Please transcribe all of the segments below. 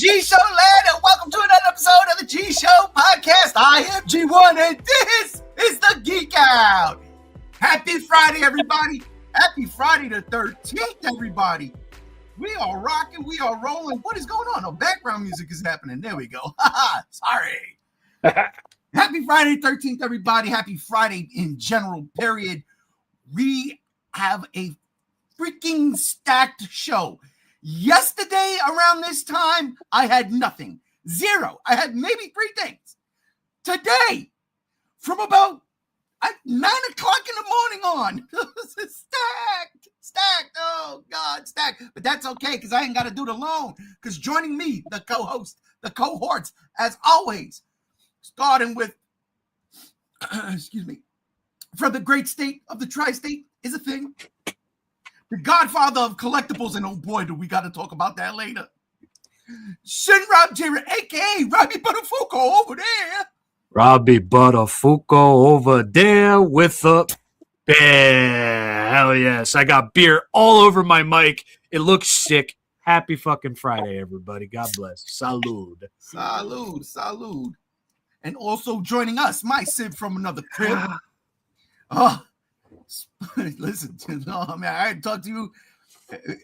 G Show land, and welcome to another episode of the G Show podcast. I am G1, and this is the Geek Out. Happy Friday, everybody. Happy Friday the 13th, everybody. We are rocking, we are rolling. What is going on? Oh, background music is happening. There we go. Sorry. Happy Friday 13th, everybody. Happy Friday in general, period. We have a freaking stacked show. Yesterday around this time, I had nothing. Zero. I had maybe 3 things. Today, from about 9 o'clock in the morning on, stacked. Oh, God, stacked. But that's okay, because I ain't got to do it alone. Because joining me, the co-host, the cohorts, as always, starting with, excuse me, from the great state of the tri-state is a thing. The godfather of collectibles, and oh boy, do we got to talk about that later. Shinrab Jira, a.k.a. Robbie Butterfuko over there. Robbie Butterfuko over there with a beer. Hell yes. I got beer all over my mic. It looks sick. Happy fucking Friday, everybody. God bless. Salud. Salud. And also joining us, my Sid from another crib. Listen, no, man, I talked to you.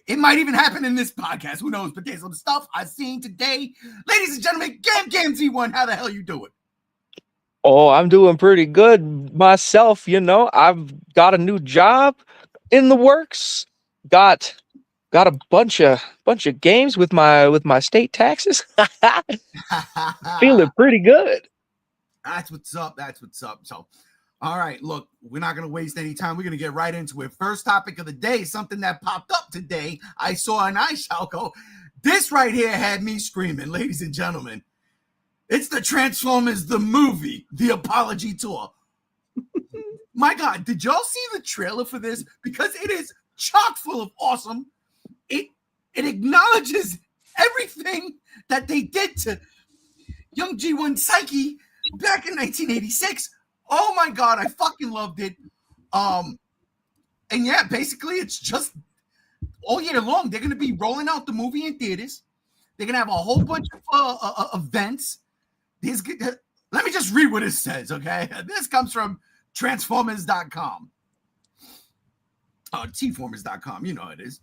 It might even happen in this podcast. Who knows? But there's some stuff I've seen today. Ladies and gentlemen, Gam Z1, how the hell you doing? Oh, I'm doing pretty good myself. You know, I've got a new job in the works. Got a bunch of games with my state taxes. Feeling pretty good. That's what's up. So, all right, look, we're not going to waste any time. We're going to get right into it. First topic of the day, something that popped up today. I saw and I shall go. This right here had me screaming, ladies and gentlemen. It's the Transformers, the movie, the Apology Tour. My God, did y'all see the trailer for this? Because it is chock full of awesome. It acknowledges everything that they did to young G1 Psyche back in 1986. Oh my God, I fucking loved it. And yeah, basically it's just all year long. They're going to be rolling out the movie in theaters. They're going to have a whole bunch of events. Let me just read what it says, okay? This comes from Transformers.com. Tformers.com, you know it is.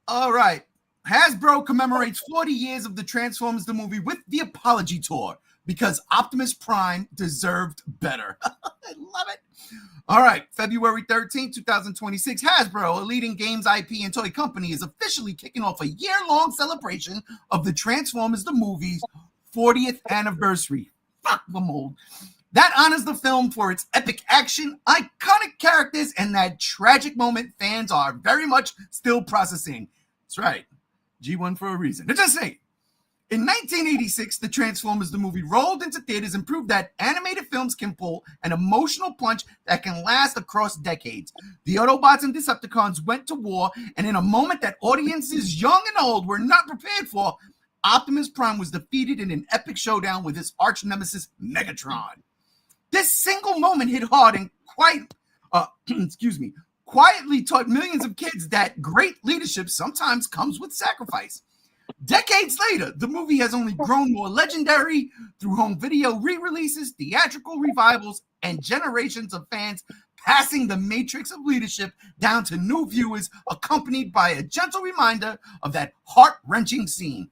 All right. Hasbro commemorates 40 years of the Transformers the movie with the Apology Tour, because Optimus Prime deserved better. I love it. All right, February 13, 2026, Hasbro, a leading games IP and toy company, is officially kicking off a year-long celebration of the Transformers the movie's 40th anniversary. Fuck the mold. That honors the film for its epic action, iconic characters, and that tragic moment fans are very much still processing. That's right. G1 for a reason. Let's just say, in 1986, the Transformers the movie rolled into theaters and proved that animated films can pull an emotional punch that can last across decades. The Autobots and Decepticons went to war, and in a moment that audiences young and old were not prepared for, Optimus Prime was defeated in an epic showdown with his arch nemesis Megatron. This single moment hit hard and quietly taught millions of kids that great leadership sometimes comes with sacrifice. Decades later, the movie has only grown more legendary through home video re-releases, theatrical revivals, and generations of fans passing the matrix of leadership down to new viewers, accompanied by a gentle reminder of that heart-wrenching scene.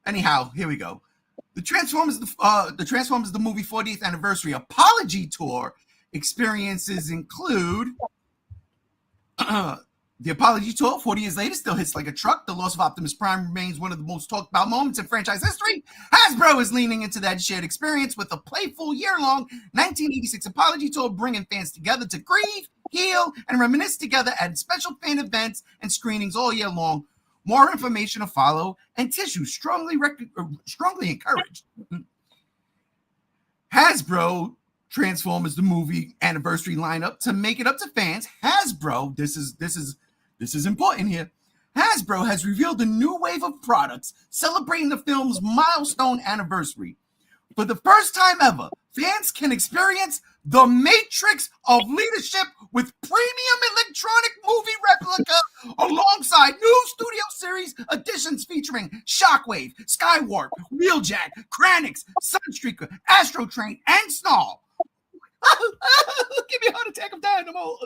Anyhow, here we go. The Transformers the movie 40th anniversary Apology Tour experiences include the Apology Tour, 40 years later, still hits like a truck. The loss of Optimus Prime remains one of the most talked about moments in franchise history. Hasbro is leaning into that shared experience with a playful year-long 1986 Apology Tour, bringing fans together to grieve, heal, and reminisce together at special fan events and screenings all year long. More information to follow, and tissues strongly encouraged. Hasbro Transformers the movie anniversary lineup to make it up to fans. Hasbro, this is important here. Hasbro has revealed a new wave of products celebrating the film's milestone anniversary. For the first time ever, fans can experience the matrix of leadership with premium electronic movie replica alongside new studio series additions featuring Shockwave, Skywarp, Wheeljack, Kranix, Sunstreaker, Astro Train, and Snarl. Give me a heart attack of Dynamo.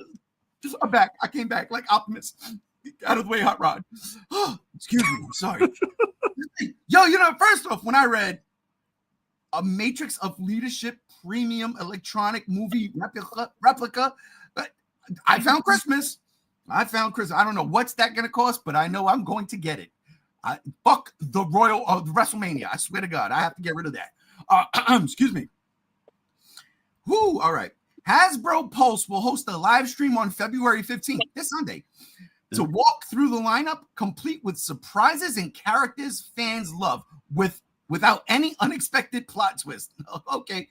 I'm back. I came back like Optimus. Out of the way, Hot Rod. Excuse me. I'm sorry. Yo, first off, when I read A Matrix of Leadership Premium Electronic Movie Replica, I found Christmas. I don't know what's that going to cost, but I know I'm going to get it. Fuck the WrestleMania. I swear to God, I have to get rid of that. Excuse me. Whoo, all right. Hasbro Pulse will host a live stream on February 15th, this Sunday, to walk through the lineup, complete with surprises and characters fans love, without any unexpected plot twist. Okay.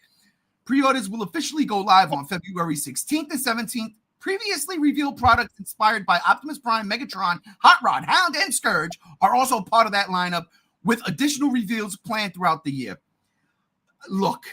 Pre-orders will officially go live on February 16th and 17th. Previously revealed products inspired by Optimus Prime, Megatron, Hot Rod, Hound, and Scourge are also part of that lineup, with additional reveals planned throughout the year. Look,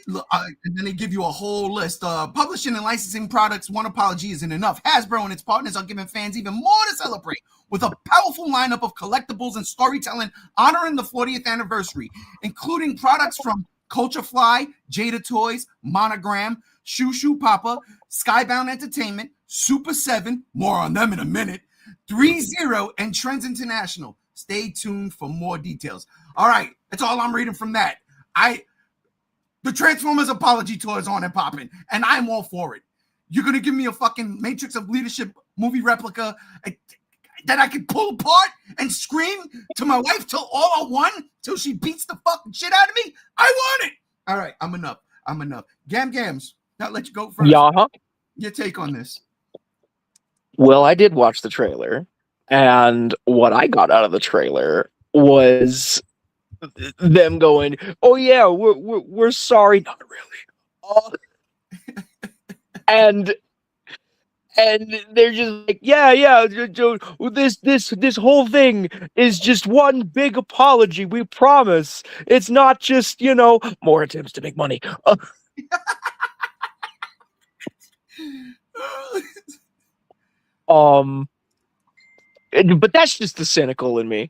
and then they give you a whole list. Publishing and licensing products, one apology isn't enough. Hasbro and its partners are giving fans even more to celebrate, with a powerful lineup of collectibles and storytelling honoring the 40th anniversary, including products from Culture Fly, Jada Toys, Monogram, Shoo Shoo Papa, Skybound Entertainment, Super 7, more on them in a minute, 3-0, and Trends International. Stay tuned for more details. All right, that's all I'm reading from that. The Transformers apology tour is on and popping, and I'm all for it. You're going to give me a fucking Matrix of Leadership movie replica that I can pull apart and scream to my wife till all are one, till she beats the fucking shit out of me? I want it. All right, I'm enough. Gams, I'll let you go first. Yeah. Your take on this. Well, I did watch the trailer, and what I got out of the trailer was them going, "Oh yeah, we're sorry, not really," and they're just like, "Yeah, this whole thing is just one big apology. We promise. It's not just more attempts to make money." But that's just the cynical in me,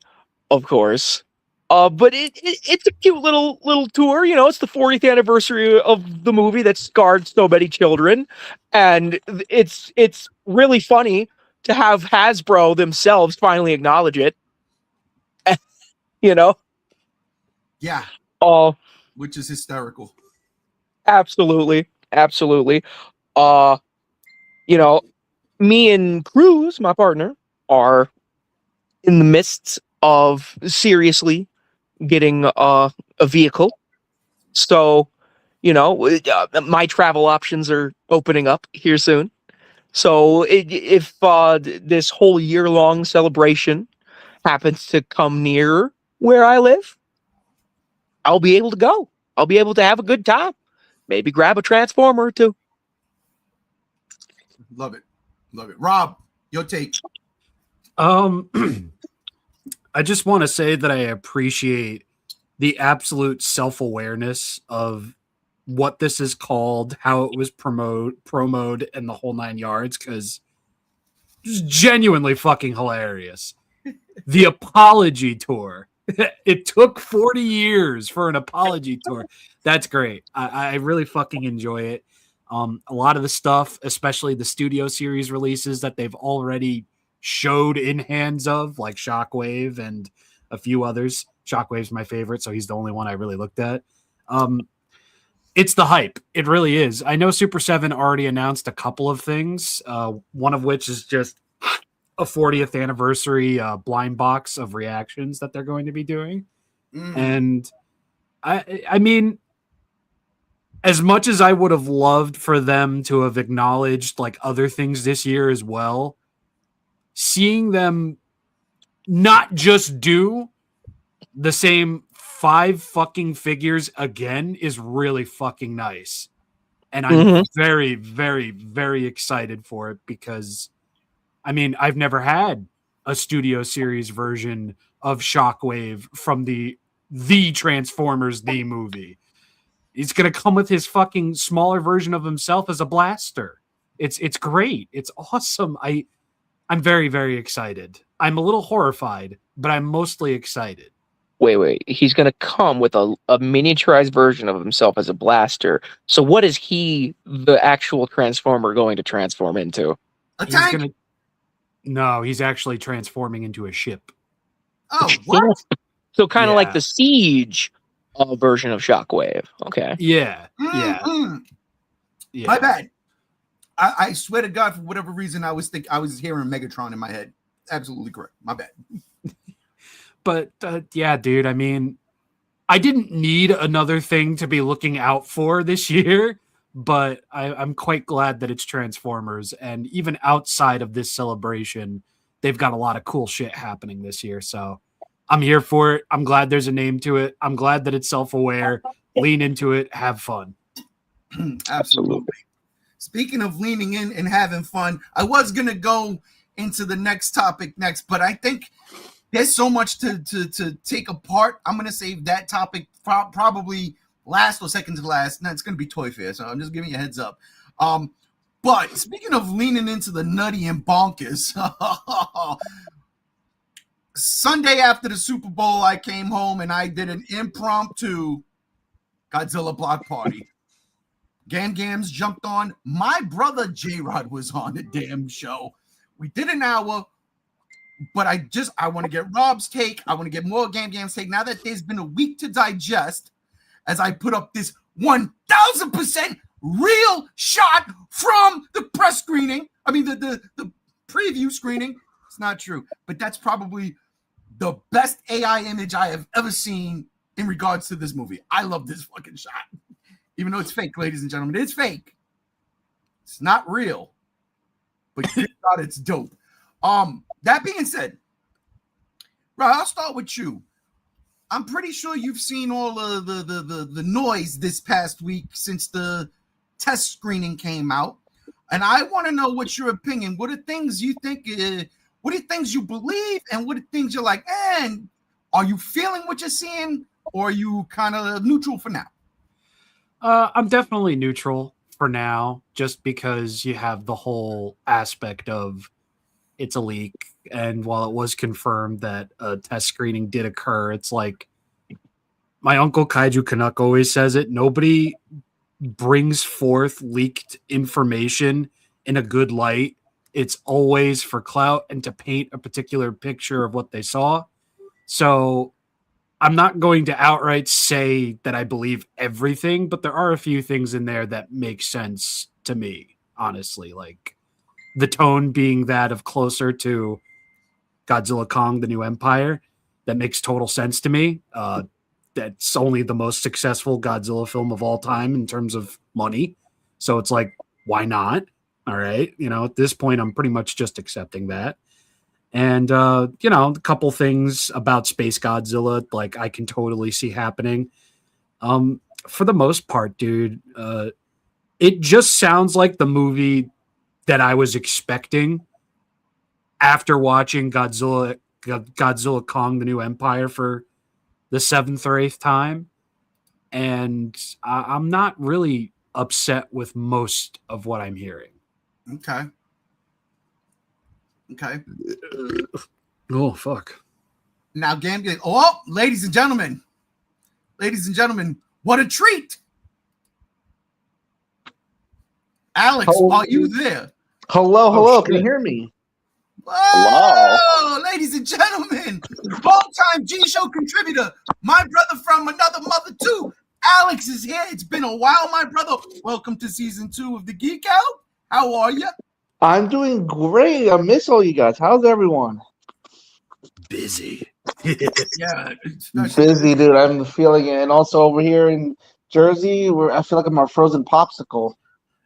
of course. But it's a cute little tour. It's the 40th anniversary of the movie that scarred so many children, and it's really funny to have Hasbro themselves finally acknowledge it. Yeah. Oh, which is hysterical. Absolutely. Me and Cruz, my partner, are in the midst of seriously getting a vehicle. So, my travel options are opening up here soon. So if this whole year-long celebration happens to come near where I live, I'll be able to go. I'll be able to have a good time. Maybe grab a Transformer or two. Love it. Rob, your take. I just want to say that I appreciate the absolute self-awareness of what this is called, how it was promoted, and the whole 9 yards, because it's genuinely fucking hilarious. The apology tour. It took 40 years for an apology tour. That's great. I really fucking enjoy it. A lot of the stuff, especially the studio series releases that they've already showed in hands of, like Shockwave and a few others. Shockwave's my favorite, so he's the only one I really looked at. It's the hype. It really is. I know Super 7 already announced a couple of things, one of which is just a 40th anniversary blind box of reactions that they're going to be doing. And I mean, as much as I would have loved for them to have acknowledged like other things this year as well, seeing them not just do the same 5 fucking figures again is really fucking nice. And I'm very, very, very excited for it because, I mean, I've never had a studio series version of Shockwave from the Transformers, the movie. He's going to come with his fucking smaller version of himself as a blaster. It's great. It's awesome. I'm very, very excited. I'm a little horrified, but I'm mostly excited. Wait. He's gonna come with a miniaturized version of himself as a blaster. So what is he, the actual Transformer, going to transform into? A He's tank? gonna. No, he's actually transforming into a ship. Oh, what? So kind of like Yeah. the Siege version of Shockwave. Okay. Yeah. Mm-mm. Yeah. My bad. I swear to God, for whatever reason, I was hearing Megatron in my head. Absolutely correct. My bad. But yeah, dude, I mean, I didn't need another thing to be looking out for this year, but I'm quite glad that it's Transformers. And even outside of this celebration, they've got a lot of cool shit happening this year. So I'm here for it. I'm glad there's a name to it. I'm glad that it's self-aware. Lean into it. Have fun. Absolutely. Speaking of leaning in and having fun, I was going to go into the next topic next, but I think there's so much to take apart. I'm going to save that topic probably last or second to last. No, it's going to be Toy Fair, so I'm just giving you a heads up. But speaking of leaning into the nutty and bonkers, Sunday after the Super Bowl, I came home and I did an impromptu Godzilla block party. Gams jumped on. My brother J-Rod was on the damn show. We did an hour, but I want to get Rob's take. I want to get more Gam's take. Now that there's been a week to digest, as I put up this 1,000% real shot from the press screening. I mean, the preview screening. It's not true, but that's probably the best AI image I have ever seen in regards to this movie. I love this fucking shot. Even though it's fake, ladies and gentlemen, it's fake. It's not real, but good God, it's dope. That being said, Rob, I'll start with you. I'm pretty sure you've seen all of the noise this past week since the test screening came out, and I want to know what's your opinion. What are things you think? What are things you believe, and what are things you're like? And are you feeling what you're seeing, or are you kind of neutral for now? I'm definitely neutral for now, just because you have the whole aspect of it's a leak. And while it was confirmed that a test screening did occur, it's like my uncle Kaiju Canuck always says it. Nobody brings forth leaked information in a good light. It's always for clout and to paint a particular picture of what they saw. So I'm not going to outright say that I believe everything, but there are a few things in there that make sense to me, honestly. Like the tone being that of closer to Godzilla Kong, the New Empire. That makes total sense to me. That's only the most successful Godzilla film of all time in terms of money. So it's like, why not? All right. At this point, I'm pretty much just accepting that. And, a couple things about Space Godzilla, like I can totally see happening. For the most part, dude, it just sounds like the movie that I was expecting after watching Godzilla Kong, the New Empire for the 7th or 8th time. And I'm not really upset with most of what I'm hearing. Okay. Oh, fuck. Now, oh, ladies and gentlemen, what a treat. Alex, are you there? Hello. Can you hear me? Whoa, ladies and gentlemen, long-time G-Show contributor, my brother from another mother too, Alex is here. It's been a while, my brother. Welcome to season 2 of the Geek Out. How are you? I'm doing great. I miss all you guys. How's everyone? Busy. Yeah, Busy, dude. I'm feeling it. And also over here in Jersey, I feel like I'm a frozen popsicle.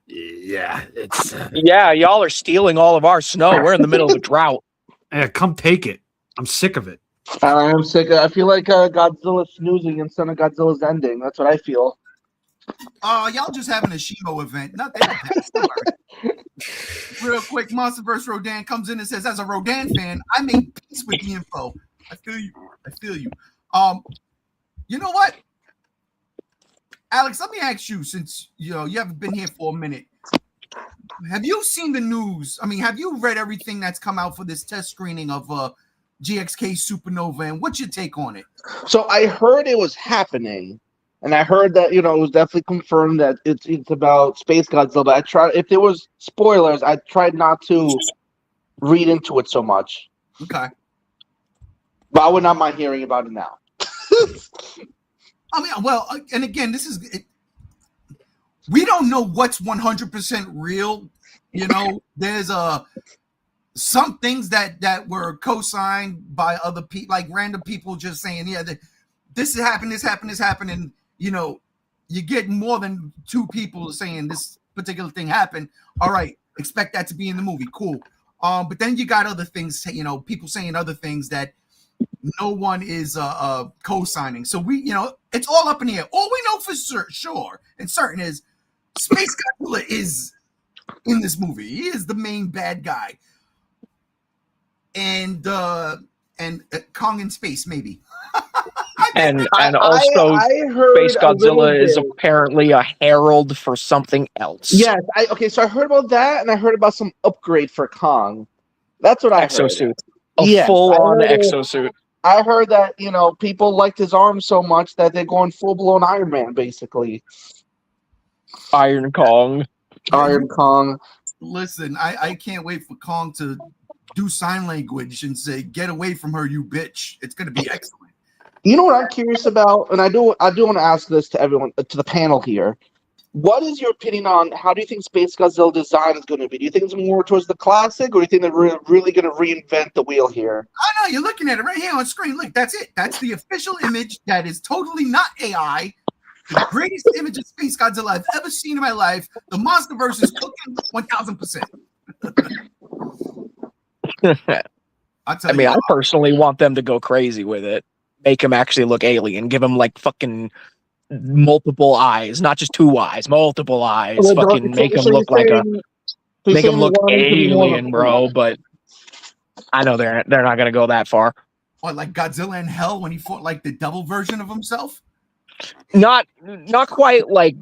Yeah, it's Yeah, y'all are stealing all of our snow. We're in the middle of a drought. yeah, come take it. I'm sick of it. I'm sick. I feel like Godzilla's snoozing instead of Godzilla's ending. That's what I feel. Y'all just having a Shimo event. Nothing. Real quick, Monsterverse Rodan comes in and says, as a Rodan fan, I made peace with the info. I feel you. You know what? Alex, let me ask you, since you haven't been here for a minute. Have you seen the news? I mean, have you read everything that's come out for this test screening of GXK Supernova, and what's your take on it? So I heard it was happening, and I heard that it was definitely confirmed that it's about Space Godzilla. But if there was spoilers, I tried not to read into it so much. Okay. But I would not mind hearing about it now. I mean, well, and again, we don't know what's 100% real. There's some things that were co-signed by other people, like random people just saying, yeah, this happened, and you get more than two people saying this particular thing happened. All right, expect that to be in the movie. Cool. But then you got other things, people saying other things that no one is co-signing. So it's all up in the air. All we know for sure and certain is Space Godzilla is in this movie. He is the main bad guy. And Kong in space, maybe. And also, I heard Space Godzilla is apparently a herald for something else. Yes. So I heard about that, and I heard about some upgrade for Kong. That's what I heard. Exosuit. A full-on exosuit. I heard that, people liked his arm so much that they're going full-blown Iron Man, basically. Iron Kong. Iron Kong. Listen, I can't wait for Kong to do sign language and say, "Get away from her, you bitch." It's going to be excellent. You know what I'm curious about? And I do want to ask this to everyone, to the panel here. What is your opinion on how do you think Space Godzilla design is going to be? Do you think it's more towards the classic, or do you think they're really going to reinvent the wheel here? I know, you're looking at it right here on screen. Look, that's it. That's the official image that is totally not AI. The greatest image of Space Godzilla I've ever seen in my life. The MonsterVerse is cooking 1,000%. I personally want them to go crazy with it. Make him actually look alien. Give him like fucking multiple eyes, not just two eyes, multiple eyes. Well, fucking make him look like make him look alien, bro. But I know they're not gonna go that far. What, like Godzilla in Hell when he fought like the devil version of himself? Not quite like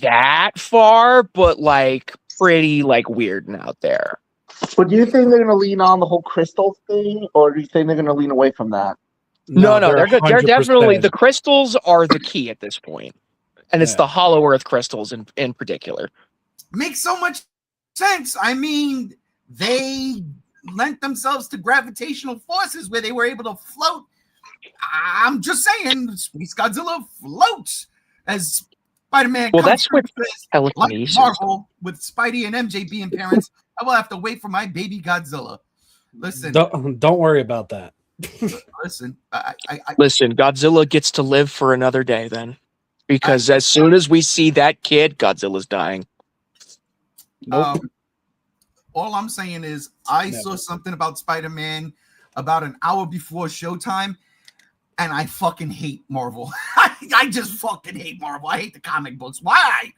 that far, but like pretty like weird and out there. But do you think they're going to lean on the whole crystal thing, or do you think they're going to lean away from that? No, they're definitely, the crystals are the key at this point. And it's the Hollow Earth crystals in particular. Makes so much sense. I mean, they lent themselves to gravitational forces where they were able to float. I'm just saying, Space Godzilla floats as Spider-Man. Well, that's what telekinesis. Like Marvel, with Spidey and MJ being parents, I will have to wait for my baby Godzilla. Listen, don't worry about that. Listen, listen. Godzilla gets to live for another day, then, because as soon as we see that kid, Godzilla's dying. Nope. All I'm saying is, I saw something about Spider-Man about an hour before showtime, and I fucking hate Marvel. I just fucking hate Marvel. I hate the comic books. Why?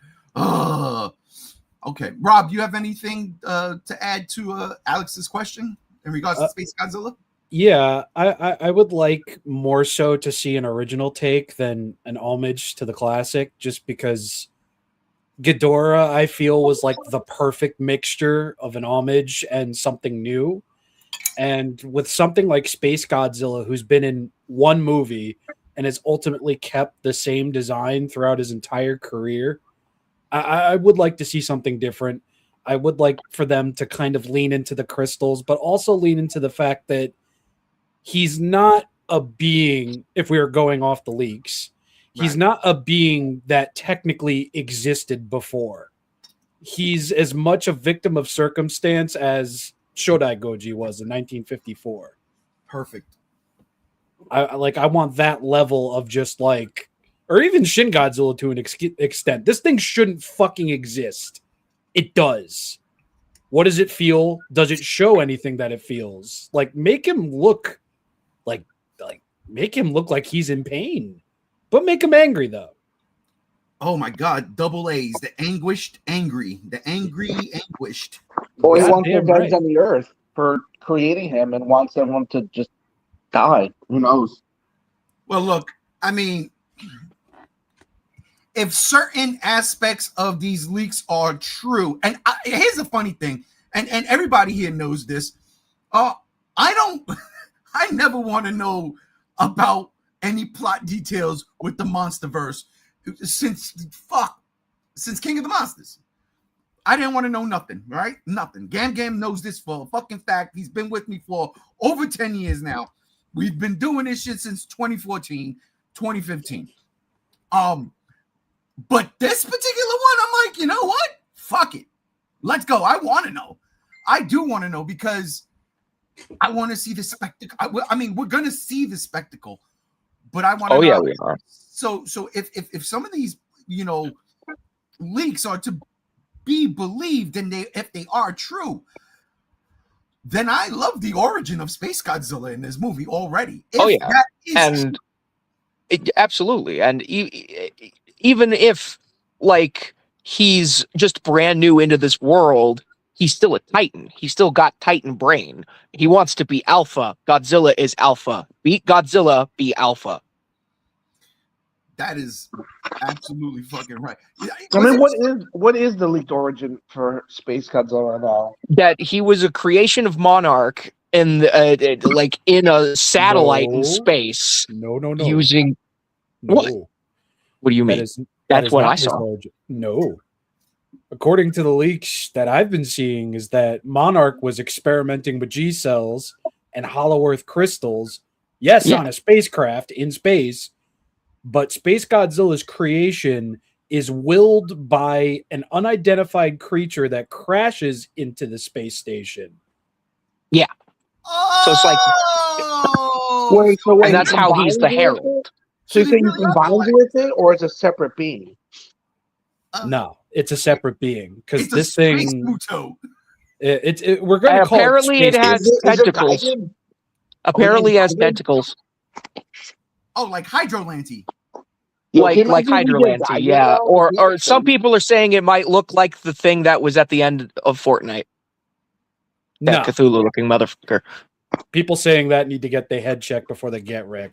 Okay, Rob, you have anything to add to Alex's question in regards to Space Godzilla? Yeah, I would like more so to see an original take than an homage to the classic, just because Ghidorah, I feel, was like the perfect mixture of an homage and something new. And with something like Space Godzilla, who's been in one movie and has ultimately kept the same design throughout his entire career, I would like to see something different. I would like for them to kind of lean into the crystals, but also lean into the fact that he's not a being, if we are going off the leaks, he's not a being that technically existed before. He's as much a victim of circumstance as Shodai Goji was in 1954. Perfect. I want that level of just like, or even Shin Godzilla to an extent. This thing shouldn't fucking exist. It does. What does it feel? Does it show anything that it feels? Like, make him look like he's in pain, but make him angry though. Oh my God, double A's. The anguished, angry. The angry, anguished. Or he wants revenge on the Earth for creating him and wants everyone to just die. Who knows? Well, look, I mean, if certain aspects of these leaks are true, and here's the funny thing, and everybody here knows this, I never want to know about any plot details with the MonsterVerse since King of the Monsters. I didn't want to know nothing, right? Nothing. Gam knows this for a fucking fact. He's been with me for over 10 years now. We've been doing this shit since 2014, 2015. But this particular one, I'm like, you know what? Fuck it. Let's go. I want to know. I do want to know because I want to see the spectacle. I mean, we're going to see the spectacle, but I want to know. Yeah, we are. So if some of these, leaks are to be believed and if they are true, then I love the origin of Space Godzilla in this movie already. Absolutely. And even if he's just brand new into this world, he's still a Titan. He's still got Titan brain. He wants to be alpha. Godzilla is alpha. Beat Godzilla, be alpha. That is absolutely fucking right. I mean, what is the leaked origin for Space Godzilla at all? That he was a creation of Monarch in in a satellite in space. No. Using what? What do you mean? That's what I saw. No. According to the leaks that I've been seeing, is that Monarch was experimenting with G cells and hollow Earth crystals. Yes, on a spacecraft in space. But Space Godzilla's creation is willed by an unidentified creature that crashes into the space station. Yeah. So it's like... Wait, and that's how he's the Herald. So you think he combines with it, or it's a separate being? No, it's a separate being. Because this thing... we're going to call apparently it has tentacles. Apparently it has tentacles. Oh, like Hydrolanty. Like Hydrolanty, yeah. Or some people are saying it might look like the thing that was at the end of Fortnite. That Cthulhu-looking motherfucker. People saying that need to get their head checked before they get wrecked.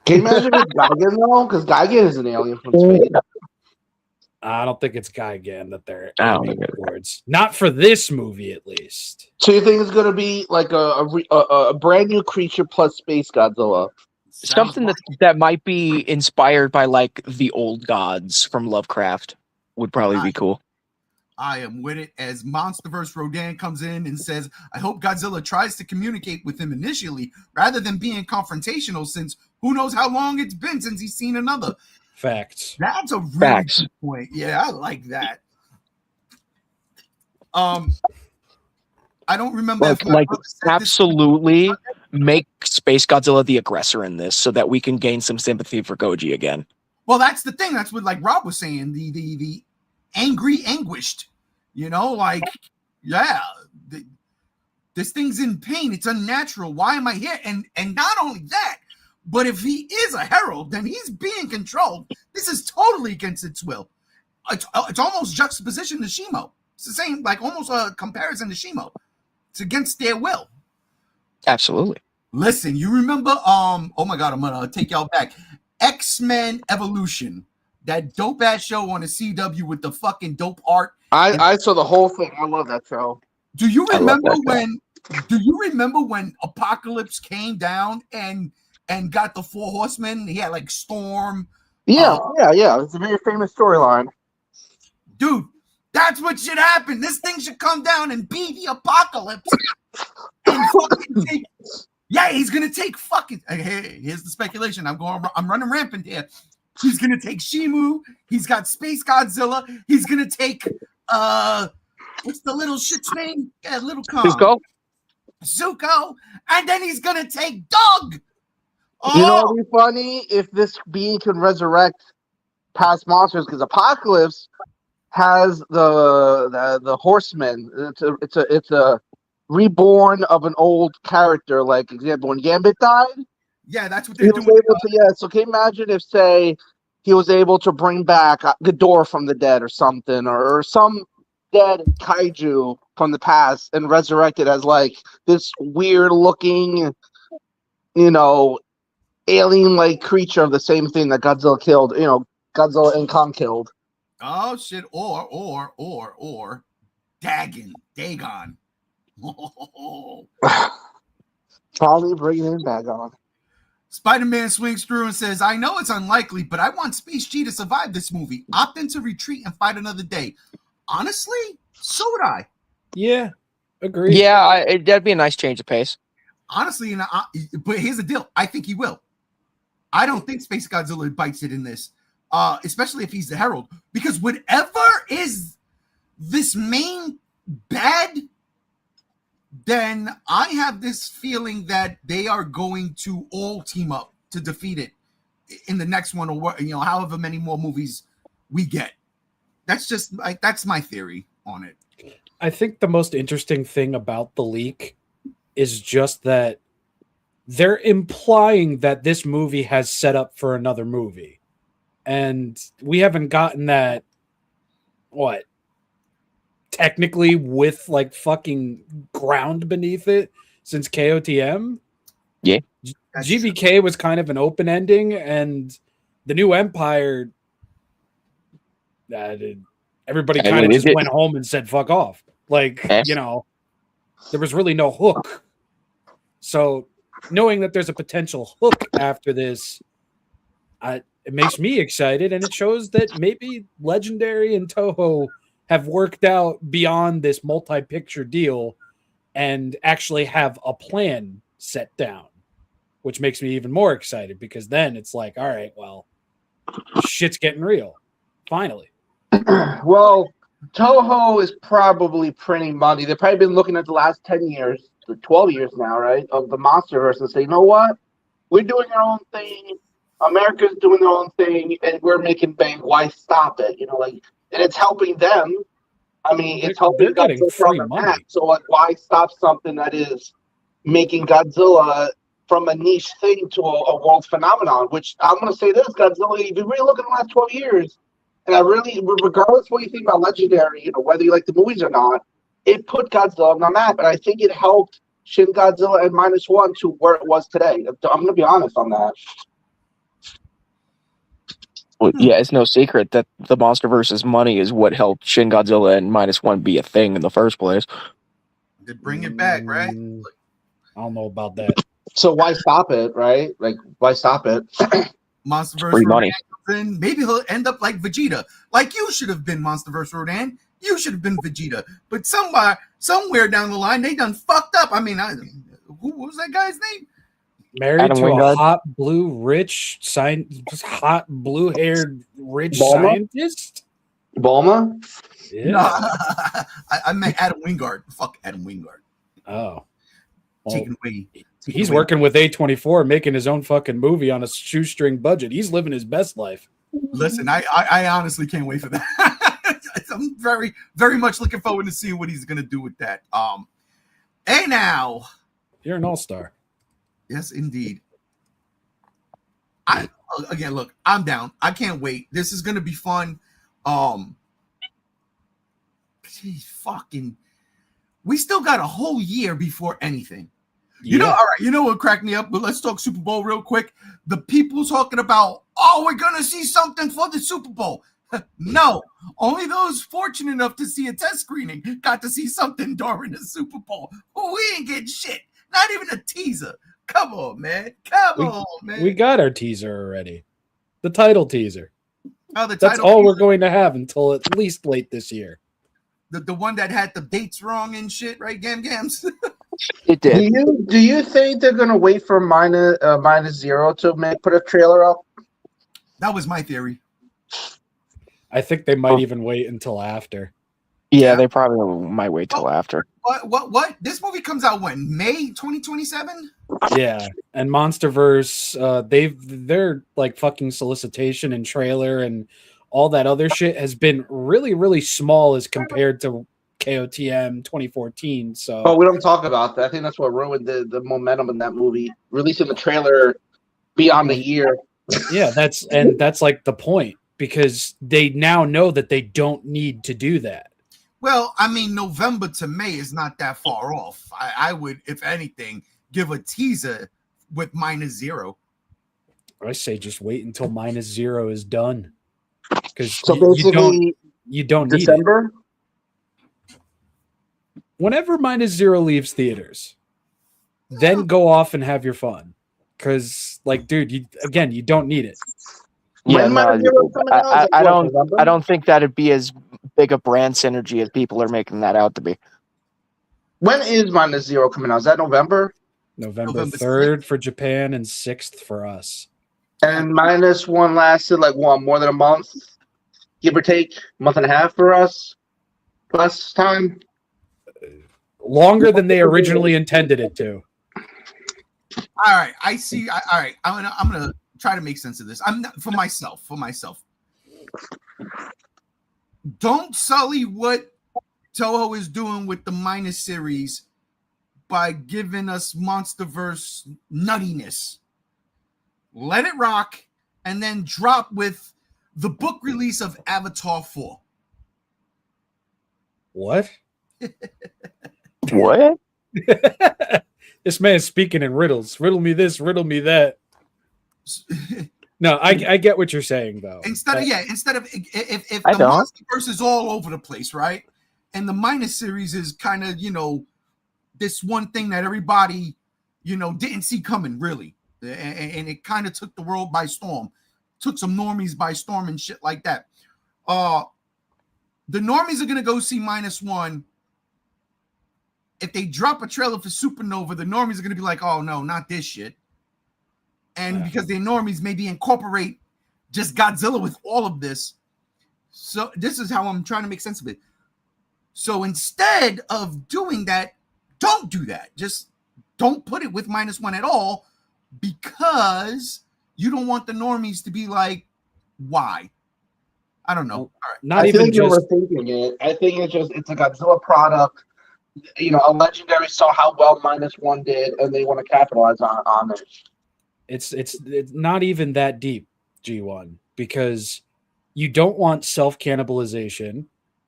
Can you imagine if Gigan, though? Because Gigan is an alien from space. I don't think it's Gigan that they're aiming towards. Not for this movie, at least. So you think it's going to be like a brand new creature plus Space Godzilla? Something that might be inspired by the old gods from Lovecraft would probably be cool. I am with it. As MonsterVerse Rodan comes in and says, I hope Godzilla tries to communicate with him initially rather than being confrontational, since who knows how long it's been since he's seen another. Facts. That's a really good point. Yeah, I like that. I don't remember. Absolutely make Space Godzilla the aggressor in this so that we can gain some sympathy for Goji again. Well, that's the thing. That's what Rob was saying. The angry, anguished. This thing's in pain. It's unnatural. Why am I here? And not only that, but if he is a herald, then he's being controlled. This is totally against its will. It's almost juxtaposition to Shimo. It's the same, almost a comparison to Shimo. It's against their will. Absolutely. Listen, you remember, oh my God, I'm going to take y'all back. X-Men Evolution, that dope ass show on the CW with the fucking dope art. I saw the whole thing. I love that show. Do you remember when Apocalypse came down and got the 4 horsemen? He had Storm. Yeah. It's a very famous storyline. Dude, that's what should happen. This thing should come down and be the Apocalypse. And fucking he's gonna take fucking. Hey, here's the speculation. I'm running rampant here. He's gonna take Shimu. He's got Space Godzilla. He's gonna take what's the little shit's name? Little Zuko. And then he's gonna take Doug. You know what would be funny if this being can resurrect past monsters, because Apocalypse has the horsemen. It's a reborn of an old character. Like example, when Gambit died. Yeah, that's what they're doing. So can you imagine if, say, he was able to bring back Ghidorah from the dead or something, or some dead kaiju from the past and resurrect it as this weird looking, alien-like creature of the same thing that Godzilla killed. Godzilla and Kong killed. Oh shit! Or Dagon. Probably bringing him back on. Spider-Man swings through and says, "I know it's unlikely, but I want Space G to survive this movie. Opt in to retreat and fight another day." Honestly, so would I. Yeah, agreed. Yeah, that'd be a nice change of pace. Honestly, but here's the deal. I think he will. I don't think Space Godzilla bites it in this, especially if he's the Herald. Because whatever is this main bad, then I have this feeling that they are going to all team up to defeat it in the next one, or however many more movies we get. That's just that's my theory on it. I think the most interesting thing about the leak is just that they're implying that this movie has set up for another movie. And we haven't gotten that, technically with like fucking ground beneath it since KOTM. Yeah. GVK was kind of an open ending, and the New Empire, everybody kind of just went home and said, fuck off. Like, there was really no hook. So knowing that there's a potential hook after this, it makes me excited, and it shows that maybe Legendary and Toho have worked out beyond this multi-picture deal and actually have a plan set down, which makes me even more excited, because then it's like, all right, well, shit's getting real. Finally. Well, Toho is probably printing money. They've probably been looking at the last 10 years, 12 years now, right, of the MonsterVerse and say, you know what? We're doing our own thing. America's doing their own thing, and we're making bank. Why stop it? And it's helping them. I mean, it's helping Godzilla from the map. So, why stop something that is making Godzilla from a niche thing to a world phenomenon? Which I'm going to say this: Godzilla. If you really look at the last 12 years, and regardless of what you think about Legendary, whether you like the movies or not, it put Godzilla on the map, and I think it helped Shin Godzilla and -1 to where it was today. I'm going to be honest on that. Well, yeah, it's no secret that the MonsterVerse's money is what helped Shin Godzilla and -1 be a thing in the first place. They bring it back, right? I don't know about that. So why stop it, right? Like, why stop it? MonsterVerse Free money. Rodan, maybe he'll end up like Vegeta. Like you should have been MonsterVerse Rodan. You should have been Vegeta. But somewhere down the line, they done fucked up. I mean, who was that guy's name? Married Adam to Wingard. a hot blue-haired rich Bulma? scientist. Bulma? Yeah. No, I meant Adam Wingard. Fuck Adam Wingard. Oh. Well, Taking away. he's working with A24, making his own fucking movie on a shoestring budget. He's living his best life. Listen, I honestly can't wait for that. I'm very, very much looking forward to seeing what he's gonna do with that. Hey now. You're an all-star. Yes, indeed. Look, I'm down. I can't wait. This is gonna be fun. We still got a whole year before anything. All right, you know what cracked me up? But let's talk Super Bowl real quick. The people talking about, we're gonna see something for the Super Bowl. No, only those fortunate enough to see a test screening got to see something during the Super Bowl. Well, we ain't getting shit. Not even a teaser. Come on, man. We got our teaser already. The title teaser. Oh, That's all we're going to have until at least late this year. The one that had the dates wrong and shit, right, Gams? It did. Do you think they're gonna wait for -0 to put a trailer up? That was my theory. I think they might even wait until after. Yeah, they probably might wait till after. What? This movie comes out when? May 2027? Yeah, and MonsterVerse, their like fucking solicitation and trailer and all that other shit has been really, really small as compared to KOTM 2014. So, But we don't talk about that. I think that's what ruined the momentum in that movie. Releasing the trailer beyond a year. Yeah, that's like the point, because they now know that they don't need to do that. Well, I mean, November to May is not that far off. I would, if anything, give a teaser with -0. I say just wait until -0 is done. because So you basically, don't need it. December. Whenever -0 leaves theaters, then go off and have your fun. Because, like, dude, you don't need it. Yeah, When no, -0 coming out? Is I, it I what, don't. November? I don't think that'd be as big a brand synergy as people are making that out to be. When is -0 coming out? Is that November? November November 3rd for Japan and 6th for us. And -1 lasted like what, more than a month, give or take, month and a half for us. Plus time. Longer than they originally intended it to. All right, I see. All right, I'm gonna try to make sense of this. I'm not, for myself. Don't sully what Toho is doing with the minus series by giving us MonsterVerse nuttiness. Let it rock, and then drop with the book release of Avatar 4. What? What? This man's speaking in riddles. Riddle me this, riddle me that. No, I get what you're saying though. Instead of if I the don't. MonsterVerse is all over the place, right? And the minus series is kind of, this one thing that everybody, didn't see coming really. And it kind of took the world by storm. Took some normies by storm and shit like that. The normies are gonna go see -1. If they drop a trailer for Supernova, the normies are gonna be like, oh no, not this shit. And because they're normies, maybe incorporate just Godzilla with all of this. So this is how I'm trying to make sense of it. So instead of doing that, don't do that. Just don't put it with -1 at all, because you don't want the normies to be like, why? I don't know. All right. Not I even think you're just overthinking it. I think it's a Godzilla product. A Legendary saw how well -1 did, and they want to capitalize on it. it's not even that deep, G1, because you don't want self-cannibalization.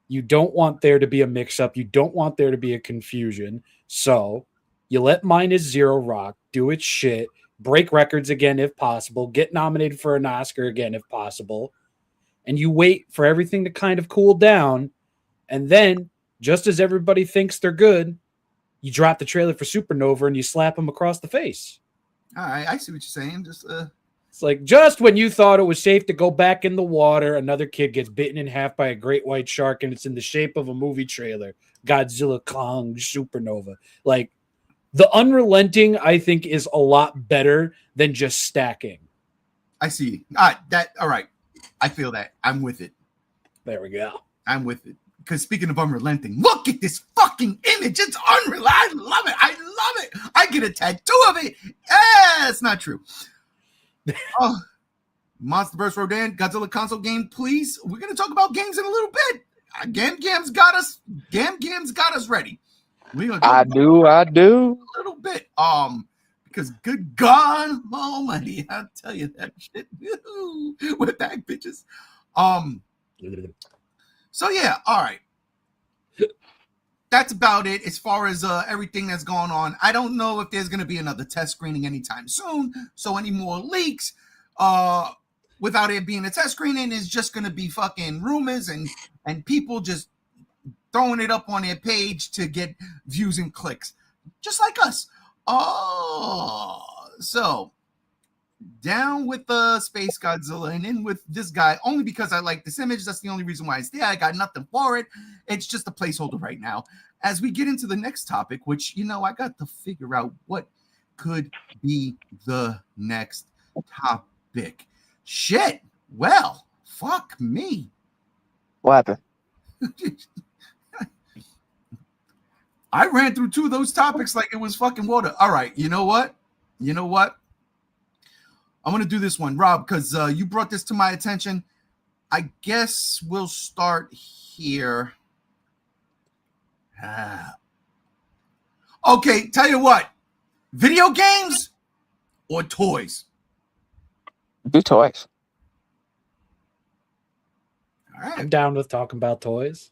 You don't want there to be a mix-up. You don't want there to be a confusion. So you let -0 rock, do its shit, break records again if possible, get nominated for an Oscar again if possible, and you wait for everything to kind of cool down, and then, just as everybody thinks they're good, you drop the trailer for Supernova and you slap them across the face. All right, I see what you're saying. Just It's like, just when you thought it was safe to go back in the water, another kid gets bitten in half by a great white shark, and it's in the shape of a movie trailer. Godzilla, Kong, Supernova. Like, the unrelenting, I think, is a lot better than just stacking. I see. All right. I feel that. I'm with it. There we go. I'm with it. Because speaking of unrelenting, look at this fucking image. It's unreal. I love it. I love it. I get a tattoo of it. It's not true. Oh, MonsterVerse Rodan, Godzilla console game, please. We're gonna talk about games in a little bit. Gam's got us. Gam's got us ready. We're gonna talk I about do. a little bit. Because good God Almighty, I'll tell you that shit. We're back, bitches. So yeah, all right. That's about it as far as everything that's going on. I don't know if there's going to be another test screening anytime soon. So any more leaks without it being a test screening is just going to be fucking rumors and people just throwing it up on their page to get views and clicks, just like us. Oh, so down with the Space Godzilla and in with this guy only because I like this image. That's the only reason why it's there. I got nothing for it. It's just a placeholder right now. As we get into the next topic, which, I got to figure out what could be the next topic. Shit. Well, fuck me. What happened? I ran through 2 of those topics like it was fucking water. All right. You know what? I'm going to do this one, Rob, because you brought this to my attention. I guess we'll start here. Okay, tell you what. Video games or toys? Do toys. All right. I'm down with talking about toys.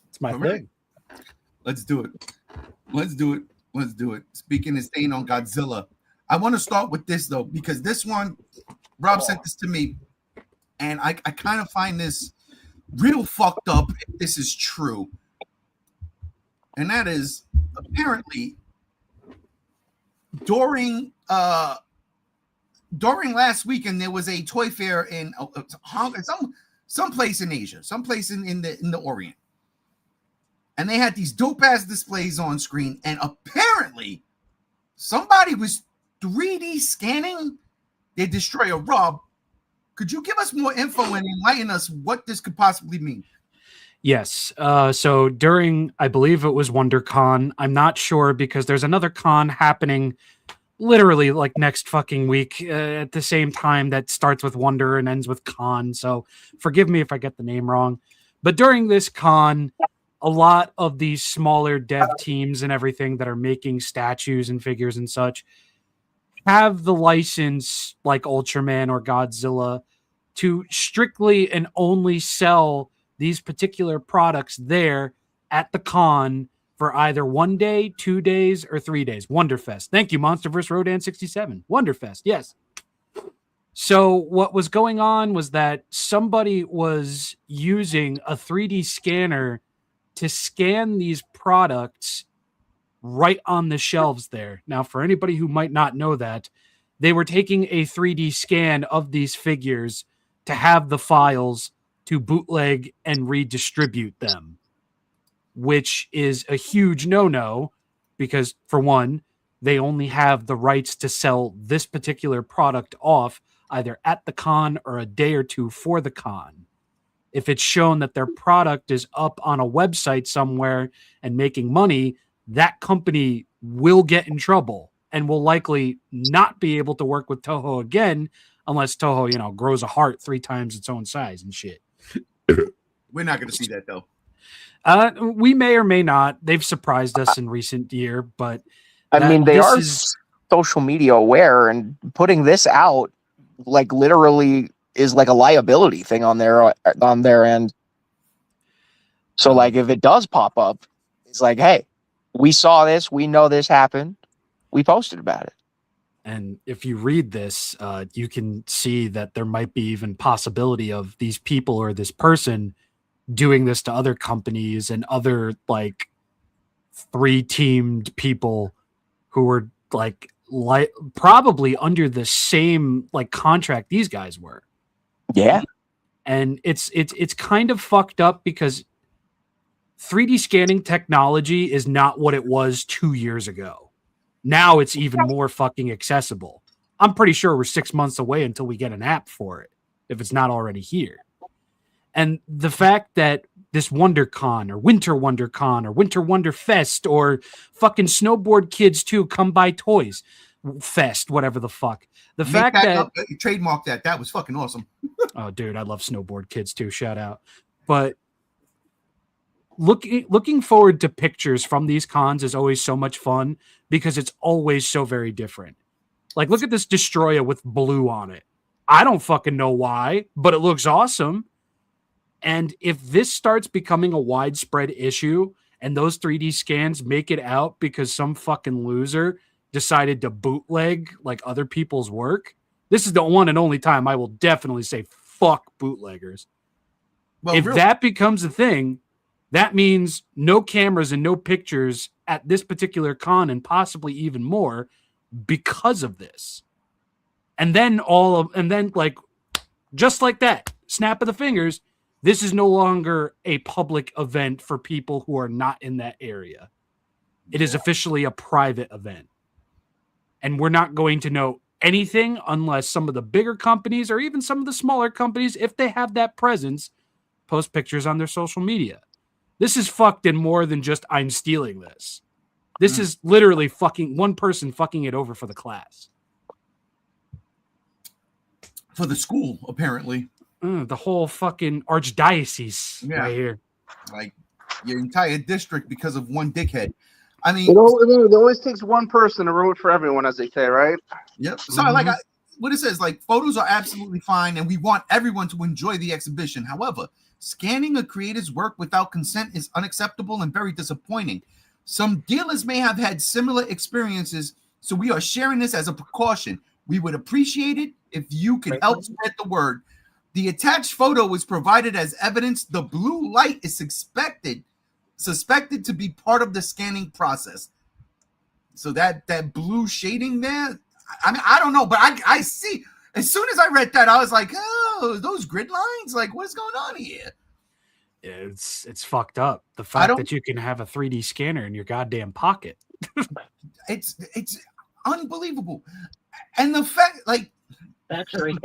It's my All thing. right. Let's do it. Speaking and staying on Godzilla, I want to start with this, though, because this one, Rob sent this to me. and I kind of find this real fucked up if this is true. And that is apparently during last weekend there was a toy fair in some place in Asia, some place in the Orient, and they had these dope ass displays on screen, and apparently somebody was 3D scanning their destroyer. Rob, could you give us more info and enlighten us what this could possibly mean? Yes. So during, I believe it was WonderCon. I'm not sure because there's another con happening literally like next fucking week at the same time that starts with Wonder and ends with Con. So forgive me if I get the name wrong. But during this con, a lot of these smaller dev teams and everything that are making statues and figures and such have the license, like Ultraman or Godzilla, to strictly and only sell these particular products there at the con for either 1 day, 2 days, or 3 days. Wonderfest. Thank you, Monsterverse Rodan 67. Wonderfest, yes. So what was going on was that somebody was using a 3D scanner to scan these products right on the shelves there. Now, for anybody who might not know that, they were taking a 3D scan of these figures to have the files to bootleg and redistribute them, which is a huge no-no because, for one, they only have the rights to sell this particular product off either at the con or a day or two for the con. If it's shown that their product is up on a website somewhere and making money, that company will get in trouble and will likely not be able to work with Toho again unless Toho, grows a heart 3 times its own size and shit. We're not going to see that, though. We may or may not. They've surprised us in recent year, but I mean, they are social media aware, and putting this out, like, literally is like a liability thing on their end. So, like, if it does pop up, it's like, hey, we saw this, we know this happened, we posted about it. And if you read this, you can see that there might be even possibility of these people or this person doing this to other companies and other like 3-teamed people who were like probably under the same like contract these guys were. Yeah. And it's kind of fucked up because 3D scanning technology is not what it was 2 years ago. Now it's even more fucking accessible. I'm pretty sure we're 6 months away until we get an app for it, if it's not already here. And the fact that this WonderCon or Winter WonderCon or Winter Wonder Fest or fucking Snowboard Kids 2 Come Buy Toys Fest, whatever the fuck. The fact that you trademarked that was fucking awesome. Oh, dude, I love Snowboard Kids 2. Shout out. But looking forward to pictures from these cons is always so much fun because it's always so very different. Like, look at this Destroyer with blue on it. I don't fucking know why, but it looks awesome. And if this starts becoming a widespread issue and those 3D scans make it out because some fucking loser decided to bootleg like other people's work, this is the one and only time I will definitely say fuck bootleggers. Well, if that becomes a thing, that means no cameras and no pictures at this particular con and possibly even more because of this. And then like just like that, snap of the fingers, this is no longer a public event for people who are not in that area. It is officially a private event. And we're not going to know anything unless some of the bigger companies or even some of the smaller companies, if they have that presence, post pictures on their social media. This is fucked in more than just I'm stealing this. This is literally fucking one person fucking it over for the class. For the school, apparently. The whole fucking archdiocese right here. Like your entire district because of one dickhead. I mean, it always takes one person to ruin it for everyone, as they say, right? Yep. So what it says, like, photos are absolutely fine and we want everyone to enjoy the exhibition. However, scanning a creator's work without consent is unacceptable and very disappointing. Some dealers may have had similar experiences, so we are sharing this as a precaution. We would appreciate it if you could help spread the word. The attached photo was provided as evidence the blue light is suspected to be part of the scanning process. So that blue shading there, I mean, I don't know, but I see. As soon as I read that, I was like, oh, those grid lines? Like, what is going on here? It's fucked up. The fact that you can have a 3D scanner in your goddamn pocket. It's unbelievable. And the fact, like, That's right.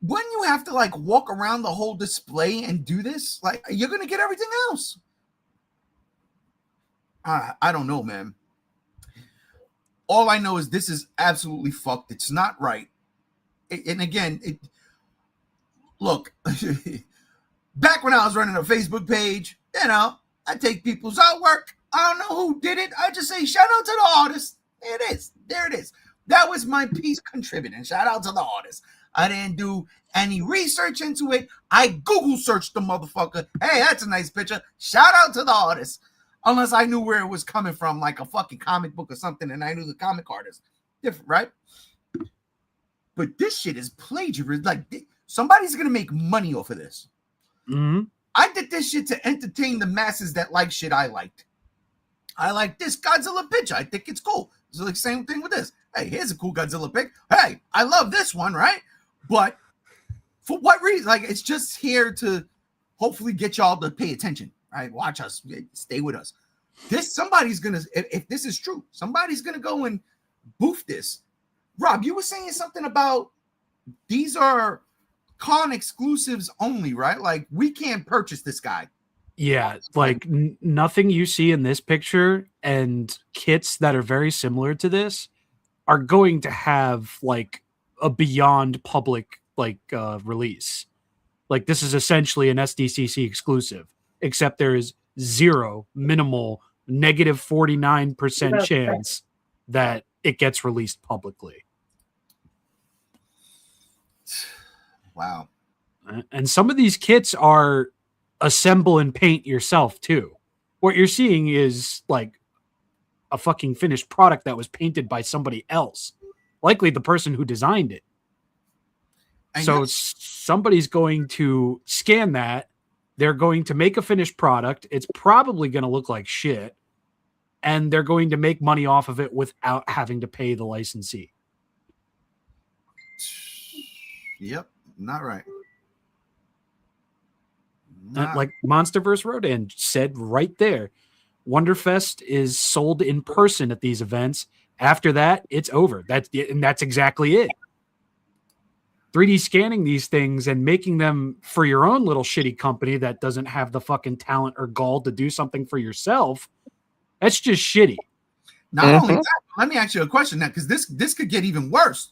when you have to like walk around the whole display and do this, like, you're gonna get everything else. I don't know, man. All I know is this is absolutely fucked. It's not right. And again, look, back when I was running a Facebook page, you know, I take people's artwork. I don't know who did it. I just say shout out to the artist. There it is. There it is. That was my piece contributing. Shout out to the artist. I didn't do any research into it. I Google searched the motherfucker. Hey, that's a nice picture. Shout out to the artist. Unless I knew where it was coming from, like a fucking comic book or something, and I knew the comic artist. Different, right? But this shit is plagiarism. Like, somebody's going to make money off of this. Mm-hmm. I did this shit to entertain the masses that like shit I liked. I like this Godzilla picture. I think it's cool. It's like the same thing with this. Hey, here's a cool Godzilla pic. Hey, I love this one, right? But for what reason? Like, it's just here to hopefully get y'all to pay attention. Right, watch us, stay with us. Somebody's gonna, if this is true, somebody's gonna go and boof this. Rob, you were saying something about these are con exclusives only, right? Like, we can't purchase this guy. Yeah, like nothing you see in this picture and kits that are very similar to this are going to have like a beyond public like release. Like, this is essentially an SDCC exclusive. Except there is minimal, negative 49% chance that it gets released publicly. Wow. And some of these kits are assemble and paint yourself too. What you're seeing is like a fucking finished product that was painted by somebody else, likely the person who designed it. So somebody's going to scan that. They're going to make a finished product. It's probably going to look like shit. And they're going to make money off of it without having to pay the licensee. Yep. Not right. Like Monsterverse Rodan said right there. Wonderfest is sold in person at these events. After that, it's over. That's exactly it. 3D scanning these things and making them for your own little shitty company that doesn't have the fucking talent or gall to do something for yourself, that's just shitty. Not only that, let me ask you a question now, because this could get even worse.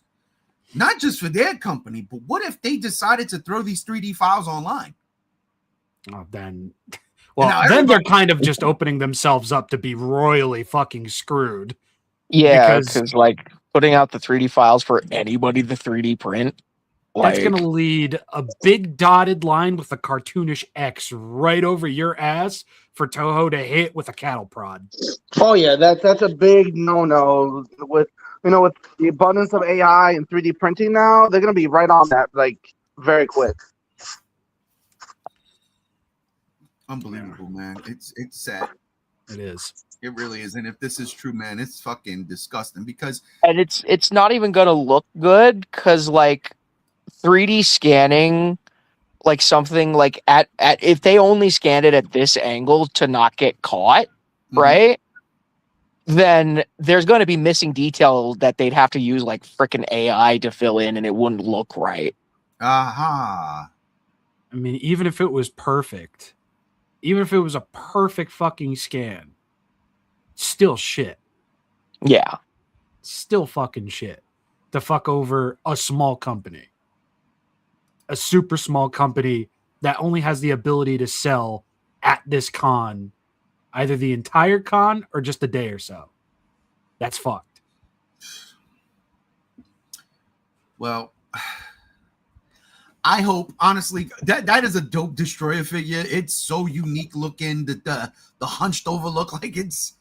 Not just for their company, but what if they decided to throw these 3D files online? Oh, then they're kind of just opening themselves up to be royally fucking screwed. Yeah, because like putting out the 3D files for anybody to 3D print. That's going to lead a big dotted line with a cartoonish X right over your ass for Toho to hit with a cattle prod. Oh yeah, that's a big no-no. With the abundance of AI and 3D printing now, they're going to be right on that like very quick. Unbelievable, man. It's sad. It is. It really is. And if this is true, man, it's fucking disgusting because it's not even going to look good because like 3D scanning, like something like at if they only scanned it at this angle to not get caught, right? Then there's going to be missing detail that they'd have to use like freaking AI to fill in, and it wouldn't look right. Aha. I mean, even if it was perfect, even if it was a perfect fucking scan, still shit. Yeah. Still fucking shit to fuck over a small company. A super small company that only has the ability to sell at this con, either the entire con or just a day or so. That's fucked. Well, I hope, honestly, that is a dope Destroyer figure. It's so unique looking, the hunched over look, like it's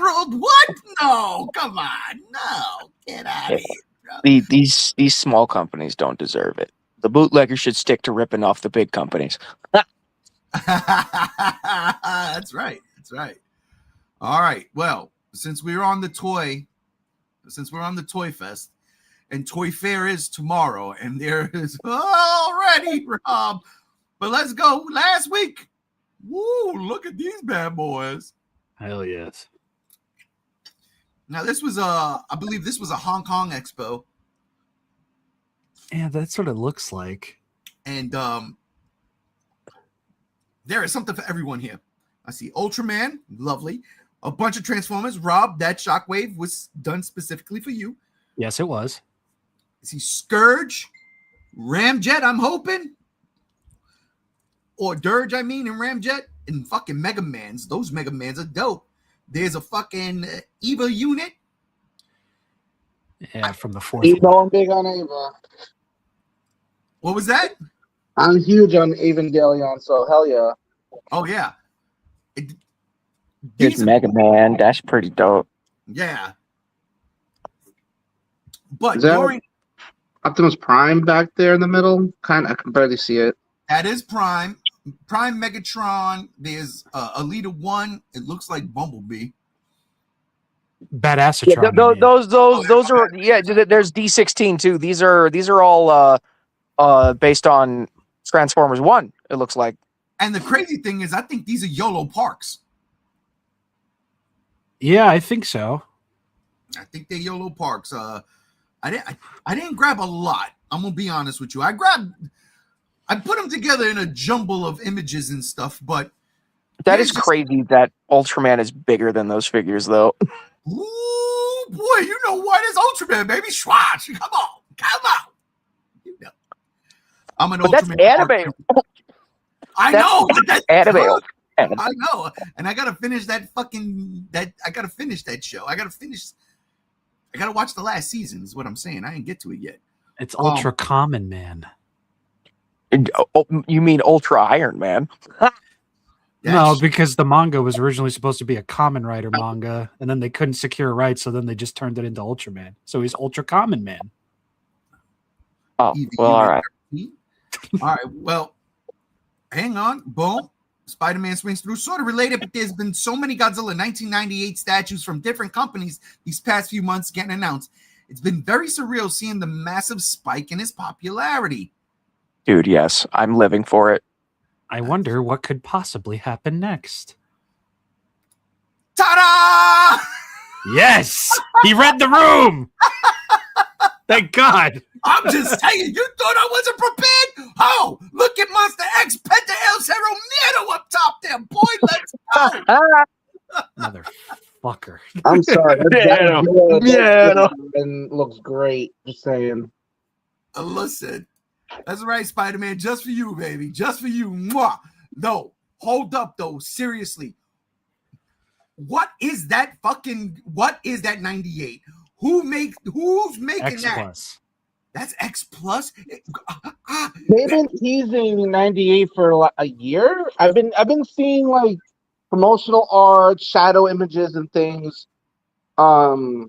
Harold? What? No, come on. No, get out of here, bro. These small companies don't deserve it. The bootleggers should stick to ripping off the big companies. That's right. That's right. All right. Well, since we're on the toy fest, and Toy Fair is tomorrow, and there is already, Rob. But let's go. Last week. Woo, look at these bad boys. Hell yes. Now, this was I believe this was a Hong Kong expo. Yeah, that's what it looks like. And there is something for everyone here. I see Ultraman, lovely. A bunch of Transformers. Rob, that Shockwave was done specifically for you. Yes, it was. I see Scourge, Ramjet, I'm hoping. Or Dirge, I mean, and Ramjet. And fucking Mega Mans. Those Mega Mans are dope. There's a fucking Eva unit. Yeah, from the fourth. You know I'm big on Ava. What was that? I'm huge on Evangelion, so hell yeah. Oh, yeah. Here's Mega Man. That's pretty dope. Yeah. But Is that during Optimus Prime back there in the middle? Kind of, I can barely see it. that is Prime Megatron. There's Alita 1. It looks like Bumblebee. Badassatron. Yeah, those are There's D16 too. These are all based on Transformers 1. It looks like. And the crazy thing is, I think these are YOLO Parks. Yeah, I think so. I think they're YOLO Parks. I didn't grab a lot. I'm gonna be honest with you. I put them together in a jumble of images and stuff, but That is crazy that Ultraman is bigger than those figures, though. Ooh, boy, you know what? It's Ultraman, baby. Schwatch. Come on. You know. I'm an Ultraman. That's anime. I know. That's anime. I know. And I gotta finish I gotta finish that show. I gotta watch the last season, is what I'm saying. I didn't get to it yet. It's Ultra Common Man. You mean Ultra Iron Man? No, because the manga was originally supposed to be a Common Rider manga, and then they couldn't secure rights, so then they just turned it into Ultraman. So he's Ultra Common Man. Oh, well, all right. All right, well, hang on. Boom. Spider-Man swings through. Sort of related, but there's been so many Godzilla 1998 statues from different companies these past few months getting announced. It's been very surreal seeing the massive spike in his popularity. Dude, yes, I'm living for it. I wonder what could possibly happen next. Ta-da! Yes! He read the room! Thank God. I'm just saying, you thought I wasn't prepared? Oh, look at Monster X Penta El Cerro Nieto up top there, boy. Let's go. Motherfucker. I'm sorry. Yeah. And looks great. Just saying. Listen, that's right, Spider-Man. Just for you, baby. Just for you. Mwah. No, hold up, though. Seriously. What is that 98? Who's making X that? Plus. That's X Plus. They've been teasing 98 for a year. I've been seeing like promotional art, shadow images, and things. So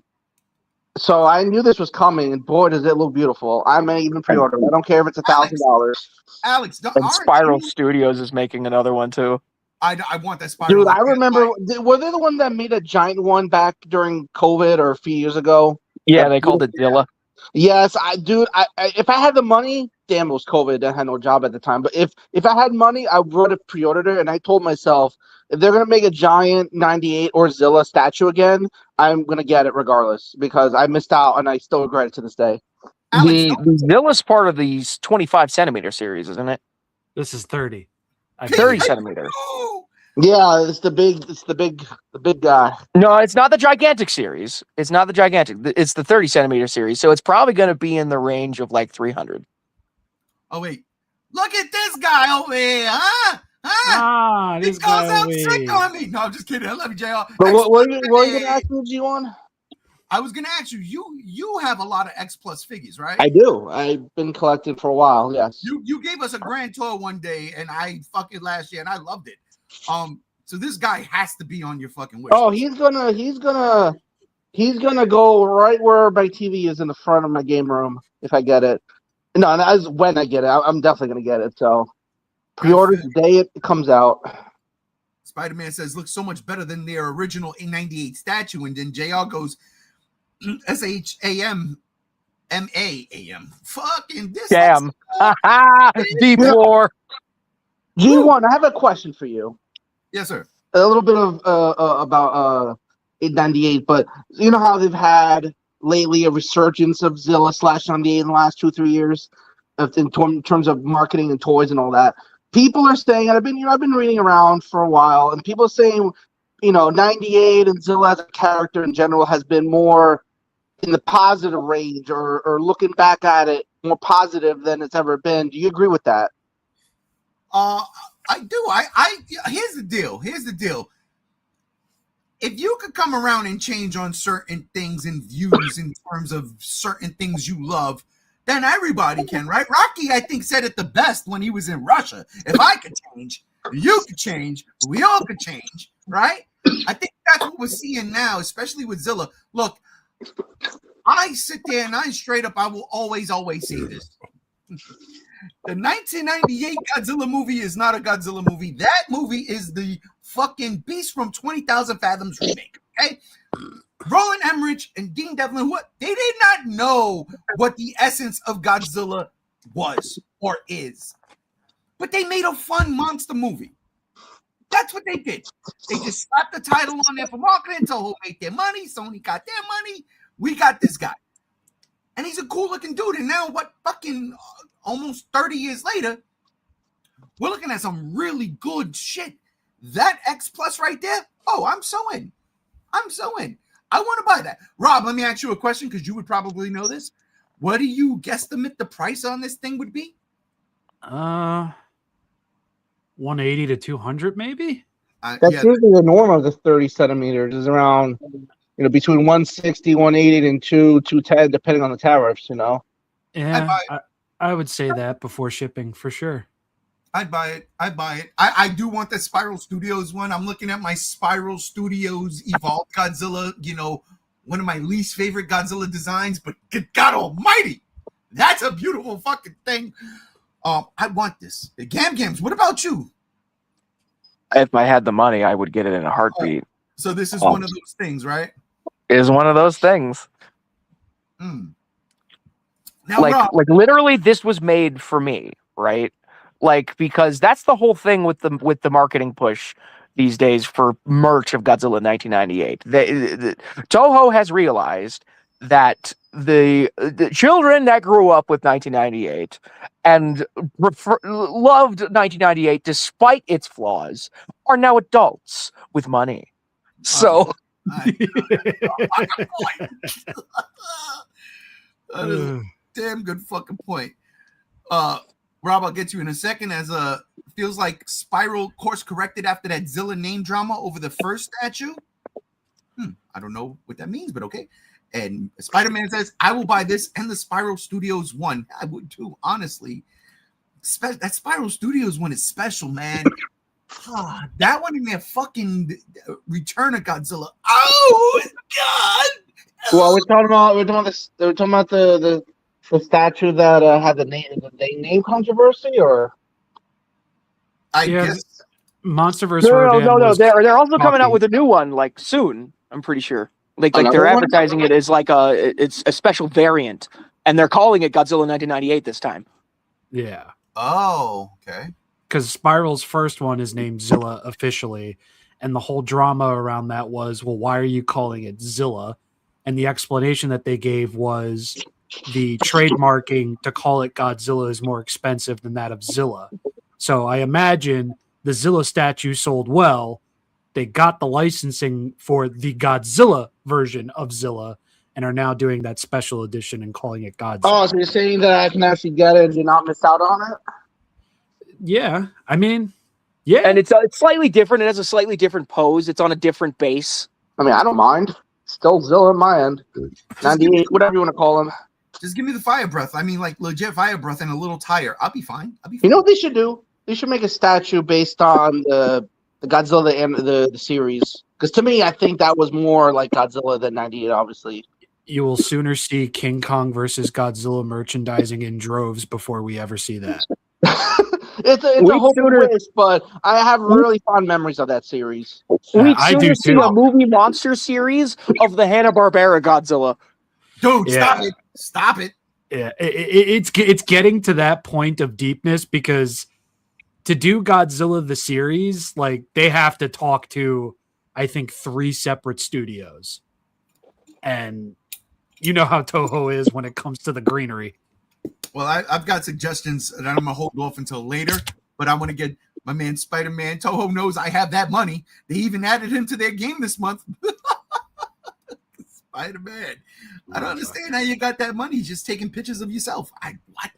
I knew this was coming, and boy, does it look beautiful! I may even pre-order. I don't care if it's $1,000. Alex, And Spiral Studios is making another one too. I want that Spiral. Dude, I remember. Were they the one that made a giant one back during COVID or a few years ago? Yeah, they called it Dilla. Yes, if I had the money, damn, it was COVID. I had no job at the time. But if I had money, I would have pre-ordered it. And I told myself, if they're gonna make a giant 98 or Zilla statue again, I'm gonna get it regardless because I missed out and I still regret it to this day. Alex, The Zilla's part of the 25 centimeter series, isn't it? This is 30. 30 centimeters. Yeah, it's the big guy. No, it's not the gigantic series. It's not the gigantic. It's the 30 centimeter series. So it's probably going to be in the range of like 300. Oh wait, look at this guy over here, huh? He This goes guy out over sick here. on me. No, I'm just kidding. I love you, JR. But what are you gonna ask me, G1? I was gonna ask you. You have a lot of X Plus figures, right? I do. I've been collecting for a while. Yes. You gave us a grand tour one day, and I fucking last year, and I loved it. So this guy has to be on your fucking wish Oh, list. he's gonna go right where my TV is in the front of my game room if I get it. No, that's when I get it. I'm definitely gonna get it. So pre-order the day it comes out. Spider-Man says looks so much better than their original A98 statue, and then JR goes SHAM MAAM. Fucking this. Damn. D4. G1, I have a question for you. Yes, sir. A little bit of about 898, but you know how they've had lately a resurgence of Zilla /98 in the last 2-3 years, in terms of marketing and toys and all that. People are saying, and I've been reading around for a while, and people are saying, 98 and Zilla as a character in general has been more in the positive range, or looking back at it more positive than it's ever been. Do you agree with that? I do. Here's the deal. If you could come around and change on certain things and views in terms of certain things you love, then everybody can, right? Rocky, I think, said it the best when he was in Russia. If I could change, you could change, we all could change, right? I think that's what we're seeing now, especially with Zilla. Look, I sit there and I will always say this. The 1998 Godzilla movie is not a Godzilla movie. That movie is the fucking Beast from 20,000 Fathoms remake, okay? Roland Emmerich and Dean Devlin, they did not know what the essence of Godzilla was or is. But they made a fun monster movie. That's what they did. They just slapped the title on there for marketing. Toho made their money. Sony got their money. We got this guy. And he's a cool looking dude. And now fucking almost 30 years later, we're looking at some really good shit. That X Plus right there. Oh, I'm so in. I want to buy that. Rob, let me ask you a question because you would probably know this. What do you guesstimate the price on this thing would be? 180 to 200, maybe. That's usually the norm of the 30 centimeters is around, between 160, 180, and 210, depending on the tariffs. Yeah, I would say that before shipping for sure. I'd buy it. I do want the Spiral Studios one. I'm looking at my Spiral Studios Evolved Godzilla, one of my least favorite Godzilla designs, but good God almighty, that's a beautiful fucking thing. I want this. The Gams, what about you? If I had the money, I would get it in a heartbeat. So this is one of those things, right? It is one of those things. Now, Rob, literally, this was made for me, right? Because that's the whole thing with the marketing push these days for merch of Godzilla 1998. Toho has realized that the children that grew up with 1998 and loved 1998 despite its flaws are now adults with money. So that is a damn good fucking point. Rob, I'll get you in a second. Feels like Spiral course corrected after that Zilla name drama over the first statue. I don't know what that means, but okay. And Spider-Man says, I will buy this and the Spiral Studios one. I would too, honestly. That Spiral Studios one is special, man. That one in their fucking Return of Godzilla. Oh God! Well, we're talking about the statue that had the name controversy, or I guess MonsterVerse. No. They're also coming out with a new one soon. I'm pretty sure. They're advertising it as it's a special variant, and they're calling it Godzilla 1998 this time. Yeah. Oh, okay. Because Spiral's first one is named Zilla officially, and the whole drama around that was, well, why are you calling it Zilla? And the explanation that they gave was the trademarking to call it Godzilla is more expensive than that of Zilla. So I imagine the Zilla statue sold well. They got the licensing for the Godzilla version of Zilla and are now doing that special edition and calling it Godzilla. Oh, so you're saying that I can actually get it and do not miss out on it? Yeah, I mean, yeah. And it's slightly different. It has a slightly different pose. It's on a different base. I mean, I don't mind. Still Zilla in my end. 98, whatever you want to call him. Just give me the fire breath. I mean, legit fire breath and a little tire. I'll be fine. You know what they should do? They should make a statue based on the The Godzilla the series. Because to me, I think that was more like Godzilla than 98, obviously. You will sooner see King Kong versus Godzilla merchandising in droves before we ever see that. It's a We'd hope and sooner- wish, but I have really fond memories of that series. We'd I do sooner see too. a movie monster series of the Hanna-Barbera Godzilla. Dude, Yeah. stop it. Stop it. Yeah, it's getting to that point of deepness because to do Godzilla the series, like they have to talk to, I think, 3 separate studios, and you know how Toho is when it comes to the greenery. Well, I've got suggestions, and I'm gonna hold off until later. But I want to get my man Spider-Man. Toho knows I have that money. They even added him to their game this month. Spider-Man. I don't understand how you got that money just taking pictures of yourself. What?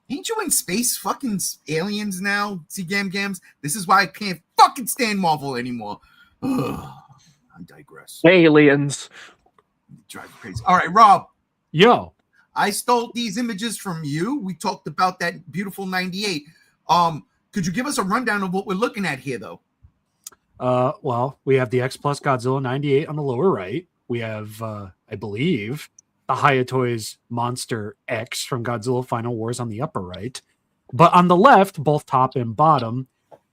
Ain't you in space fucking aliens now? See, Gams? This is why I can't fucking stand Marvel anymore. Ugh, I digress. Aliens. Drive me crazy. All right, Rob. Yo, I stole these images from you. We talked about that beautiful 98. Could you give us a rundown of what we're looking at here, though? well, we have the X Plus Godzilla 98 on the lower right. We have, I believe, the Hayatoy's Monster X from Godzilla Final Wars on the upper right. But on the left, both top and bottom,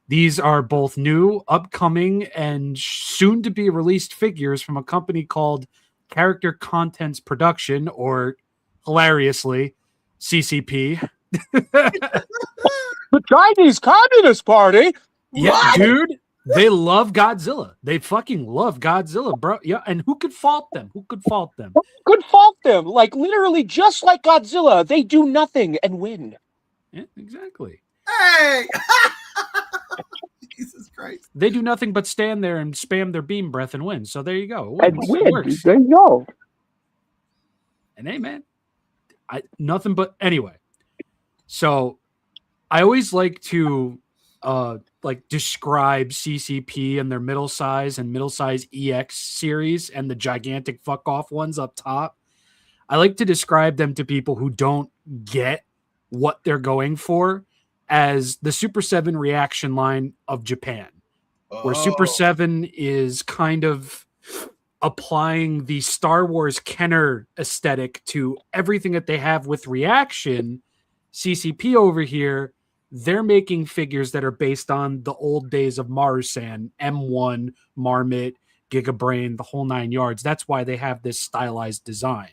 these are both new, upcoming, and soon to be released figures from a company called Character Contents Production, or hilariously, CCP. The Chinese Communist Party? Yeah, What? dude. They love Godzilla. They fucking love Godzilla, bro. Yeah, and who could fault them? Who could fault them? Could fault them. Like, literally, just like Godzilla, they do nothing and win. Yeah, exactly. Hey! Jesus Christ. They do nothing but stand there and spam their beam breath and win. So there you go. And It win. works. There you go. And hey, man, nothing but anyway. So I always like to describe CCP and their middle size EX series and the gigantic fuck off ones up top. I like to describe them to people who don't get what they're going for as the Super 7 reaction line of Japan, where Super 7 is kind of applying the Star Wars Kenner aesthetic to everything that they have with reaction. CCP over here, they're making figures that are based on the old days of Marusan, M1, Marmot, Gigabrain, the whole 9 yards. That's why they have this stylized design.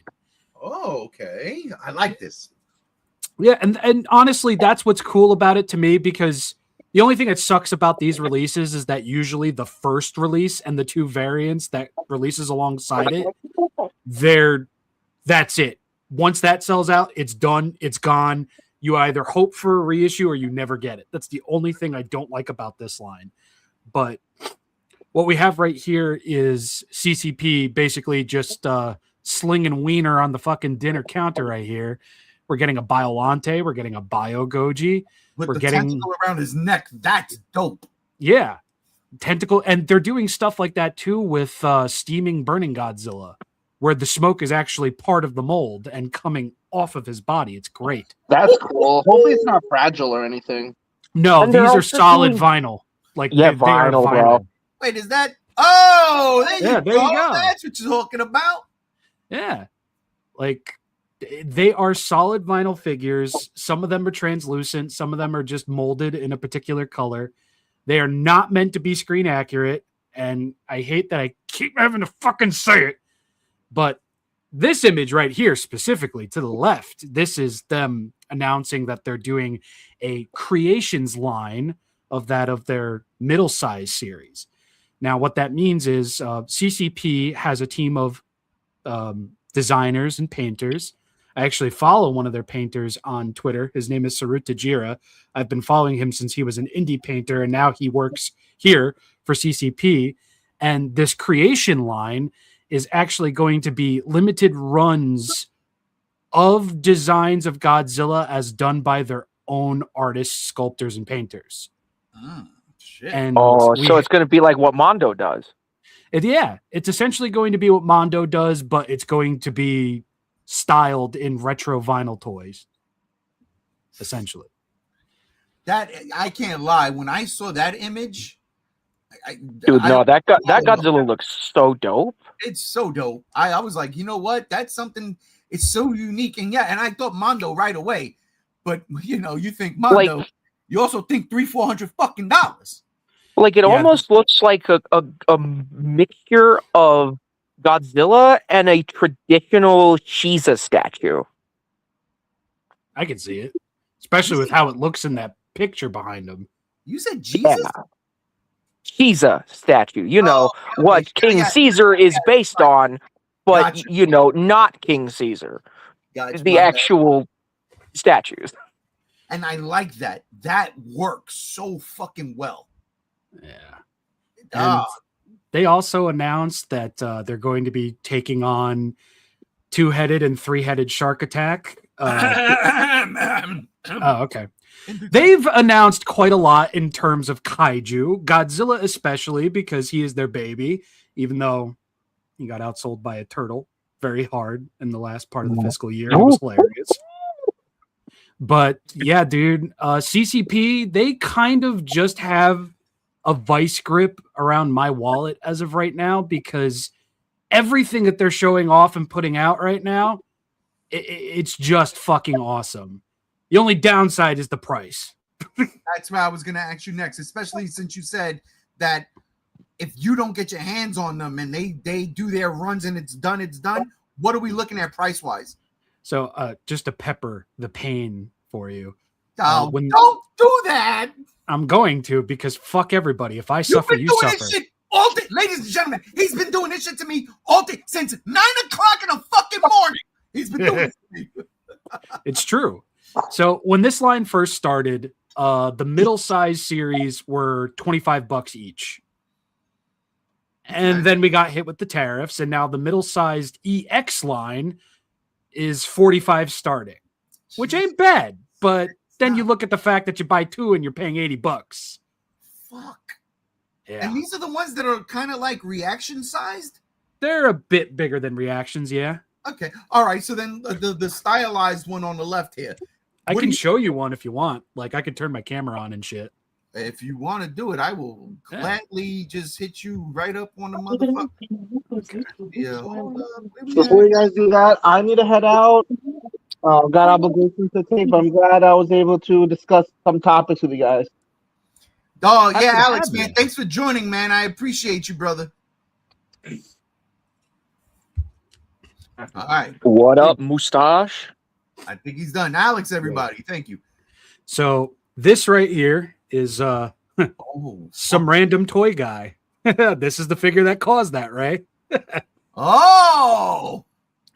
Oh, okay. I like this. Yeah, and honestly, that's what's cool about it to me, because the only thing that sucks about these releases is that usually the first release and the 2 variants that releases alongside it, that's it. Once that sells out, it's done, it's gone. You either hope for a reissue or you never get it. That's the only thing I don't like about this line. But what we have right here is CCP basically just slinging wiener on the fucking dinner counter right here. We're getting a Biolante. We're getting a Bio Goji. With We're the getting tentacle around his neck. That's dope. Yeah. Tentacle. And they're doing stuff like that too with steaming burning Godzilla, where the smoke is actually part of the mold and coming off of his body. It's great. That's cool. Hopefully it's not fragile or anything. No, And they're these are also solid doing- vinyl. Like Yeah, they are vinyl, bro. Wait, is that? Oh, there Yeah, you there go. you go. That's what you're talking about. Yeah. Like they are solid vinyl figures. Some of them are translucent. Some of them are just molded in a particular color. They are not meant to be screen accurate. And I hate that I keep having to fucking say it. But this image right here, specifically to the left, this is them announcing that they're doing a creations line of their middle size series. Now, what that means is CCP has a team of designers and painters. I actually follow one of their painters on Twitter. His name is Sarut Tajira. I've been following him since he was an indie painter, and now he works here for CCP. And this creation line is actually going to be limited runs of designs of Godzilla as done by their own artists, sculptors, and painters. Shit. And So it's going to be like what Mondo does. it's essentially going to be what Mondo does, but it's going to be styled in retro vinyl toys, essentially. that I can't lie. When I saw that image, Dude, no, that Godzilla looks so dope. It's so dope. I was like, you know what? That's something. It's so unique, and yeah, and I thought Mondo right away. But you know, you think Mondo, you also think $300-400 fucking dollars. Like it almost looks like a mixture of Godzilla and a traditional Shiza statue. I can see it, especially with how it looks in that picture behind him. You said Jesus? Yeah. Shiza statue. You know what King Caesar is based on, but you know, not King Caesar. The actual statues. And I like that. That works so fucking well. Yeah. And they also announced that they're going to be taking on 2-headed and 3-headed shark attack. Oh, okay. They've announced quite a lot in terms of kaiju. Godzilla especially, because he is their baby, even though he got outsold by a turtle very hard in the last part of the fiscal year. It was hilarious. But yeah, dude, CCP, they kind of just have a vice grip around my wallet as of right now, because everything that they're showing off and putting out right now, it's just fucking awesome. The only downside is the price. That's what I was going to ask you next, especially since you said that if you don't get your hands on them and they do their runs and it's done, what are we looking at price-wise? So just to pepper the pain for you. Oh, don't do that. I'm going to, because fuck everybody. If I suffer, you suffer. This shit all day. Ladies and gentlemen, he's been doing this shit to me all day since 9 o'clock in the fucking morning. He's been doing this to me. It's true. So when this line first started, the middle size series were $25 each. And then we got hit with the tariffs, and now the middle-sized EX line is $45 starting, which ain't bad. But then you look at the fact that you buy 2 and you're paying $80. Fuck. Yeah. And these are the ones that are kind of like reaction sized? They're a bit bigger than reactions, yeah. Okay. All right. So then the stylized one on the left here. I can show you one if you want. Like, I could turn my camera on and shit. If you want to do it, I will gladly just hit you right up on the motherfucker. Okay. Yeah. Hold up. Before you guys do that, I need to head out. Got obligations to take, but I'm glad I was able to discuss some topics with you guys. Oh, yeah, Alex, man. Thanks for joining, man. I appreciate you, brother. All right. What up, Mustache? I think he's done. Alex, everybody. Thank you. So this right here is some random toy guy. This is the figure that caused that, right? Oh!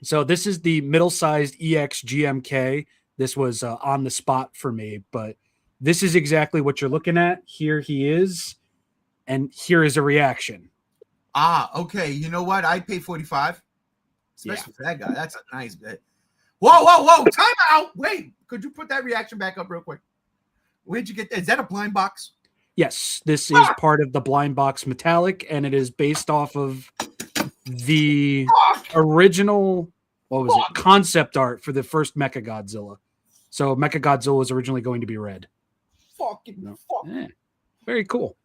So this is the middle-sized EX GMK. This was on the spot for me, but this is exactly what you're looking at. Here he is, and here is a reaction. Ah, okay. You know what? I'd pay $45. Especially for that guy. That's a nice bit. Whoa. Time out. Wait. Could you put that reaction back up real quick? Where'd you get that? Is that a blind box? Yes, this is part of the blind box metallic, and it is based off of the original, concept art for the first Mechagodzilla. So Mechagodzilla was originally going to be red. Yeah. Very cool.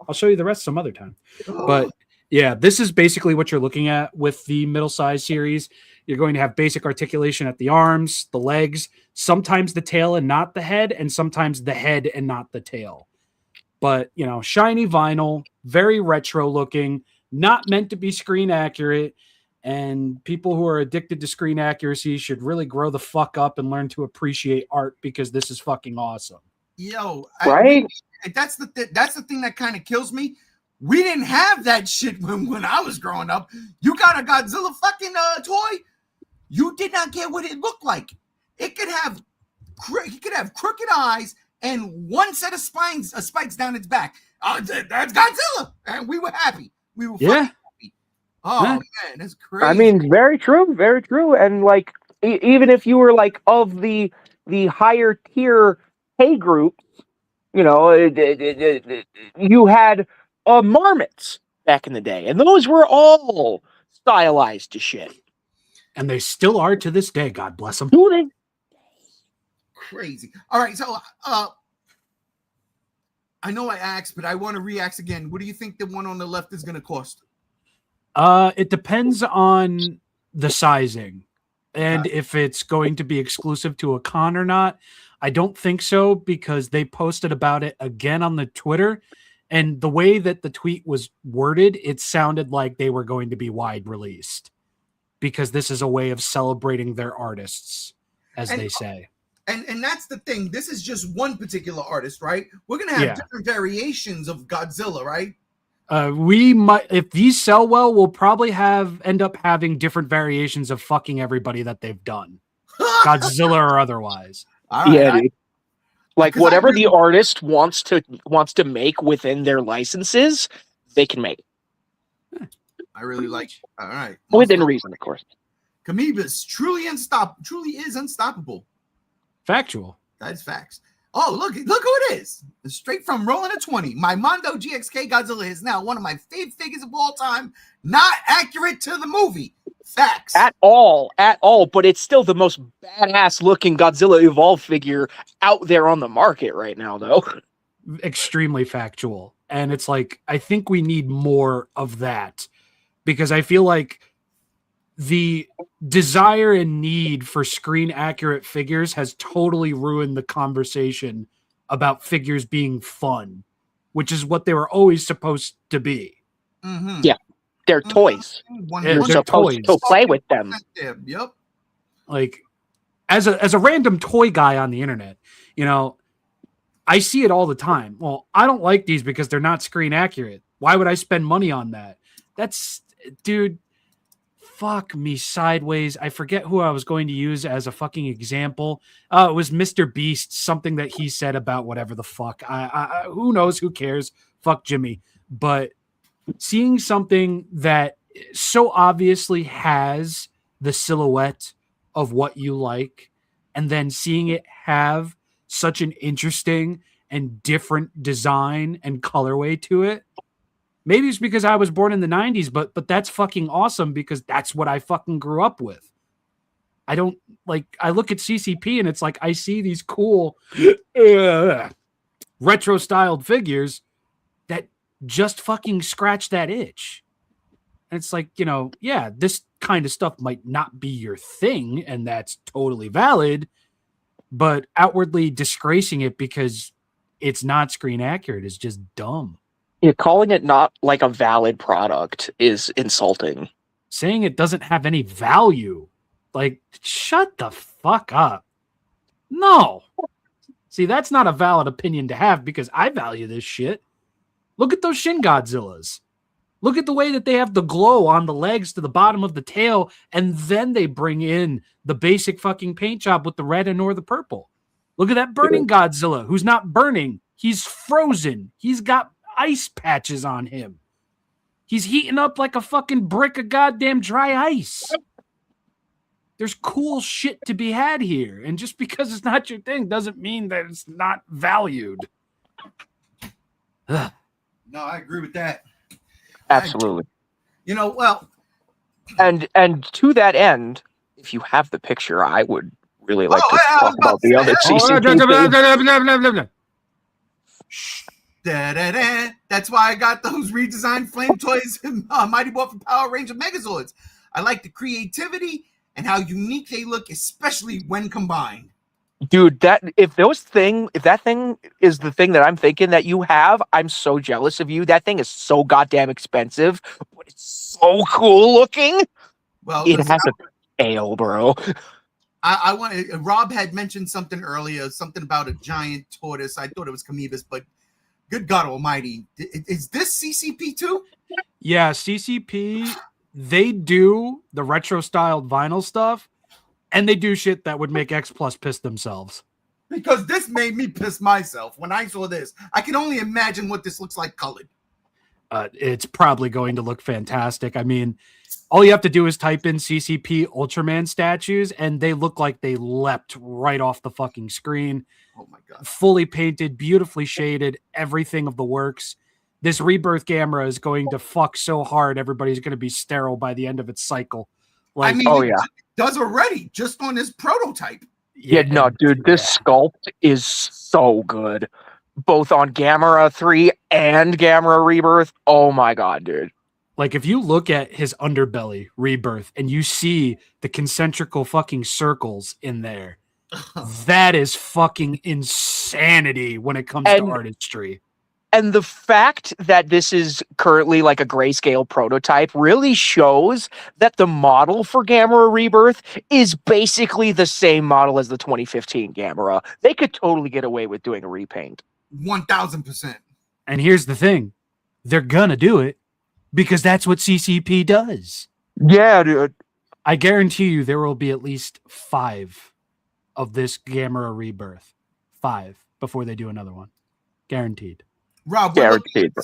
I'll show you the rest some other time. But yeah, this is basically what you're looking at with the middle size series. You're going to have basic articulation at the arms, the legs, sometimes the tail and not the head, and sometimes the head and not the tail. But, you know, shiny vinyl, very retro looking, not meant to be screen accurate. And people who are addicted to screen accuracy should really grow the fuck up and learn to appreciate art, because this is fucking awesome. Yo, right? That's the thing that kind of kills me. We didn't have that shit when I was growing up. You got a Godzilla fucking toy. You did not care what it looked like. It could have crooked eyes and one set of spikes down its back. That's Godzilla, and we were happy. We were fucking happy. Oh man, that's crazy. I mean, very true. And like, even if you were like of the higher tier pay group, you know, you had marmots back in the day, and those were all stylized to shit. And they still are to this day. God bless them. Do they? Crazy. All right, so I know I asked, but I want to re-ask again. What do you think the one on the left is going to cost? It depends on the sizing and if it's going to be exclusive to a con or not. I don't think so because they posted about it again on the Twitter, and the way that the tweet was worded, it sounded like they were going to be wide released because this is a way of celebrating their artists, as they say. And that's the thing. This is just one particular artist, right? We're going to have different variations of Godzilla, right? We might, if these sell well, we'll probably end up having different variations of fucking everybody that they've done, Godzilla or otherwise. Yeah, dude. Like whatever the artist wants to make within their licenses, they can make. I really like. All right, within reason, of course. Kamibas truly is unstoppable. Factual. That's facts. Oh, look who it is. Straight from Rolling a 20. My Mondo GXK Godzilla is now one of my favorite figures of all time. Not accurate to the movie. Facts. At all. But it's still the most badass looking Godzilla Evolved figure out there on the market right now, though. Extremely factual. And it's like, I think we need more of that because I feel like the desire and need for screen accurate figures has totally ruined the conversation about figures being fun, which is what they were always supposed to be. Mm-hmm. Yeah, they're toys. You're supposed to play with them. Yep. Like, as a random toy guy on the internet, you know, I see it all the time. Well, I don't like these because they're not screen accurate. Why would I spend money on that? Dude. Fuck me sideways. I forget who I was going to use as a fucking example. It was Mr. Beast, something that he said about whatever the fuck. Who knows? Who cares? Fuck Jimmy. But seeing something that so obviously has the silhouette of what you like, and then seeing it have such an interesting and different design and colorway to it. Maybe it's because I was born in the 90s, but that's fucking awesome because that's what I fucking grew up with. I look at CCP and it's like I see these cool retro styled figures that just fucking scratch that itch. And it's like, you know, yeah, this kind of stuff might not be your thing, and that's totally valid, but outwardly disgracing it because it's not screen accurate is just dumb. Yeah, calling it not like a valid product is insulting. Saying it doesn't have any value. Like, shut the fuck up. No. See, that's not a valid opinion to have because I value this shit. Look at those Shin Godzillas. Look at the way that they have the glow on the legs to the bottom of the tail, and then they bring in the basic fucking paint job with the red and or the purple. Look at that burning Godzilla who's not burning. He's frozen. He's got ice patches on him. He's heating up like a fucking brick of goddamn dry ice. There's cool shit to be had here. And just because it's not your thing doesn't mean that it's not valued. No, I agree with that. Absolutely. Well. And to that end, if you have the picture, I would really like to talk about the other CCP. That's why I got those redesigned flame toys Mighty Morphin Power Ranger Megazords. I like the creativity and how unique they look, especially when combined. Dude, if that thing is the thing that I'm thinking that you have, I'm so jealous of you. That thing is so goddamn expensive, but it's so cool looking. Well, it has a tail, bro. I want. Rob had mentioned something earlier, something about a giant tortoise. I thought it was Kamibas, but good God Almighty, is this CCP too? Yeah, CCP. They do the retro styled vinyl stuff. And they do shit that would make X Plus piss themselves. Because this made me piss myself when I saw this. I can only imagine what this looks like colored. It's probably going to look fantastic. I mean, all you have to do is type in CCP Ultraman statues, and they look like they leapt right off the fucking screen. Oh my God. Fully painted, beautifully shaded, everything of the works. This Rebirth Gamera is going to fuck so hard, everybody's going to be sterile by the end of its cycle. Like, I mean, oh yeah. Does already just on this prototype. Yeah, no, dude, this sculpt is so good. both on Gamera 3 and Gamera Rebirth. Oh my god, dude. Like, if you look at his underbelly Rebirth and you see the concentrical fucking circles in there, that is fucking insanity when it comes to artistry. And the fact that this is currently like a grayscale prototype really shows that the model for Gamera Rebirth is basically the same model as the 2015 Gamera. They could totally get away with doing a repaint. 1000%. And here's the thing. They're gonna do it because that's what CCP does. Yeah, dude. I guarantee you there will be at least 5 of this Gamera Rebirth. 5 before they do another one. Guaranteed. Rob, Guaranteed,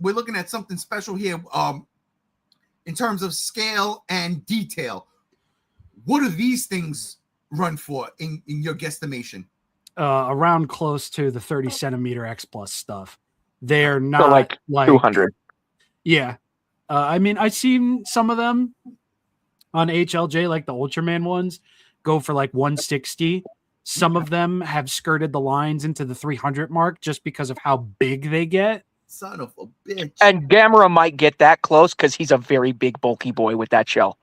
we're looking at something special here in terms of scale and detail. What do these things run for in your guesstimation? Around close to the 30 centimeter X plus stuff. They're not So like 200. Yeah. I mean, I've seen some of them on HLJ, like the Ultraman ones, go for like 160. Some of them have skirted the lines into the 300 mark just because of how big they get. Son of a bitch. And Gamera might get that close because he's a very big, bulky boy with that shell.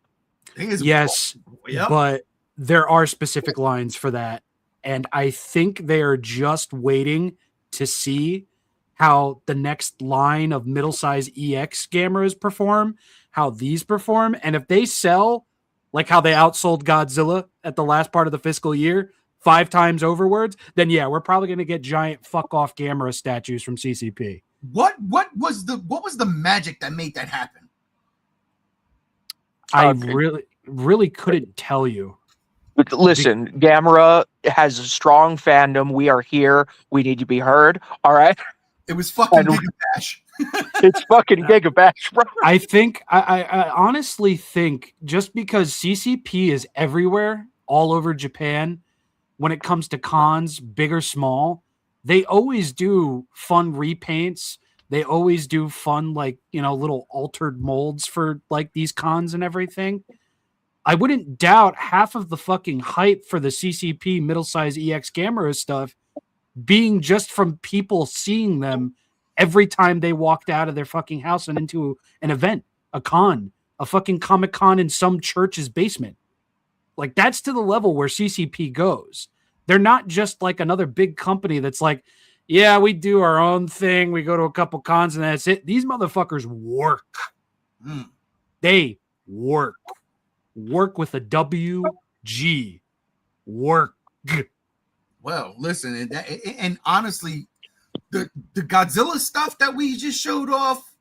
Yes, yep. But there are specific lines for that. And I think they are just waiting to see how the next line of middle-size EX Gameras perform, how these perform. And if they sell like how they outsold Godzilla at the last part of the fiscal year, 5 times overwards, then yeah, we're probably going to get giant fuck off Gamera statues from CCP. What was the magic that made that happen? I really couldn't tell you. Listen, Gamera has a strong fandom. We are here. We need to be heard. All right. It was fucking Giga Bash. It's fucking Giga Bash, bro. I think I honestly think just because CCP is everywhere, all over Japan, when it comes to cons, big or small, they always do fun repaints. They always do fun, like, you know, little altered molds for like these cons and everything. I wouldn't doubt half of the fucking hype for the CCP middle-size EX Gamera stuff being just from people seeing them every time they walked out of their fucking house and into an event, a con, a fucking Comic-Con in some church's basement. Like, that's to the level where CCP goes. They're not just like another big company that's like, yeah, we do our own thing. We go to a couple cons and that's it. These motherfuckers work. They work. Work with a WG. Work. Well, listen, and honestly, the Godzilla stuff that we just showed off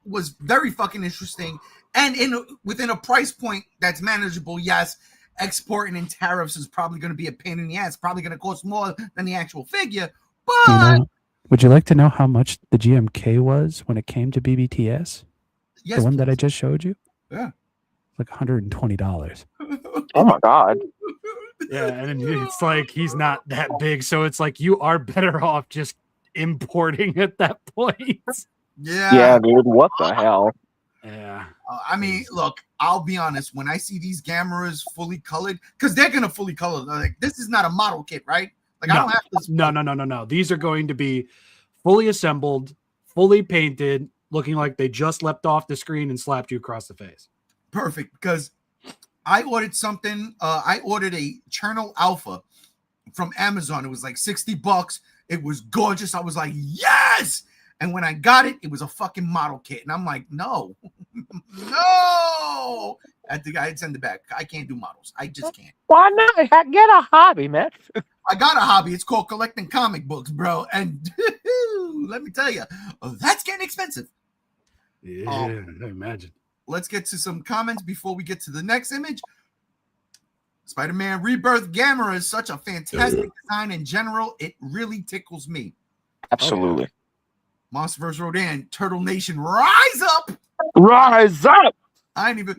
was very fucking interesting, and within a price point that's manageable. Yes, exporting and tariffs is probably going to be a pain in the ass. Probably going to cost more than the actual figure. But would you like to know how much the GMK was when it came to BBTS? Yes, the one that I just showed you? Yeah. Like $120. Oh my god. Yeah, and it's like he's not that big, so it's like you are better off just importing at that point. Yeah, dude, what the hell? Yeah. I mean, look, I'll be honest. When I see these Gameras fully colored, because they're gonna fully color, like this is not a model kit, right? Like I don't have to. No. These are going to be fully assembled, fully painted, looking like they just leapt off the screen and slapped you across the face. Perfect, because I ordered something. I ordered a Chernal Alpha from Amazon. It was like $60. It was gorgeous. I was like, yes. And when I got it, it was a fucking model kit. And I'm like, no. I'd send it back. I can't do models. I just can't. Why not? Get a hobby, man. I got a hobby. It's called collecting comic books, bro. And let me tell you, that's getting expensive. Yeah, I imagine. Let's get to some comments before we get to the next image. Spider-Man Rebirth Gamera is such a fantastic design in general. It really tickles me. Absolutely. Monster vs. Rodan, Turtle Nation, rise up! Rise up! I ain't even,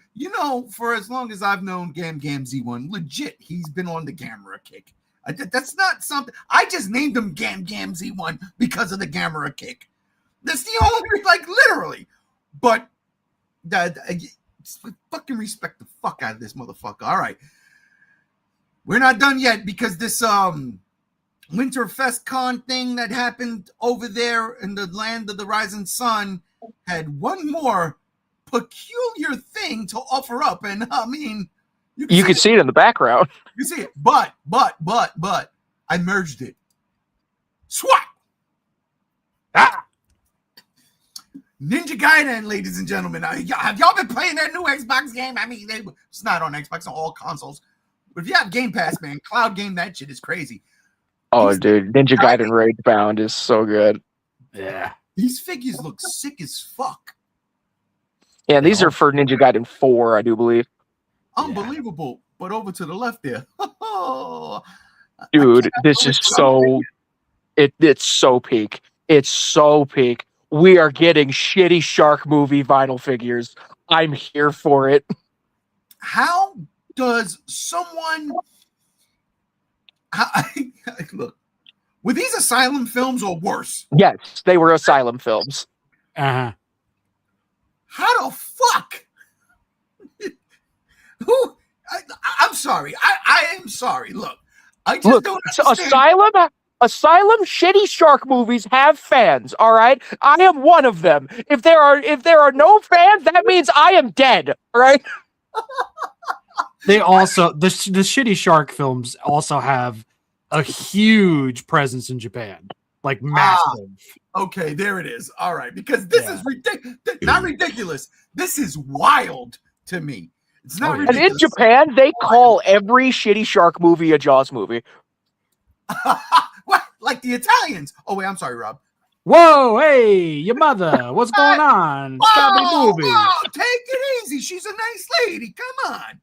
for as long as I've known Gam Z1, legit, he's been on the Gamera kick. That's not something, I just named him Gam Z1 because of the Gamera kick. That's the only, like, literally. But, fucking respect the fuck out of this motherfucker. All right. We're not done yet because this Winterfest Con thing that happened over there in the land of the rising sun had one more peculiar thing to offer up. And I mean, You can see it in the background. You see it, but I merged it. Swat! Ah! Ninja Gaiden, ladies and gentlemen. Have y'all been playing that new Xbox game? I mean, it's not on Xbox, on all consoles. But if you have Game Pass, man, cloud game, that shit is crazy. Oh, dude, Ninja Gaiden Rage Bound is so good. Yeah. These figures look sick as fuck. Yeah, these are for Ninja Gaiden 4, I do believe. Unbelievable. Yeah. But over to the left there. Dude, this is so... It's so peak. It's so peak. We are getting shitty shark movie vinyl figures. I'm here for it. How does someone... Look, were these Asylum films or worse? Yes, they were Asylum films. Uh-huh. How the fuck? Who? I'm sorry. I am sorry. Look, I just don't understand. Asylum shitty shark movies have fans, all right? I am one of them. If there are no fans, that means I am dead, all right? They also the shitty shark films also have a huge presence in Japan. Like massive. Okay, there it is. All right, because this is not ridiculous. This is wild to me. It's not ridiculous. And in Japan, they call every shitty shark movie a Jaws movie. What? Like the Italians? Oh wait, I'm sorry, Rob. Whoa, hey, your mother, what's going on? Whoa, take it easy. She's a nice lady. Come on.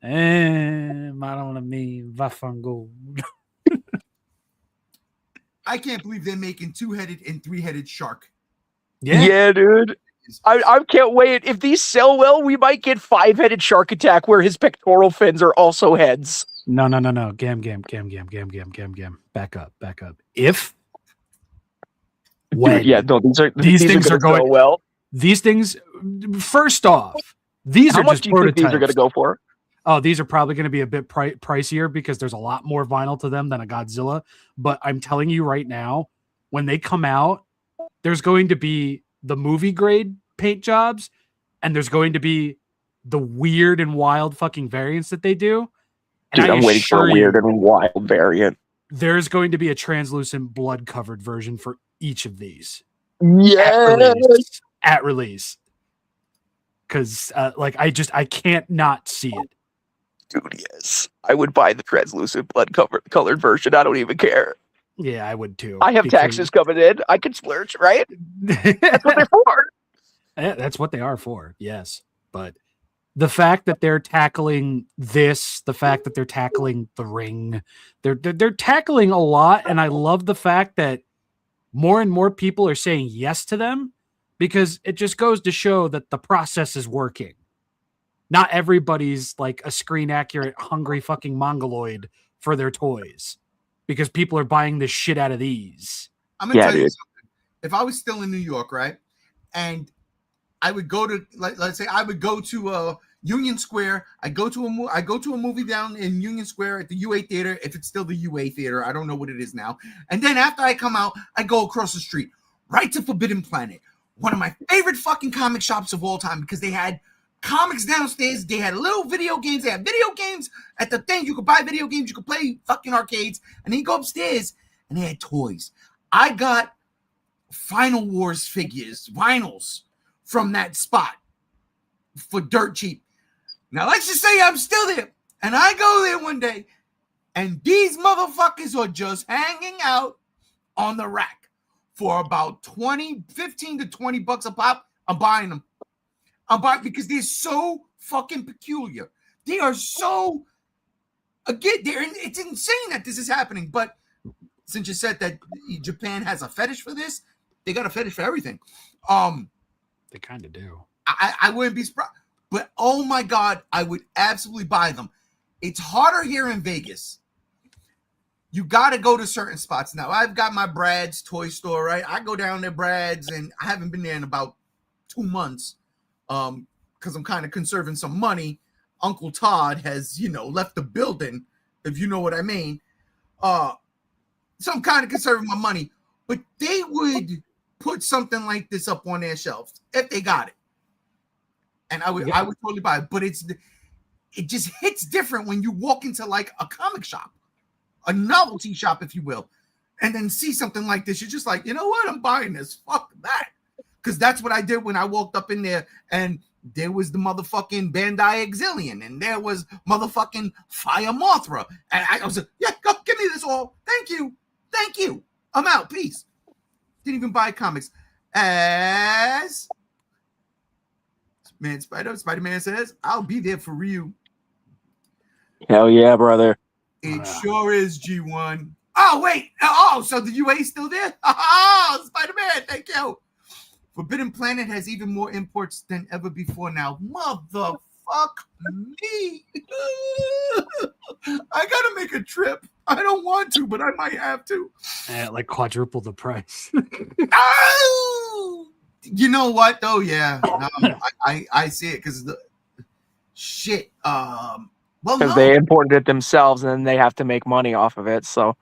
Madonna me Vafango. I can't believe they're making 2-headed and 3-headed shark. Yeah, dude. I can't wait. If these sell well, we might get 5-headed Shark Attack where his pectoral fins are also heads. No. Gam. Back up. If when these things are going well. These things, first off, these How are much just do you think prototypes. these are going to go for? Oh, these are probably going to be a bit pricier because there's a lot more vinyl to them than a Godzilla. But I'm telling you right now, when they come out, there's going to be the movie grade paint jobs, and there's going to be the weird and wild fucking variants that they do. And Dude, I'm waiting for a weird and wild variant. There's going to be a translucent blood covered version for each of these. Yeah. At release. Because I can't not see it. Dude, yes. I would buy the translucent blood colored version. I don't even care. Yeah, I would too. I have taxes coming in. I can splurge, right? That's what they're for. Yeah, that's what they are for. Yes. But the fact that they're tackling this, the fact that they're tackling the ring, they're tackling a lot. And I love the fact that more and more people are saying yes to them because it just goes to show that the process is working. Not everybody's like a screen accurate, hungry fucking mongoloid for their toys because people are buying the shit out of these. I'm going to tell you something. If I was still in New York, right, and I would go to, let's say I would go to Union Square. I go to a movie down in Union Square at the UA Theater, if it's still the UA Theater. I don't know what it is now. And then after I come out, I go across the street, right to Forbidden Planet, one of my favorite fucking comic shops of all time because they had comics downstairs. They had little video games. They had video games at the thing. You could buy video games. You could play fucking arcades. And then you go upstairs and they had toys. I got Final Wars figures, vinyls from that spot for dirt cheap. Now, let's just say I'm still there. And I go there one day and these motherfuckers are just hanging out on the rack for about 15 to 20 bucks a pop. I'm buying them. Because they're so fucking peculiar. They are so, again, it's insane that this is happening. But since you said that Japan has a fetish for this, they got a fetish for everything. They kind of do. I wouldn't be surprised. But oh my God, I would absolutely buy them. It's harder here in Vegas. You got to go to certain spots. Now, I've got my Brad's toy store, right? I go down to Brad's, and I haven't been there in about 2 months. Because I'm kind of conserving some money. Uncle Todd has, left the building, if you know what I mean. So I'm kind of conserving my money, but they would put something like this up on their shelves if they got it, and I would totally buy it. But it just hits different when you walk into like a comic shop, a novelty shop, if you will, and then see something like this. You're just like, you know what? I'm buying this. Fuck that, because that's what I did when I walked up in there and there was the motherfucking Bandai Exilion, and there was motherfucking Fire Mothra, and I was like, yeah, go give me this all. Thank you. I'm out. Peace. Didn't even buy comics. As man, Spider-Man says, I'll be there for you. Hell yeah, brother. It sure is, G1. Oh, wait. Oh, so the UA is still there? Oh, Spider-Man, thank you. Forbidden Planet has even more imports than ever before now. Motherfuck me. I gotta make a trip. I don't want to, but I might have to. Like quadruple the price. Oh! You know what, though? Yeah. I see it because the shit. Because they imported it themselves and then they have to make money off of it. So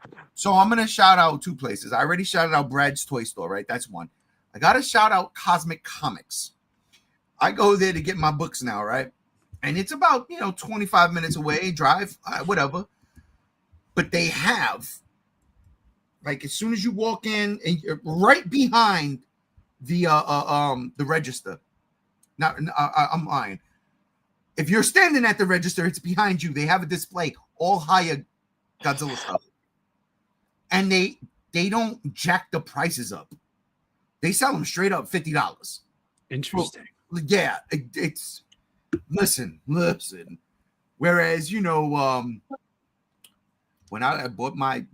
I'm gonna shout out two places. I already shouted out Brad's Toy Store, right? That's one. I gotta shout out Cosmic Comics. I go there to get my books now, right? And it's about 25 minutes away, drive, whatever. But they have, like, as soon as you walk in, and you're right behind the register. I'm lying. If you're standing at the register, it's behind you. They have a display, all higher Godzilla stuff, and they don't jack the prices up. They sell them straight up $50. Interesting. Well, yeah, it's listen. Whereas when I bought my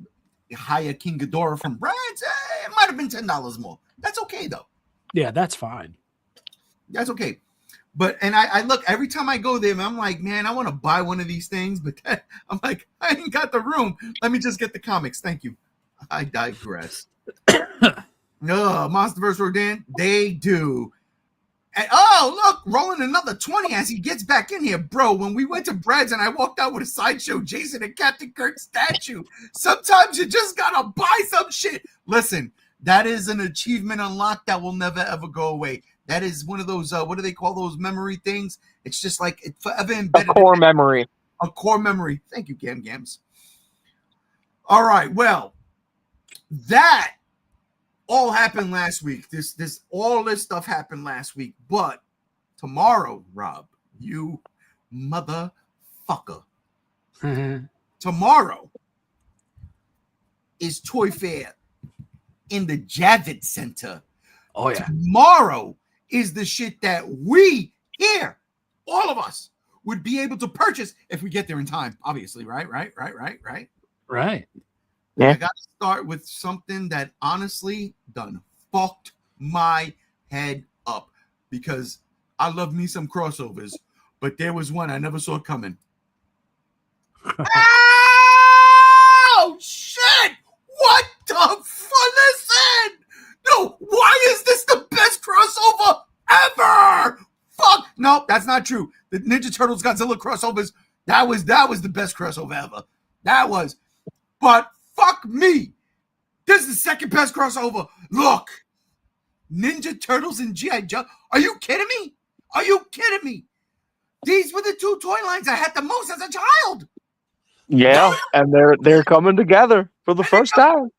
Haya King Ghidorah from Brad's, it might have been $10 more. That's okay though. Yeah, that's fine. That's okay. But I look every time I go there, I'm like, man, I want to buy one of these things, but I'm like, I ain't got the room. Let me just get the comics. Thank you. I digress. No, Monsterverse Rodan, they do. And look, rolling another 20 as he gets back in here, bro. When we went to Brad's and I walked out with a Sideshow Jason and Captain Kirk statue, sometimes you just gotta buy some shit. Listen, that is an achievement unlocked that will never ever go away. That is one of those what do they call those memory things? It's just like it's forever embedded. A core memory. A core memory. Thank you, Gams. All right, well, that all happened last week. All this stuff happened last week. But tomorrow, Rob, you motherfucker. Tomorrow is Toy Fair in the Javits Center. Oh yeah. Tomorrow is the shit that we here, all of us, would be able to purchase if we get there in time. Obviously, right? Right. Yeah. I got to start with something that honestly done fucked my head up because I love me some crossovers, but there was one I never saw coming. Oh, shit! What the fuck? Listen! No, why is this the best crossover ever? Fuck! No, that's not true. The Ninja Turtles Godzilla crossovers, that was the best crossover ever. That was. But fuck me. This is the second best crossover. Look. Ninja Turtles and G.I. Joe. Are you kidding me? These were the two toy lines I had the most as a child. Yeah, and they're coming together for the first time.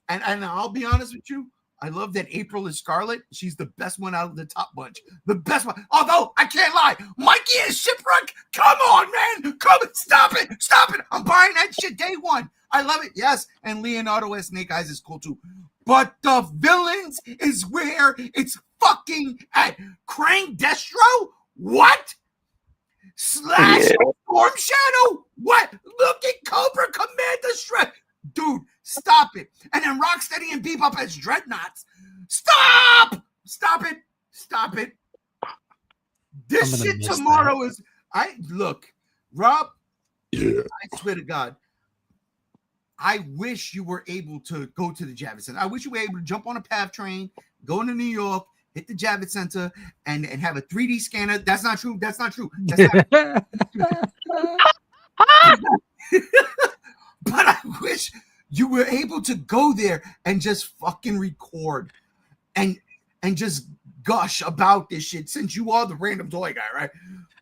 And I'll be honest with you. I love that April is Scarlet. She's the best one out of the top bunch. The best one. Although, I can't lie. Mikey is Shipwreck. Come on, man. Stop it. I'm buying that shit day one. I love it. Yes. And Leonardo as Snake Eyes is cool too. But the villains is where it's fucking at. Krang Destro? What? Slash Storm Shadow? What? Look at Cobra Commander Shred. Dude, stop it. And then Rocksteady and Bebop as Dreadnoughts. Stop it. This shit tomorrow is Rob, I swear to God, I wish you were able to go to the Javits Center. I wish you were able to jump on a PAV train, go into New York, hit the Javits Center, and have a 3D scanner. That's not true. But I wish you were able to go there and just fucking record and just gush about this shit, since you are the random toy guy, right?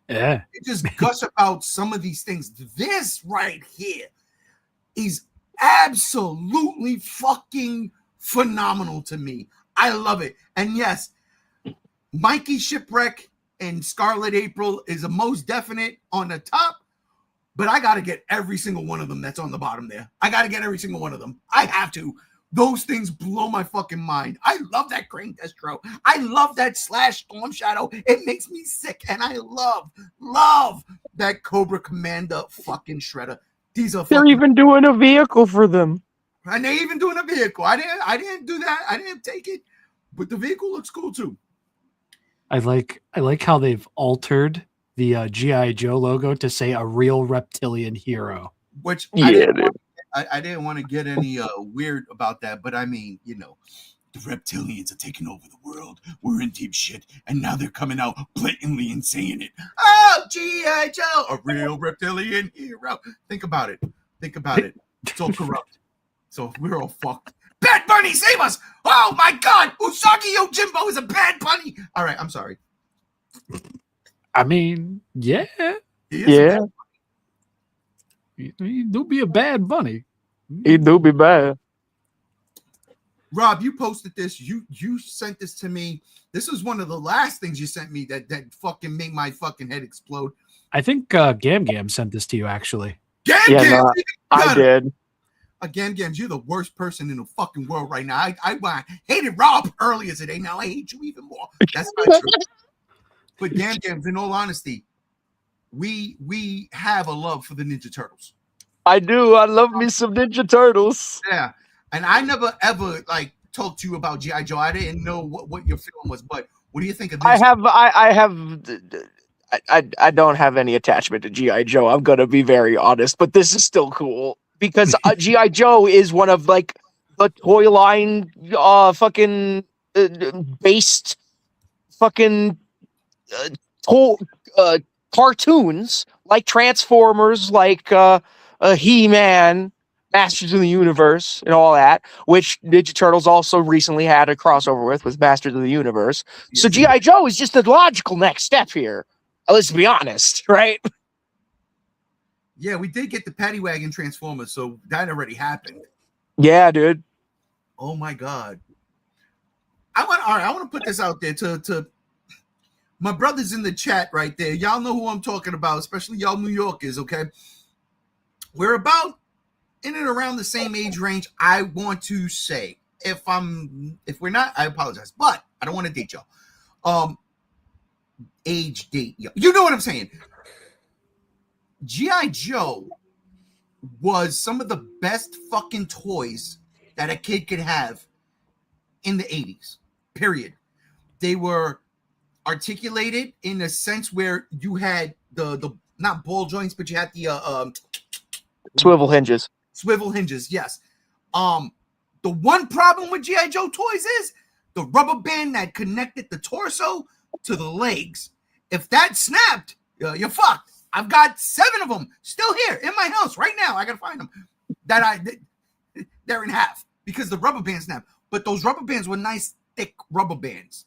Yeah. You just gush about some of these things. This right here is absolutely fucking phenomenal to me. I love it. And yes, Mikey Shipwreck and Scarlet April is a most definite on the top, but I got to get every single one of them that's on the bottom there. I got to get every single one of them. I have to. Those things blow my fucking mind. I love that Crane Destro. I love that Slash Storm Shadow. It makes me sick. And I love that Cobra Commander fucking Shredder. These are They're even doing a vehicle for them. and they even doing a vehicle. I didn't do that. I didn't take it. But the vehicle looks cool too. I like how they've altered the G.I. Joe logo to say a real reptilian hero. Which Yeah, I didn't want to get any weird about that, but I mean, you know, the reptilians are taking over the world. We're in deep shit, and now they're coming out blatantly and saying it. Oh, G.I. Joe, a real reptilian hero. Think about it. It's all corrupt. So we're all fucked. Bad Bunny, save us! Oh my God, Usagi Yojimbo is a bad bunny. All right, I'm sorry. I mean, yeah, He is a bad he do be a bad bunny. He do be bad. Rob, you posted this. You sent this to me. This is one of the last things you sent me that fucking made my fucking head explode. I think Gam Gam sent this to you actually. Gam Yeah, Gams, no, I did. Gam Gams, you're the worst person in the fucking world right now. I hated Rob earlier today. Now I hate you even more. That's not true. But Gam Gams, in all honesty, we have a love for the Ninja Turtles. I do. I love me some Ninja Turtles. Yeah. And I never ever like talked to you about G.I. Joe. I didn't know what your feeling was, but what do you think of this? I don't have any attachment to G.I. Joe. I'm gonna be very honest, but this is still cool because G.I. Joe is one of like the toy line based fucking cartoons like Transformers, like He-Man, Masters of the Universe, and all that, which Ninja Turtles also recently had a crossover with Masters of the Universe. So G.I. Joe is just the logical next step here. Let's be honest, right? Yeah, we did get the Paddy Wagon Transformers, so that already happened. Yeah, dude. Oh my God. I want to put this out there to my brothers in the chat right there. Y'all know who I'm talking about, especially y'all New Yorkers, okay? We're about in and around the same age range. I want to say, if we're not, I apologize, but I don't want to date y'all. Age date y'all. You know what I'm saying? G.I. Joe was some of the best fucking toys that a kid could have in the 80s, period. They were articulated in a sense where you had the not ball joints, but you had the Swivel hinges. Swivel hinges, yes. The one problem with G.I. Joe toys is the rubber band that connected the torso to the legs. If that snapped, you're fucked. I've got 7 of them still here in my house right now. I gotta find them. They're in half because the rubber band snapped. But those rubber bands were nice, thick rubber bands.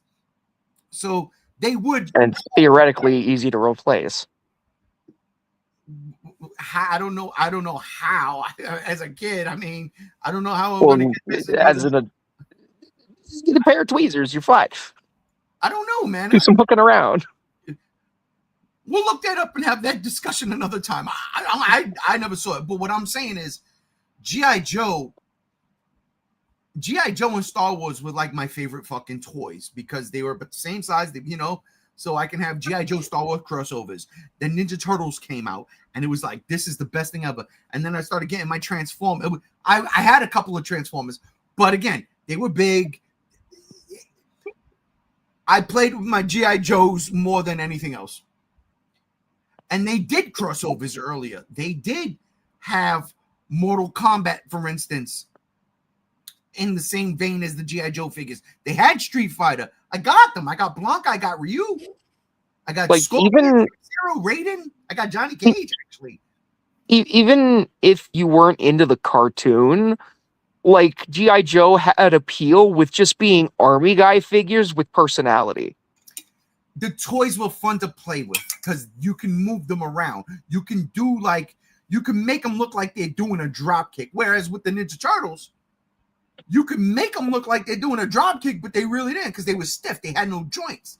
So they would, and theoretically easy to replace. I don't know how. As a kid, I mean, I don't know how I'm Well, gonna get this. as in just get a pair of tweezers, you're fine. I don't know, man. Do some hooking around. We'll look that up and have that discussion another time. I never saw it, but what I'm saying is, G.I. Joe and Star Wars were like my favorite fucking toys because they were but the same size, so I can have G.I. Joe Star Wars crossovers. Then Ninja Turtles came out, and it was like, this is the best thing ever. And then I started getting my Transform. I had a couple of Transformers, but again, they were big. I played with my G.I. Joes more than anything else. And they did crossovers earlier. They did have Mortal Kombat, for instance, in the same vein as the G.I. Joe figures. They had Street Fighter. I got them. I got Blanca. I got Ryu. I got Like Scorpion, even Zero, Raiden. I got Johnny Cage, actually. even if you weren't into the cartoon, like G.I. Joe had appeal with just being army guy figures with personality. The toys were fun to play with because you can move them around. You can make them look like they're doing a drop kick. Whereas with the Ninja Turtles, you can make them look like they're doing a drop kick, but they really didn't because they were stiff. They had no joints.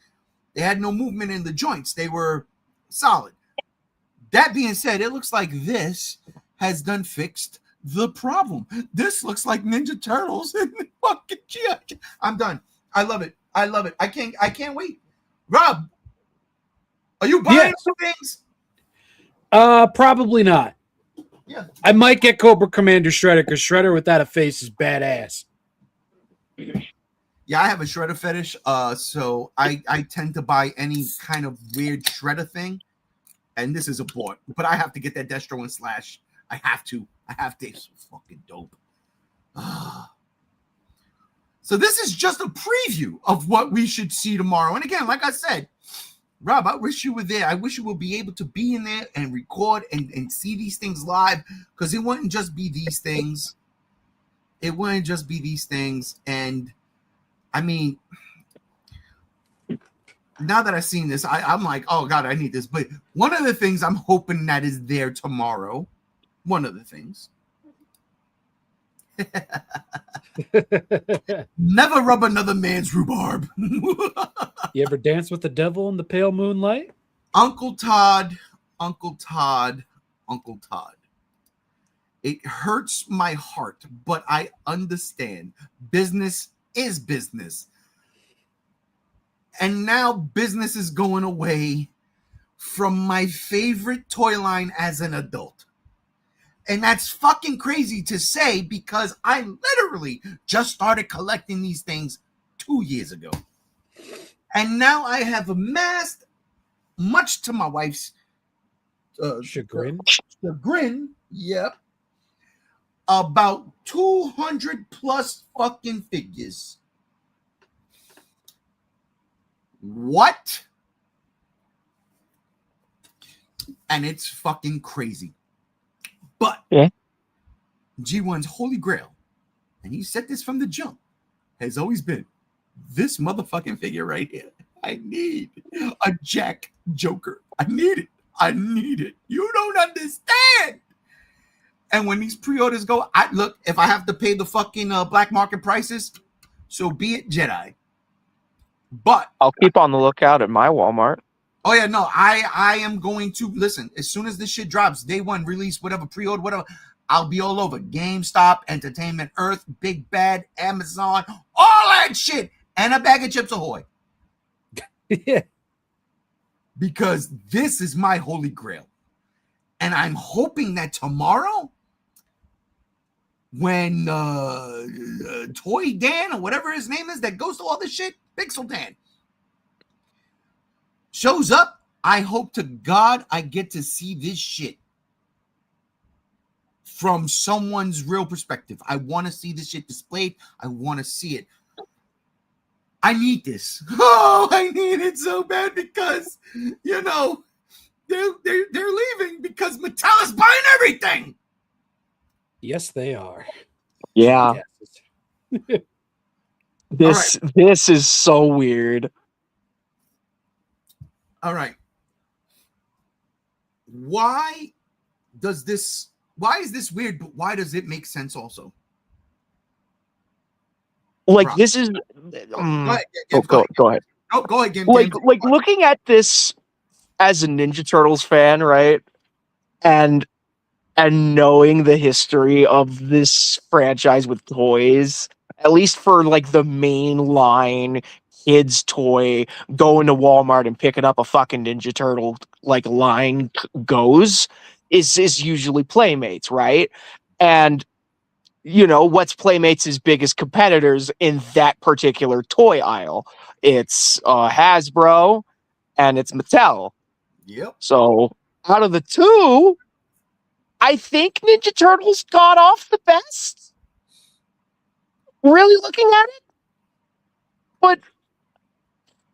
They had no movement in the joints. They were solid. That being said, it looks like this has done fixed the problem. This looks like Ninja Turtles and fucking G.I. Joe. I'm done. I love it. I love it. I can't wait. Rob, are you buying some things? Probably not. Yeah. I might get Cobra Commander Shredder because Shredder without a face is badass. Yeah, I have a Shredder fetish. So I tend to buy any kind of weird Shredder thing. And this is a bought, but I have to get that Destro and Slash. I have to. It's fucking dope. So this is just a preview of what we should see tomorrow. And again, like I said, Rob, I wish you were there. I wish you would be able to be in there and record and see these things live, because it wouldn't just be these things. It wouldn't just be these things. And I mean, now that I've seen this, I'm like, oh God, I need this. But one of the things I'm hoping that is there tomorrow, one of the things, never rub another man's rhubarb. You ever dance with the devil in the pale moonlight? Uncle Todd. It hurts my heart, but I understand. Business is business. And now business is going away from my favorite toy line as an adult. And that's fucking crazy to say because I literally just started collecting these things 2 years ago. And now I have amassed, much to my wife's chagrin, yep, about 200 plus fucking figures. What? And it's fucking crazy. But yeah. G1's holy grail, and he said this from the jump, has always been this motherfucking figure right here. I need a Jack Joker. I need it. You don't understand. And when these pre-orders go, look, if I have to pay the fucking black market prices, so be it, Jedi. But I'll keep on the lookout at my Walmart. Oh yeah, no, I am going to listen. As soon as this shit drops, day one, release, whatever, pre-order, whatever, I'll be all over. GameStop, Entertainment Earth, Big Bad, Amazon, all that shit, and a bag of Chips Ahoy. Yeah. Because this is my holy grail. And I'm hoping that tomorrow, when Toy Dan or whatever his name is that goes to all this shit, Pixel Dan, shows up, I hope to God I get to see this shit from someone's real perspective. I want to see this shit displayed. I want to see it. I need this. Oh, I need it so bad because, you know, they're leaving because Mattel is buying everything. Yes, they are. Yeah. Yes. This is so weird. All right. Why is this weird, but why does it make sense also? Like Rob. this is Go ahead. James, go ahead. No, go ahead, James. Like looking at this as a Ninja Turtles fan, right? And knowing the history of this franchise with toys, at least for like the main line kids toy, going to Walmart and picking up a fucking Ninja Turtle like line goes is usually Playmates, right? And you know what's Playmates' biggest competitors in that particular toy aisle? It's Hasbro and it's Mattel. Yep. So out of the two, I think Ninja Turtles got off the best. Really looking at it, but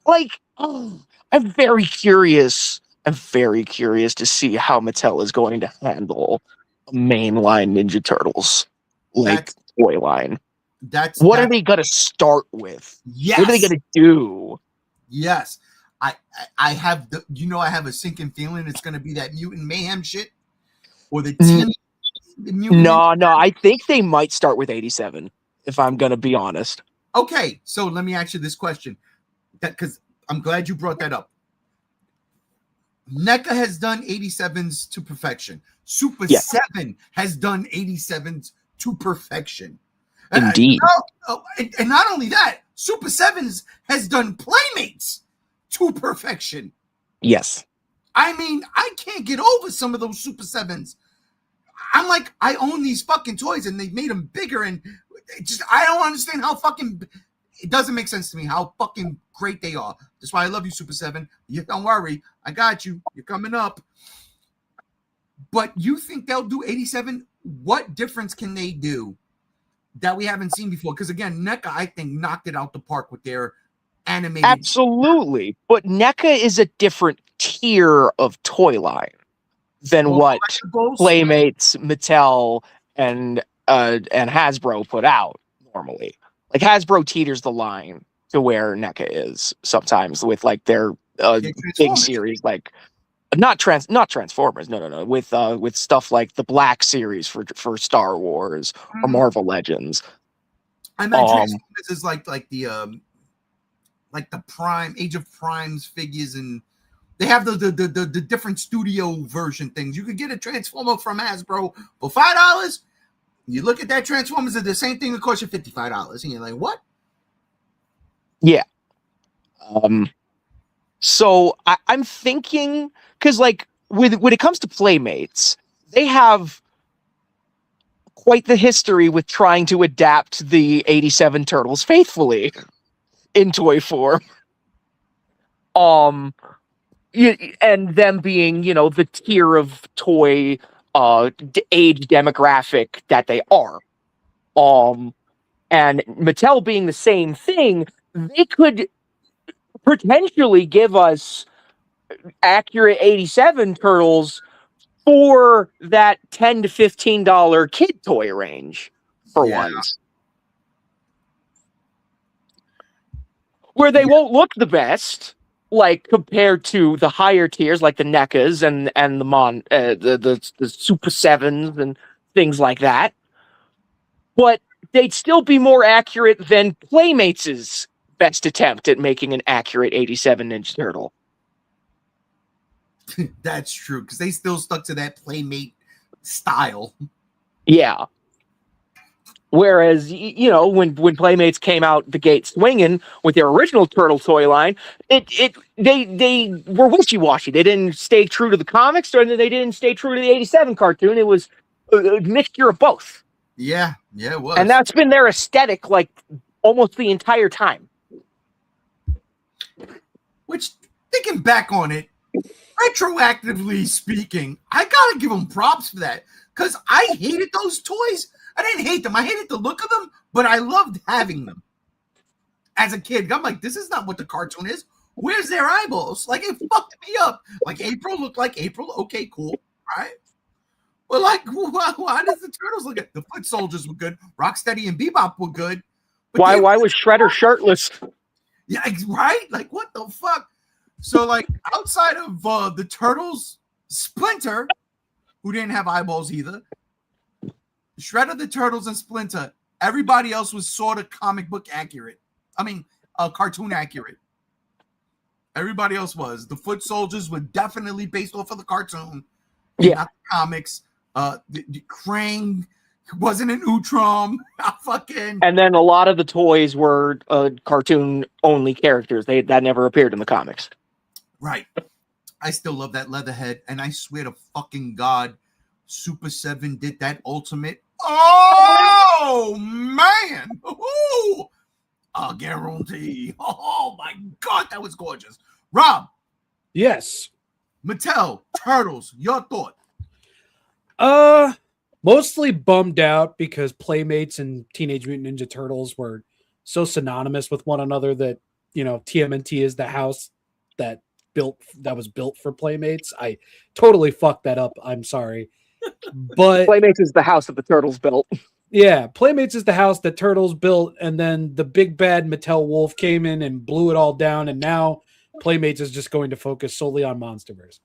like, I'm very curious am very curious to see how Mattel is going to handle a mainline Ninja Turtles like That's toy line. that's What are that. they going to start with? Yes. What are they going to do? Yes. I have I have a sinking feeling it's gonna be that Mutant Mayhem shit or the Mutant No, I think they might start with 87, if I'm going to be honest. Okay, so let me ask you this question. Because I'm glad you brought that up. NECA has done 87s to perfection. Super 7 has done 87s to perfection. Indeed. And not only that, Super 7s has done Playmates to perfection. Yes. I mean, I can't get over some of those Super 7s. I'm like, I own these fucking toys and they've made them bigger, and I don't understand how fucking, it doesn't make sense to me how fucking great they are. That's why I love you, Super 7. You don't worry, I got you. You're coming up. But you think they'll do 87? What difference can they do that we haven't seen before? Because again, NECA, I think, knocked it out the park with their animated. Absolutely. But NECA is a different tier of toy line than what Playmates, Mattel, and Hasbro put out normally. Like Hasbro teeters the line to where NECA is sometimes with like their big series, like not Transformers, no, with stuff like the Black Series for Star Wars or Marvel Legends. I mean, Transformers is like the Prime Age of Primes figures, and they have the different studio version things. You could get a Transformer from Hasbro for $5. You look at that Transformers, the same thing that costs you $55, and you're like, what? Yeah. So I'm thinking, because like when it comes to Playmates, they have quite the history with trying to adapt the 87 Turtles faithfully in toy form. And them being, the tier of toy age demographic that they are. And Mattel being the same thing, they could potentially give us accurate 87 Turtles for that $10 to $15 kid toy range for once. Where they won't look the best, like compared to the higher tiers like the NECAs and the Super 7s and things like that. But they'd still be more accurate than Playmates' best attempt at making an accurate 87 Ninja Turtle. That's true, because they still stuck to that Playmate style. Yeah. Whereas, when Playmates came out the gate swinging with their original Turtle toy line, they were wishy-washy. They didn't stay true to the comics, or they didn't stay true to the 87 cartoon. It was a mixture of both. Yeah, it was. And that's been their aesthetic, like, almost the entire time. Which, thinking back on it, retroactively speaking, I gotta give them props for that, because I hated those toys. I didn't hate them. I hated the look of them, but I loved having them. As a kid, I'm like, this is not what the cartoon is. Where's their eyeballs? Like, it fucked me up. Like, April looked like April. Okay, cool. All right. But, like, why does the Turtles look at? The Foot Soldiers were good. Rocksteady and Bebop were good. But why was Shredder shirtless? Yeah, right? Like, what the fuck? So, like, outside of the Turtles, Splinter, who didn't have eyeballs either, Shredder, the Turtles, and Splinter, everybody else was sort of comic book accurate. I mean, cartoon accurate. Everybody else was. The Foot Soldiers were definitely based off of the cartoon. Yeah. Not the comics. The Krang wasn't an Utrom. And then a lot of the toys were cartoon-only characters. That never appeared in the comics. Right. I still love that Leatherhead, and I swear to fucking God, Super 7 did that ultimate. Oh, man. Ooh. I guarantee. Oh, my God, that was gorgeous. Rob. Yes. Mattel, Turtles, your thought? Mostly bummed out because Playmates and Teenage Mutant Ninja Turtles were so synonymous with one another that, TMNT is the house that was built for Playmates. I totally fucked that up. I'm sorry. But Playmates is the house that the turtles built. yeah, Playmates is the house that Turtles built, and then the big bad Mattel Wolf came in and blew it all down, and now Playmates is just going to focus solely on Monsterverse.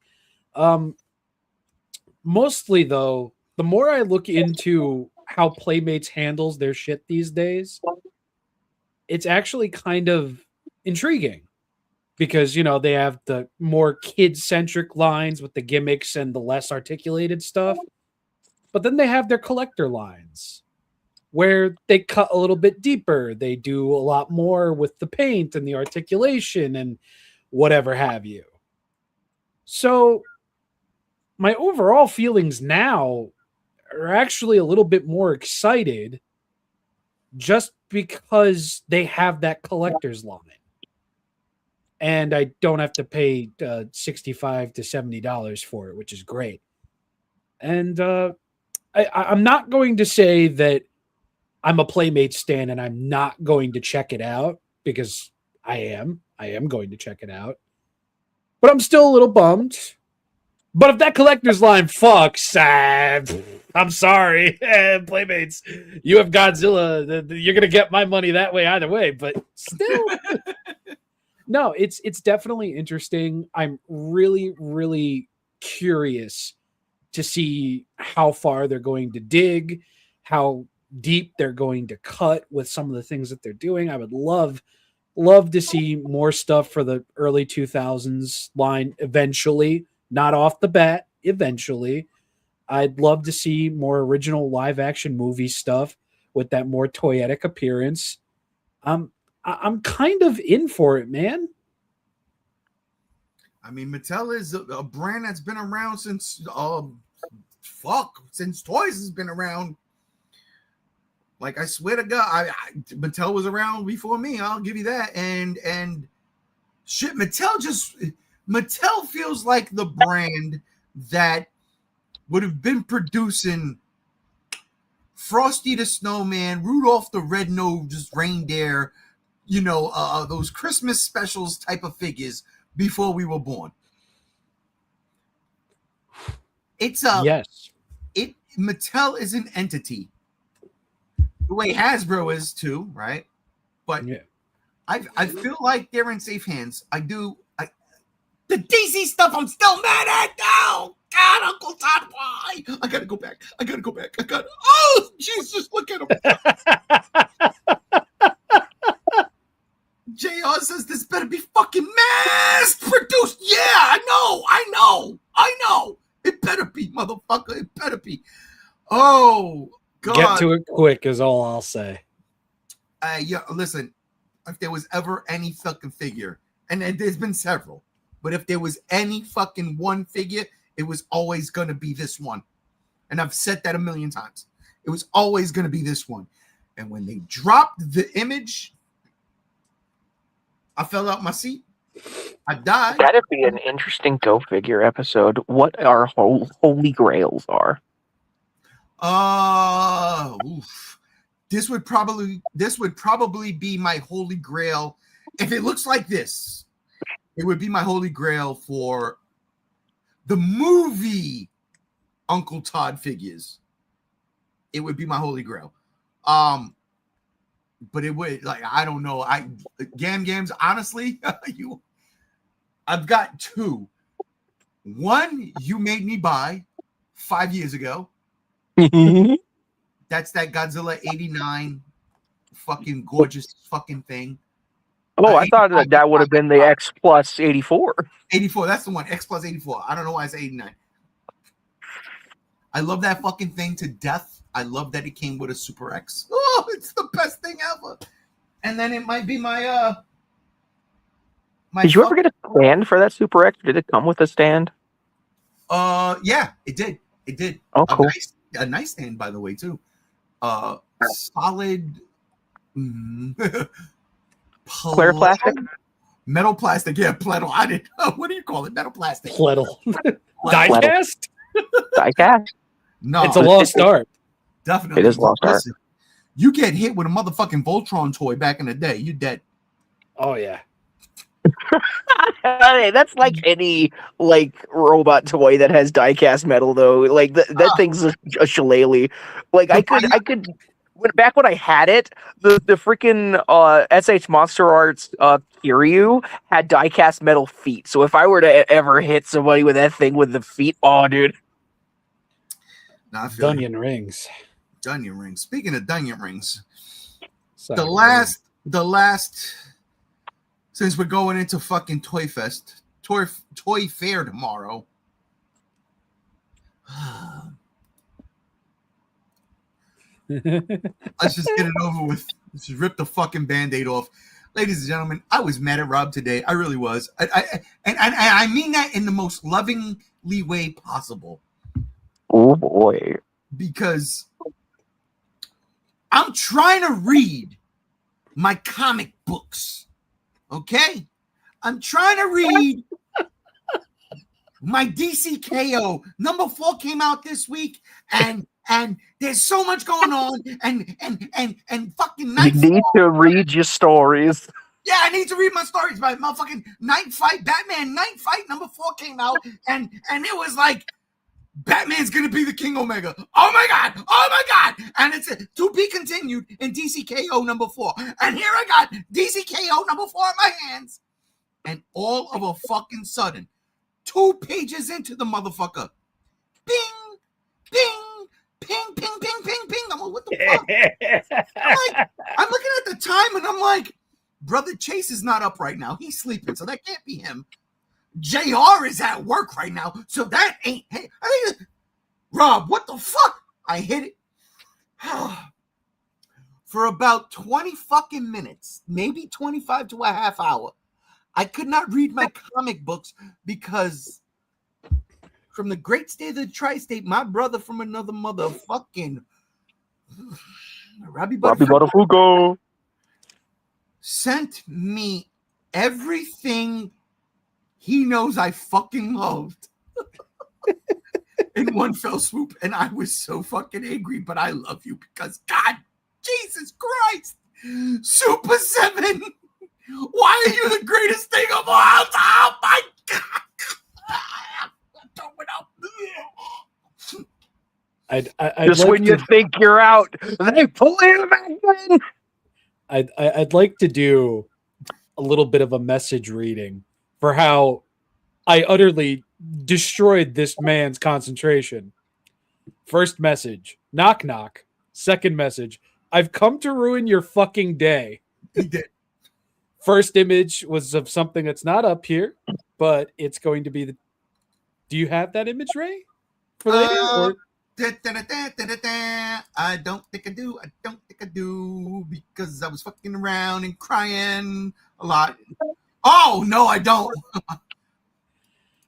Mostly, though, the more I look into how Playmates handles their shit these days, it's actually kind of intriguing because, you know, they have the more kid-centric lines with the gimmicks and the less articulated stuff, but then they have their collector lines where they cut a little bit deeper. They do a lot more with the paint and the articulation and whatever have you. So my overall feelings now are actually a little bit more excited just because they have that collector's line. And I don't have to pay $65 to $70 for it, which is great. And I'm not going to say that I'm a Playmate stan and I'm not going to check it out, because I am going to check it out. But I'm still a little bummed. But if that collector's line fucks, I'm sorry, Playmates. You have Godzilla. You're going to get my money that way either way. But still, no, it's definitely interesting. I'm really, really curious to see how far they're going to dig, how deep they're going to cut with some of the things that they're doing. I would love to see more stuff for the early 2000s line eventually, not off the bat, eventually. I'd love to see more original live action movie stuff with that more toyetic appearance. I'm kind of in for it, man. I mean, Mattel is a brand that's been around since since toys has been around. Like, I swear to God, Mattel was around before me. I'll give you that. And shit, Mattel feels like the brand that would have been producing Frosty the Snowman, Rudolph the Red-Nosed Reindeer, you know, those Christmas specials type of figures before we were born. Yes. Mattel is an entity. The way Hasbro is too, right? But yeah. I feel like they're in safe hands. The DC stuff I'm still mad at now. God, Uncle Todd, why? I gotta go back. Oh, Jesus, look at him. JR says this better be fucking mass produced. Yeah, I know. It better be, motherfucker. It better be. Oh, God. Get to it quick is all I'll say. Yeah, listen, if there was ever any fucking figure, and there's been several, but if there was any fucking one figure, it was always going to be this one. And I've said that a million times. It was always going to be this one. And when they dropped the image, I fell out my seat. I died. That'd be an interesting Go Figure episode. What our holy grails are. This would probably be my holy grail. If it looks like this, it would be my holy grail for the movie Uncle Todd figures. It would be my holy grail. But it would, like, I don't know. Gams, honestly, I've got two. One you made me buy 5 years ago. That's that Godzilla 89 fucking gorgeous fucking thing. Oh, I thought that would have been the X Plus 84. 84, that's the one. X Plus 84. I don't know why it's 89. I love that fucking thing to death. I love that it came with a Super X. Oh, it's the best thing ever. And then it might be my Did you ever get a stand for that Super X? Did it come with a stand? Yeah, it did. Oh, cool. A nice stand, by the way, too. Solid clear plastic? Metal plastic, yeah, pletal. I did. What do you call it? Metal plastic. Pletal. Die-cast? Die-cast? No, it's a lost art. Definitely, it is lost art. You get hit with a motherfucking Voltron toy back in the day, you dead. Oh yeah. Hey, that's like any like robot toy that has die-cast metal, though. Like that thing's a shillelagh. Like I could. Back when I had it, the freaking SH Monster Arts Kiryu had die-cast metal feet. So if I were to ever hit somebody with that thing with the feet, oh, dude. Nah, I feel you. Dunyan rings. Dunyan rings. Speaking of Dunyan rings, Sorry, the last, since we're going into fucking Toy Fest, Toy Fair tomorrow. Let's just get it over with. Let's just rip the fucking Band-Aid off. Ladies and gentlemen, I was mad at Rob today. I really was. I mean that in the most lovingly way possible. Oh boy. Because I'm trying to read my comic books. Okay? I'm trying to read my DCKO. Number 4 came out this week, and there's so much going on, and fucking Night You need to read your stories. Yeah, I need to read my stories. My motherfucking Night Fight, Batman Night Fight number 4 came out, and it was like, Batman's gonna be the King Omega. Oh my god! Oh my god! And it's to be continued in DCKO number 4. And here I got DCKO number 4 in my hands, and all of a fucking sudden, 2 pages into the motherfucker, bing, bing, ping, ping, ping, ping, ping. I'm like, what the fuck? I'm looking at the time, and I'm like, Brother Chase is not up right now. He's sleeping, so that can't be him. JR is at work right now, so that ain't. Hey, Rob, what the fuck? I hit it for about 20 fucking minutes, maybe 25 to a half hour. I could not read my comic books because from the great state of the tri-state, my brother from another motherfucking Robbie Butterfugo sent me everything he knows I fucking loved in one fell swoop, and I was so fucking angry, but I love you because God, Jesus Christ, Super 7, why are you the greatest thing of all time? Oh my God. Just like when you think you're out, they pull you back in. I'd like to do a little bit of a message reading for how I utterly destroyed this man's concentration. First message, knock knock. Second message, I've come to ruin your fucking day. He did. First image was of something that's not up here, but it's going to be the. Do you have that image, Ray? For later? Or? I don't think I do. I don't think I do because I was fucking around and crying a lot. Oh, no, I don't.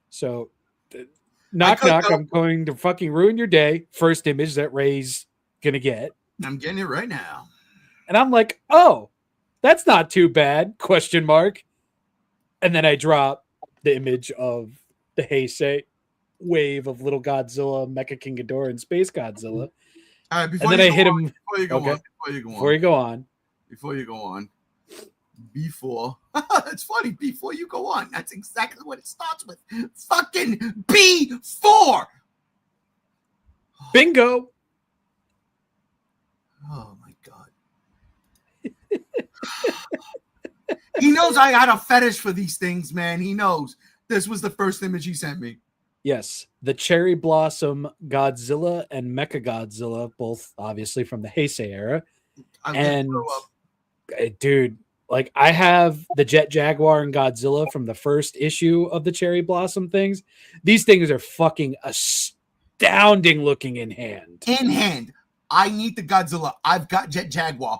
So, knock knock. I'm going to fucking ruin your day. First image that Ray's going to get. I'm getting it right now. And I'm like, oh, that's not too bad, question mark. And then I drop the image of the Heisei wave of Little Godzilla, Mecha King Ghidorah, and Space Godzilla. All right, and then I hit him. Before you go on. Before. It's funny. Before you go on. That's exactly what it starts with. Fucking B4. Bingo. Oh, my God. He knows I got a fetish for these things, man. He knows. This was the first image he sent me. Yes, the Cherry Blossom Godzilla and Mecha Godzilla, both obviously from the Heisei era. And dude, like I have the Jet Jaguar and Godzilla from the first issue of the Cherry Blossom things. These things are fucking astounding looking in hand. In hand. I need the Godzilla. I've got Jet Jaguar.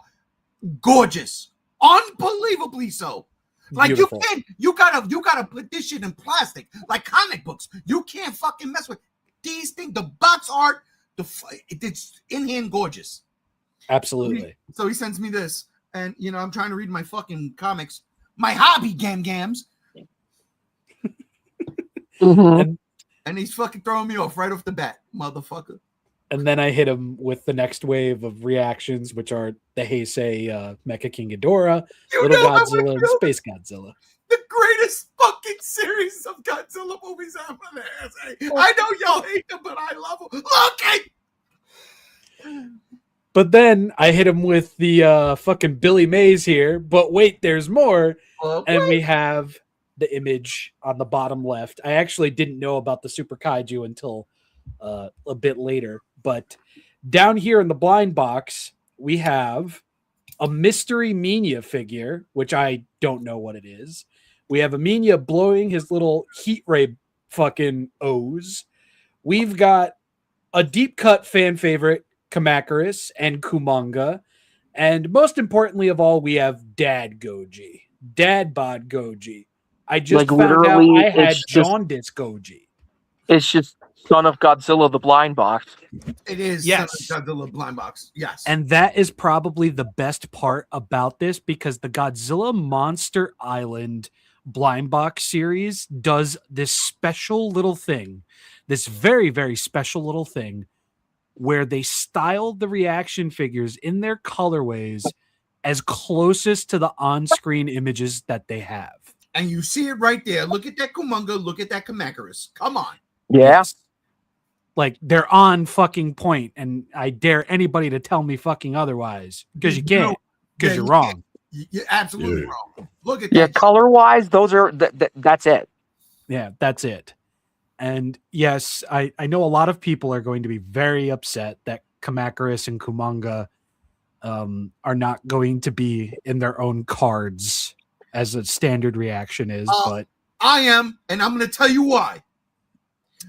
Gorgeous. Unbelievably so. Like beautiful. You gotta put this shit in plastic, like comic books. You can't fucking mess with these things. The box art, it's in hand gorgeous. Absolutely. So he sends me this, and I'm trying to read my fucking comics, my hobby gams, and he's fucking throwing me off right off the bat, motherfucker. And then I hit him with the next wave of reactions, which are the Heisei Mecha King Ghidorah, Little Godzilla, and Space Godzilla. The best fucking series of Godzilla movies ever. I know y'all hate them, but I love them. Look at. But then I hit him with the fucking Billy Mays here. But wait, there's more. And we have the image on the bottom left. I actually didn't know about the Super Kaiju until a bit later. But down here in the blind box, we have a mystery Minya figure, which I don't know what it is. We have a Minya blowing his little heat ray fucking O's. We've got a deep cut fan favorite, Kamacuras and Kumonga. And most importantly of all, we have Dad Goji. Dad Bod Goji. I just found out I had jaundice Goji. It's just Son of Godzilla, the blind box. It is Yes. Son of Godzilla blind box. Yes. And that is probably the best part about this, because the Godzilla Monster Island blind box series does this special little thing, this very, very special little thing, where they styled the reaction figures in their colorways as closest to the on-screen images that they have. And you see it right there. Look at that Kumonga. Look at that Kamacuras. Come on. Yeah. Yes. Like, they're on fucking point, and I dare anybody to tell me fucking otherwise, because you can't, because you're wrong. You're absolutely wrong. Look at Yeah, that. color-wise, those are that's it. Yeah, that's it. And yes, I know a lot of people are going to be very upset that Kamacuras and Kumonga are not going to be in their own cards, as a standard reaction is, but I am, and I'm going to tell you why.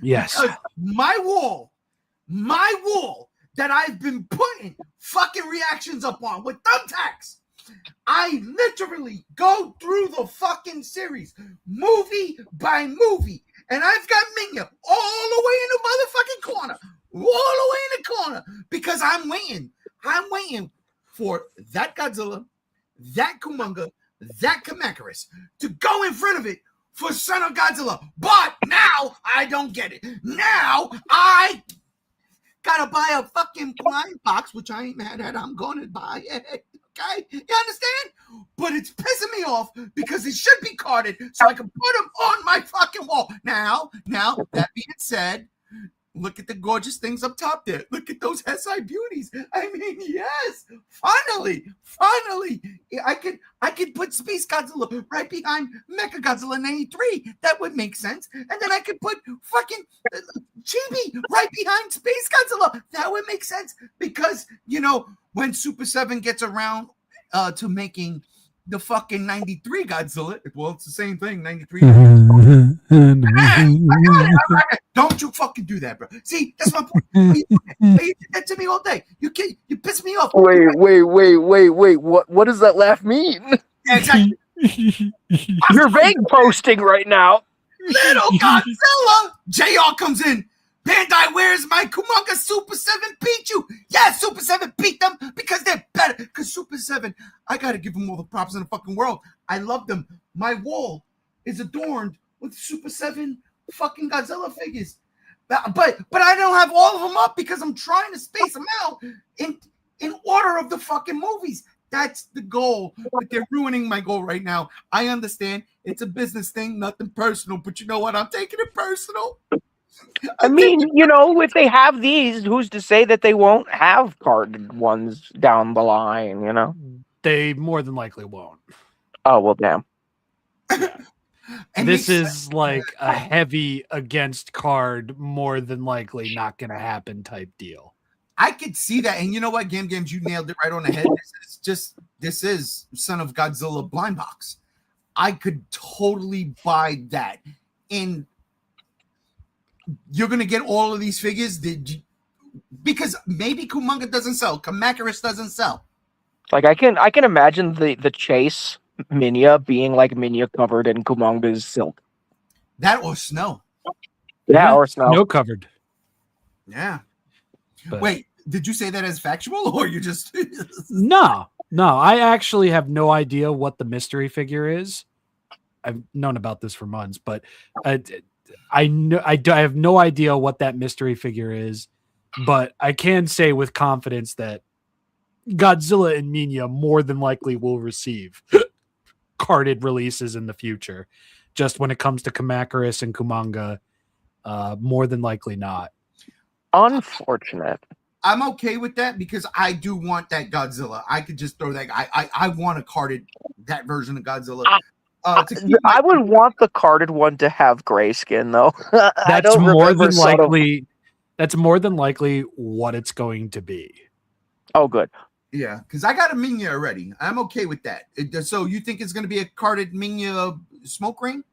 yes. Because my wall that I've been putting fucking reactions up on with thumbtacks, I literally go through the fucking series, movie by movie, and I've got Minya all the way in the motherfucking corner, all the way in the corner, because I'm waiting for that Godzilla, that Kumonga, that Kamacuras to go in front of it for Son of Godzilla. But now I don't get it. Now I gotta buy a fucking blind box, which I ain't mad at. I'm gonna buy it. Okay, you understand? But it's pissing me off because it should be carded so I can put them on my fucking wall. Now, that being said, look at the gorgeous things up top there. Look at those SI beauties. I mean, yes, finally, I could put Space Godzilla right behind Mecha Godzilla 93. That would make sense. And then I could put fucking Chibi right behind Space Godzilla. That would make sense because, you know, when Super 7 gets around to making the fucking 93 Godzilla, well, it's the same thing, 93. I got it. Don't you fucking do that, bro. See, that's my point. You did that to me all day. You piss me off. Wait. What does that laugh mean? Yeah, exactly. You're vague posting right now. Little Godzilla. JR comes in. Bandai, where's my Kumonga Super 7 beat you? Yeah, Super 7 beat them because they're better. Because Super 7, I got to give them all the props in the fucking world. I love them. My wall is adorned with Super 7 fucking Godzilla figures. But I don't have all of them up because I'm trying to space them out in order of the fucking movies. That's the goal. But they're ruining my goal right now. I understand. It's a business thing, nothing personal. But you know what? I'm taking it personal. I mean, you know, if they have these, who's to say that they won't have carded ones down the line, you know? They more than likely won't. Oh, well, damn. And This is like a heavy against card, more than likely not going to happen type deal. I could see that. And you know what, Games, you nailed it right on the head. This is Son of Godzilla blind box. I could totally buy that. And you're going to get all of these figures because maybe Kumonga doesn't sell. Kamacuras doesn't sell. Like, I can imagine the chase Minya being like Minya covered in Kumonga's silk. That or snow. Yeah, or snow. No covered. Yeah. But Wait, did you say that as factual or you just... No. I actually have no idea what the mystery figure is. I've known about this for months, but I have no idea what that mystery figure is, but I can say with confidence that Godzilla and Minya more than likely will receive carded releases in the future, just when it comes to Kamacuras and Kumanga, more than likely not. Unfortunate. I'm okay with that because I do want that Godzilla. I could just throw that. I want a carded that version of Godzilla. I would want the carded one to have gray skin, though. That's more than likely. That's more than likely what it's going to be. Oh, good. Yeah, because I got a Minya already. I'm okay with that. So you think it's going to be a carded Minya smoke ring?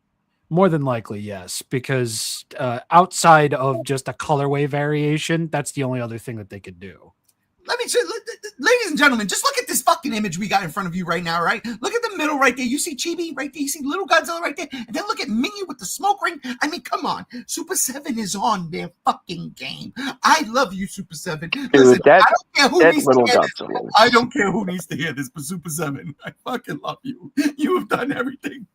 More than likely, yes. Because outside of just a colorway variation, that's the only other thing that they could do. Ladies and gentlemen, just look at this fucking image we got in front of you right now, right? Look at the middle right there. You see Chibi right there. You see little Godzilla right there. And then look at Minya with the smoke ring. I mean, come on. Super 7 is on their fucking game. I love you, Super 7. Dude, listen, I don't care who needs to hear this. Godzilla. I don't care who needs to hear this, but Super 7, I fucking love you. You have done everything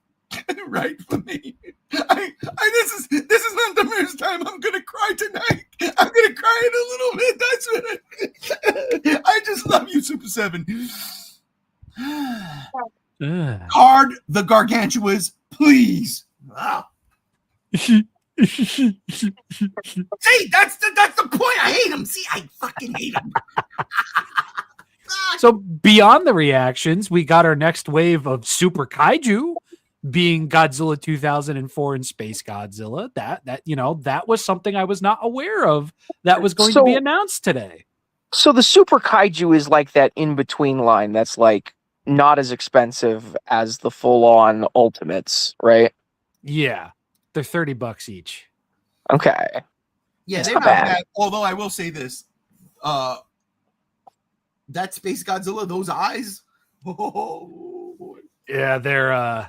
right for me. This is not the first time I'm gonna cry tonight. I'm gonna cry in a little bit. That's what I just love you, Super 7. Card the Gargantuas, please. See, that's the point. I hate him. See, I fucking hate him. So beyond the reactions, we got our next wave of Super Kaiju being Godzilla 2004 and Space Godzilla. That was something I was not aware of that was going to be announced today. So the Super Kaiju is like that in-between line that's like not as expensive as the full-on Ultimates, right? Yeah. They're $30 each. Okay. Yeah, they're not bad. Although I will say this. That Space Godzilla, those eyes. Oh boy. Yeah, they're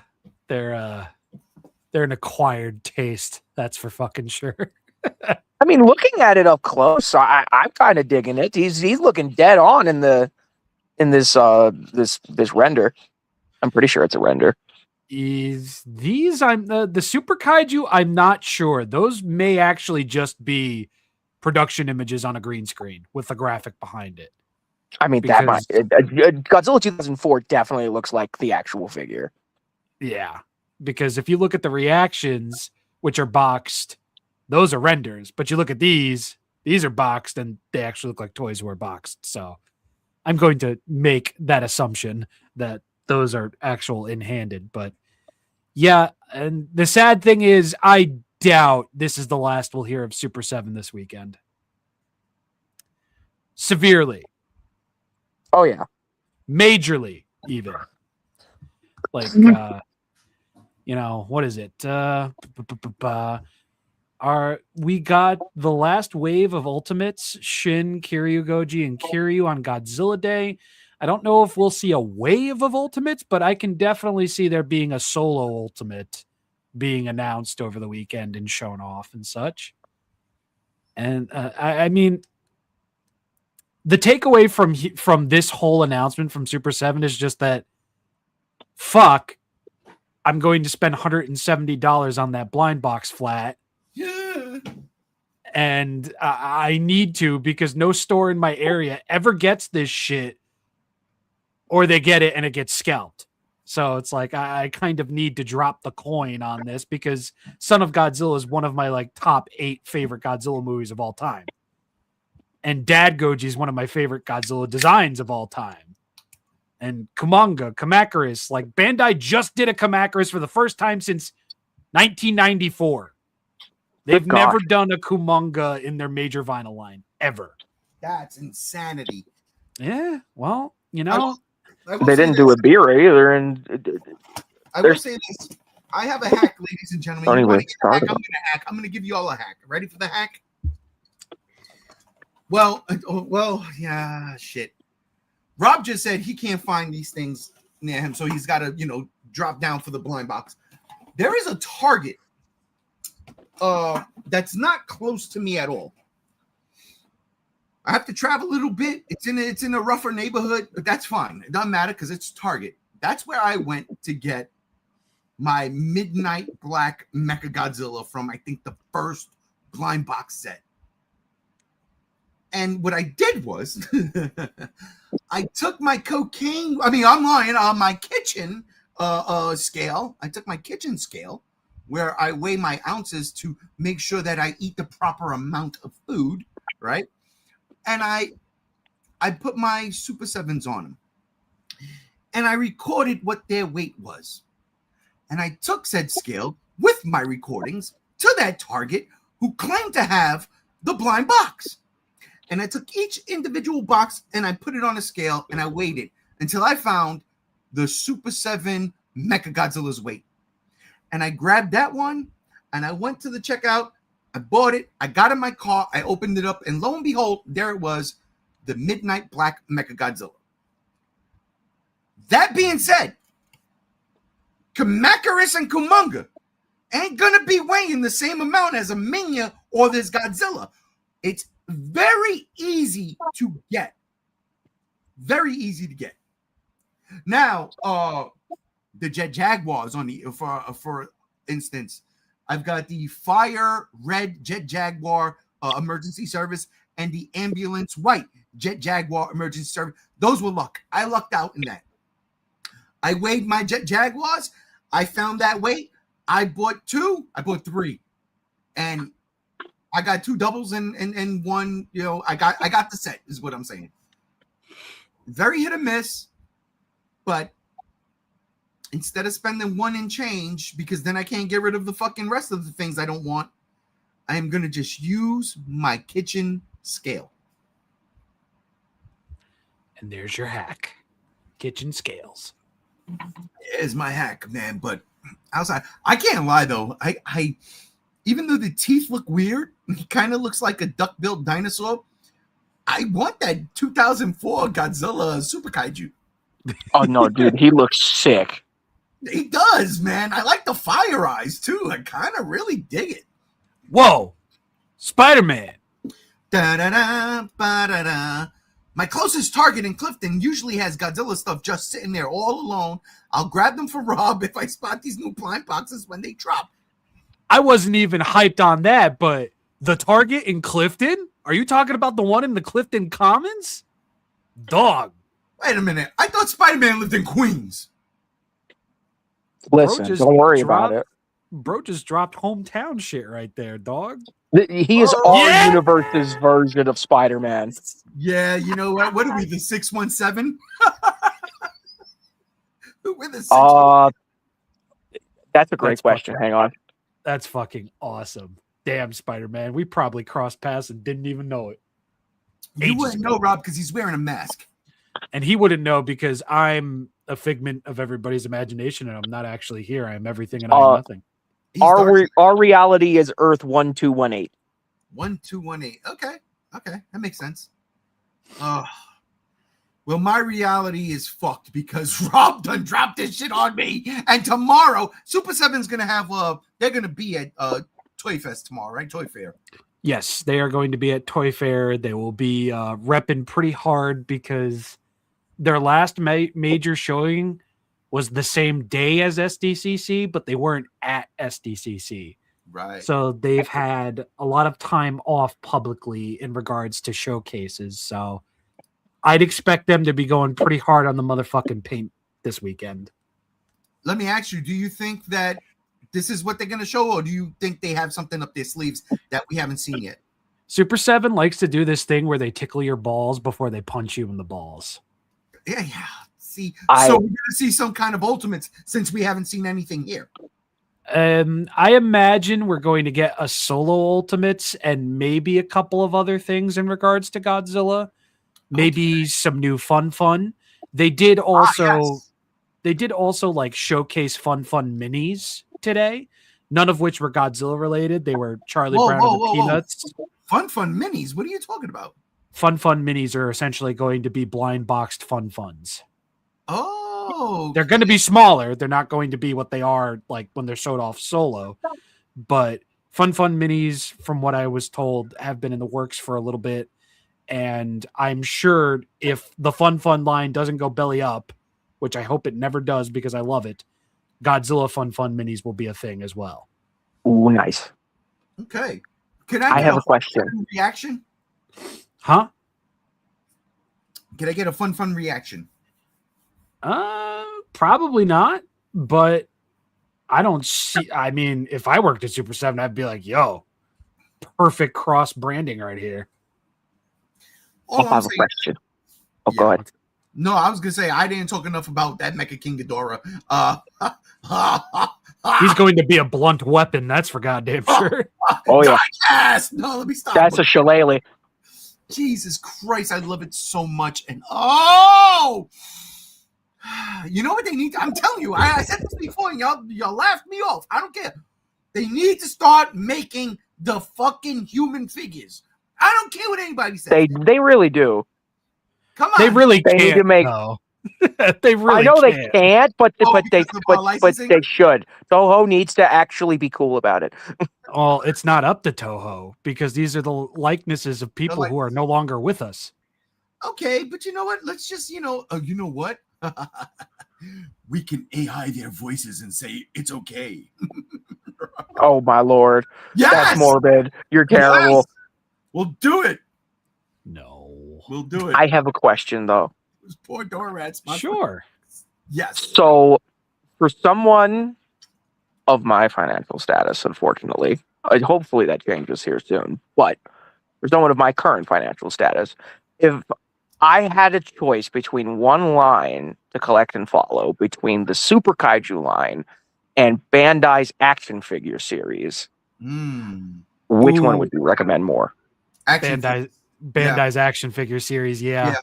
an acquired taste. That's for fucking sure. I mean, looking at it up close, I'm kind of digging it. He's looking dead on in this render. I'm pretty sure it's a render. Is these the Super Kaiju? I'm not sure. Those may actually just be production images on a green screen with a graphic behind it. I mean, that might Godzilla 2004 definitely looks like the actual figure. Yeah, because if you look at the reactions, which are boxed, those are renders. But you look at these are boxed, and they actually look like toys were boxed. So I'm going to make that assumption that those are actual in-handed. But yeah, and the sad thing is, I doubt this is the last we'll hear of Super 7 this weekend. Severely. Oh, yeah. Majorly, even. Like, what is it? We got the last wave of Ultimates, Shin, Kiryu Goji, and Kiryu on Godzilla Day. I don't know if we'll see a wave of Ultimates, but I can definitely see there being a solo Ultimate being announced over the weekend and shown off and such. And I mean, the takeaway from this whole announcement from Super 7 is just that, fuck, I'm going to spend $170 on that blind box flat. Yeah. And I need to, because no store in my area ever gets this shit, or they get it and it gets scalped. So it's like, I kind of need to drop the coin on this because Son of Godzilla is one of my top 8 favorite Godzilla movies of all time. And Dad Goji is one of my favorite Godzilla designs of all time. And Kamacuras, Bandai just did a Kamacuras for the first time since 1994. They've never done a Kumanga in their major vinyl line, ever. That's insanity. Yeah, well, they didn't do a beer either. And I will say this. I have a hack, ladies and gentlemen. You want to get a hack? I'm going to hack. I'm going to give you all a hack. Ready for the hack? Well, yeah, shit. Rob just said he can't find these things near him, so he's got to, drop down for the blind box. There is a Target that's not close to me at all. I have to travel a little bit. It's in a rougher neighborhood, but that's fine. It doesn't matter because it's Target. That's where I went to get my Midnight Black Mechagodzilla from, I think, the first blind box set. And what I did was I took my online on my kitchen scale. I took my kitchen scale, where I weigh my ounces to make sure that I eat the proper amount of food, right? And I put my Super 7s on them. And I recorded what their weight was. And I took said scale with my recordings to that target who claimed to have the blind box. And I took each individual box and I put it on a scale and I weighed it until I found the Super 7 Mechagodzilla's weight. And I grabbed that one and I went to the checkout. I bought it. I got in my car. I opened it up. And lo and behold, there it was, the Midnight Black Mechagodzilla. That being said, Kamacuras and Kumonga ain't going to be weighing the same amount as a Minya or this Godzilla. It's very easy to get. Very easy to get. Now, the Jet Jaguars on the for instance, I've got the Fire Red Jet Jaguar emergency service and the Ambulance White Jet Jaguar emergency service. Those were luck. I lucked out in that. I weighed my Jet Jaguars. I found that weight. I bought 2. I bought 3, and I got 2 doubles and one. You know, I got the set. Is what I'm saying. Very hit or miss, but instead of spending 1 and change, because then I can't get rid of the fucking rest of the things I don't want, I am gonna just use my kitchen scale. And there's your hack. Kitchen scales. Is my hack, man. But outside, I can't lie though. I even though the teeth look weird, he kind of looks like a duck-billed dinosaur. I want that 2004 Godzilla Super Kaiju. Oh no, dude, he looks sick. He does, man. I like the fire eyes too. I kind of really dig it. Whoa, Spider-Man. Da-da-da, ba-da-da. My closest target in Clifton usually has Godzilla stuff just sitting there all alone. I'll grab them for Rob if I spot these new blind boxes when they drop. I wasn't even hyped on that, but the Target in Clifton? Are you talking about the one in the Clifton Commons? Dog. Wait a minute. I thought Spider-Man lived in Queens. Listen, don't worry about it. Bro just dropped hometown shit right there, dog. He is our universe's version of Spider-Man. Yeah, you know what? What are we, the 617? We're the 617. That's a great question. Hang on. That's fucking awesome. Damn, Spider-Man. We probably crossed paths and didn't even know it. You wouldn't know, Rob, because he's wearing a mask. And he wouldn't know because I'm a figment of everybody's imagination and I'm not actually here. I'm everything and I'm nothing. Our reality is Earth 1218. 1218. Okay, that makes sense. Well, my reality is fucked because Rob done dropped this shit on me. And tomorrow, Super 7's gonna have they're gonna be at Toy Fest tomorrow, right? Toy Fair. Yes, they are going to be at Toy Fair. They will be repping pretty hard because their last major showing was the same day as SDCC, but they weren't at SDCC. Right. So they've had a lot of time off publicly in regards to showcases. So I'd expect them to be going pretty hard on the motherfucking paint this weekend. Let me ask you, do you think that this is what they're going to show, or do you think they have something up their sleeves that we haven't seen yet? Super 7 likes to do this thing where they tickle your balls before they punch you in the balls. Yeah. See, so we're going to see some kind of Ultimates since we haven't seen anything here. I imagine we're going to get a solo Ultimates and maybe a couple of other things in regards to Godzilla. Maybe some new fun. They did also like showcase fun minis today, none of which were Godzilla related. They were Charlie Brown and the Peanuts. Fun minis? What are you talking about? Fun minis are essentially going to be blind boxed funs. Oh, they're going to be smaller. They're not going to be what they are like when they're showed off solo. But fun minis, from what I was told, have been in the works for a little bit. And I'm sure if the fun line doesn't go belly up, which I hope it never does because I love it, Godzilla fun minis will be a thing as well. Ooh, nice. Okay. Can I have a question? Reaction? Huh? Can I get a fun reaction? Probably not, but I don't see. I mean, if I worked at Super 7, I'd be like, yo, perfect cross branding right here. All I I'm have a saying, question. Oh, Yeah. go ahead. no, I was gonna say I didn't talk enough about that Mecha King Ghidorah. He's going to be a blunt weapon. That's for goddamn sure. Oh, yeah. Yes. No, let me stop. That's a shillelagh. Jesus Christ, I love it so much. And oh, you know what they need? I'm telling you, I said this before, and y'all laughed me off. I don't care. They need to start making the fucking human figures. I don't care what anybody says. They really do. Come on. They really They need can't. to make- No. They really I know can't. they can't, but Oh, they because of, but licensing? they should. Toho needs to actually be cool about it. Well, it's not up to Toho because these are the likenesses of people who are no longer with us. Okay, but you know what? Let's just, you know what? We can AI their voices and say it's okay. Oh my lord, Yes, that's morbid. You're terrible. Yes! We'll do it. No. We'll do it. I have a question though. Those poor door rats. Sure. Yes. So, for someone of my financial status, unfortunately, hopefully that changes here soon. But for someone of my current financial status, if I had a choice between one line to collect and follow between the Super Kaiju line and Bandai's action figure series, which one would you recommend more? Action Bandai's action figure series. Yeah.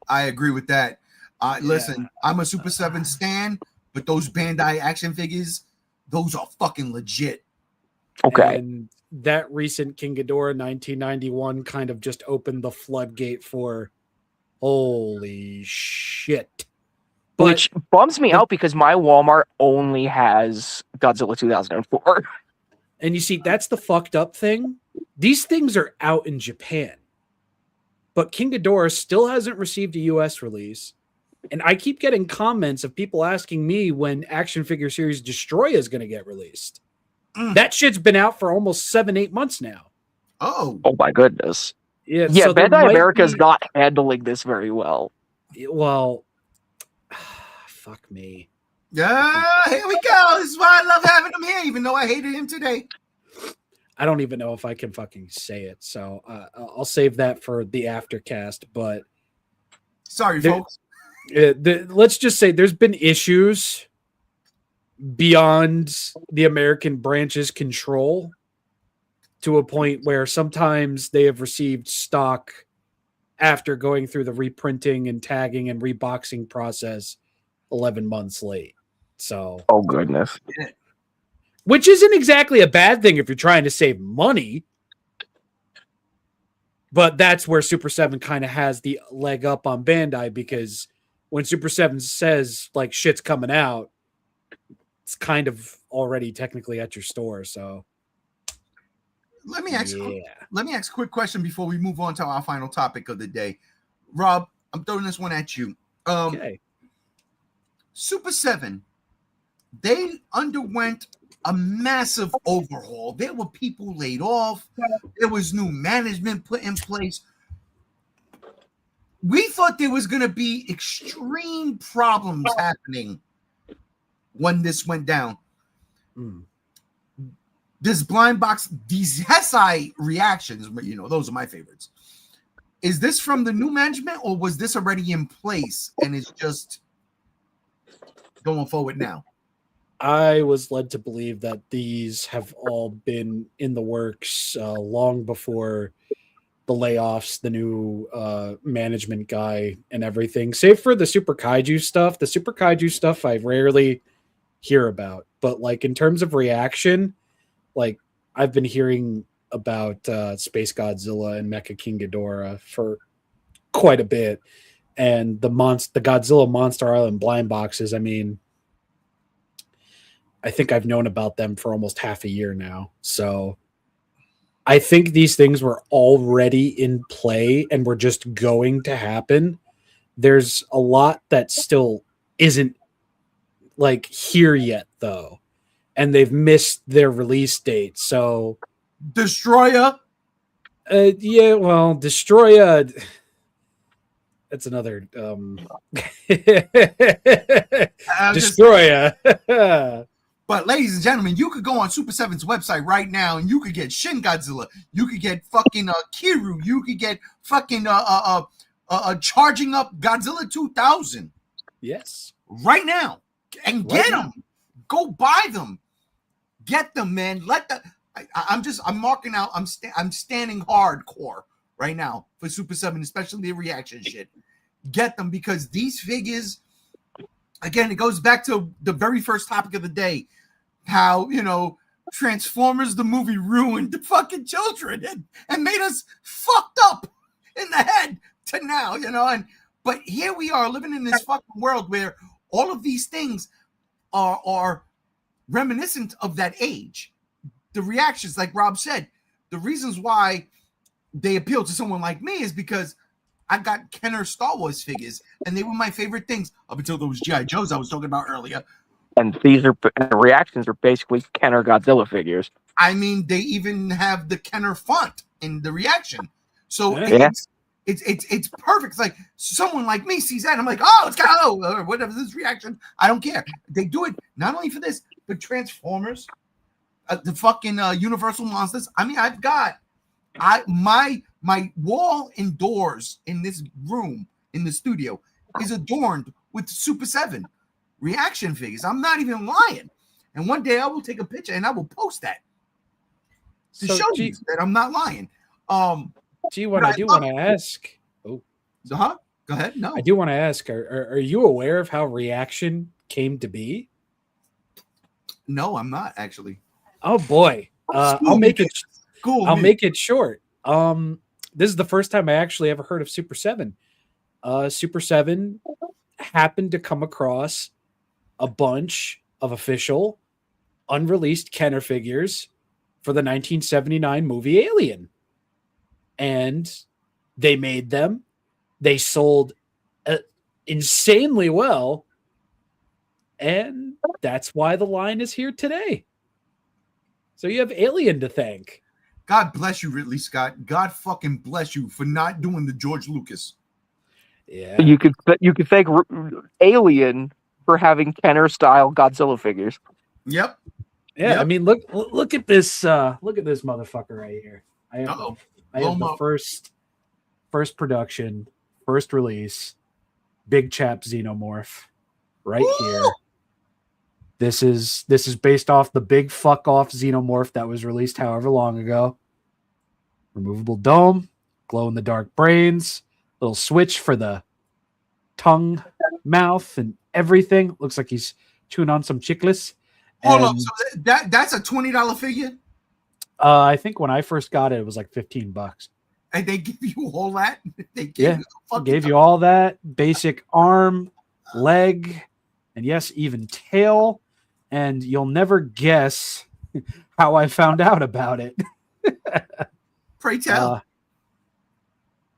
I agree with that. Listen, I'm a Super 7 stan, but those Bandai action figures, those are fucking legit. Okay. And that recent King Ghidorah 1991 kind of just opened the floodgate for holy shit. But which bums me out because my Walmart only has Godzilla 2004. And you see, that's the fucked up thing. These things are out in Japan, but King Ghidorah still hasn't received a US release. And I keep getting comments of people asking me when action figure series Destroy is going to get released. That shit's been out for almost 7-8 months now. Oh my goodness. Yeah, Yeah, so Bandai America's not handling this very well. Well, fuck me. Yeah, here we go. This is why I love having him here, even though I hated him today. I don't even know if I can fucking say it, so I'll save that for the aftercast. But sorry, folks. Let's just say there's been issues beyond the American branch's control to a point where sometimes they have received stock after going through the reprinting and tagging and reboxing process 11 months late. So, oh goodness. Which isn't exactly a bad thing if you're trying to save money. But that's where Super 7 kind of has the leg up on Bandai, because when Super 7 says like shit's coming out, it's kind of already technically at your store. So let me ask a quick question before we move on to our final topic of the day. Rob, I'm throwing this one at you. Okay. Super 7, they underwent a massive overhaul. There were people laid off. There was new management put in place. We thought there was going to be extreme problems happening when this went down. This blind box, these Hesai reactions, those are my favorites. Is this from the new management, or was this already in place and it's just going forward now? I was led to believe that these have all been in the works long before the layoffs, the new management guy and everything, save for the Super Kaiju stuff. The Super Kaiju stuff I rarely hear about, but like in terms of reaction, like I've been hearing about Space Godzilla and Mecha King Ghidorah for quite a bit. And the Godzilla Monster Island blind boxes, I mean, I think I've known about them for almost half a year now. So I think these things were already in play and were just going to happen. There's a lot that still isn't like here yet, though. And they've missed their release date. So Destroyer? Yeah, well, Destroyer... That's another Destroyer. But But ladies and gentlemen, you could go on Super 7's website right now and you could get Shin Godzilla. You could get fucking Kiru. You could get fucking charging up Godzilla 2000. Yes. Right now. And get them. Go buy them. Get them, man. I'm marking out. I'm standing hardcore right now for Super 7, especially the reaction shit. Get them because these figures, again, it goes back to the very first topic of the day, how, Transformers, the movie, ruined the fucking children and made us fucked up in the head to now, but here we are living in this fucking world where all of these things are reminiscent of that age. The reactions, like Rob said, the reasons why they appeal to someone like me is because I got Kenner Star Wars figures, and they were my favorite things up until those G.I. Joes I was talking about earlier. And the reactions are basically Kenner Godzilla figures. I mean, they even have the Kenner font in the reaction. So it's perfect. It's like someone like me sees that, I'm like, oh, it's got or whatever this reaction. I don't care. They do it not only for this, but Transformers, the fucking Universal Monsters. I mean, I've got my wall indoors in this room in the studio is adorned with Super 7 reaction figures. I'm not even lying. And one day I will take a picture and I will post that to show you that I'm not lying. G1, I do want to ask. Oh, go ahead. No, I do want to ask. Are you aware of how reaction came to be? No, I'm not actually. Oh boy, I'll make it. Cool. I'll make it short. This is the first time I actually ever heard of Super 7. Super 7 happened to come across a bunch of official, unreleased Kenner figures for the 1979 movie Alien. And they made them. They sold insanely well. And that's why the line is here today. So you have Alien to thank. God bless you, Ridley Scott. God fucking bless you for not doing the George Lucas. Yeah, you could thank Alien for having Kenner style Godzilla figures. Yep. Yeah, yep. I mean, look at this. Look at this motherfucker right here. I have the first production, first release, Big Chap Xenomorph, right here. This is based off the big fuck off Xenomorph that was released however long ago. Removable dome, glow in the dark brains, little switch for the tongue, mouth, and everything. Looks like he's chewing on some chiclets. Hold up, so that's a $20 figure? I think when I first got it, it was like $15. And they give you all that? They gave you all that. Basic arm, leg, and yes, even tail. And you'll never guess how I found out about it. Pray tell.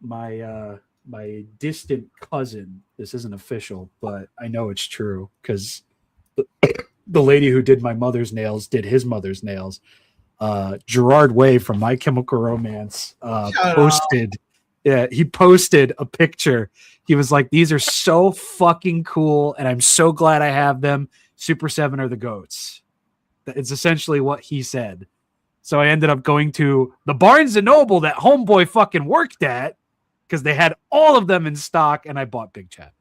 My distant cousin, this isn't official, but I know it's true because the lady who did my mother's nails did his mother's nails. Gerard Way from My Chemical Romance posted. Yeah, he posted a picture. He was like, "These are so fucking cool, and I'm so glad I have them. Super 7 are the goats." It's essentially what he said. So I ended up going to the Barnes & Noble that homeboy fucking worked at because they had all of them in stock, and I bought Big Chat.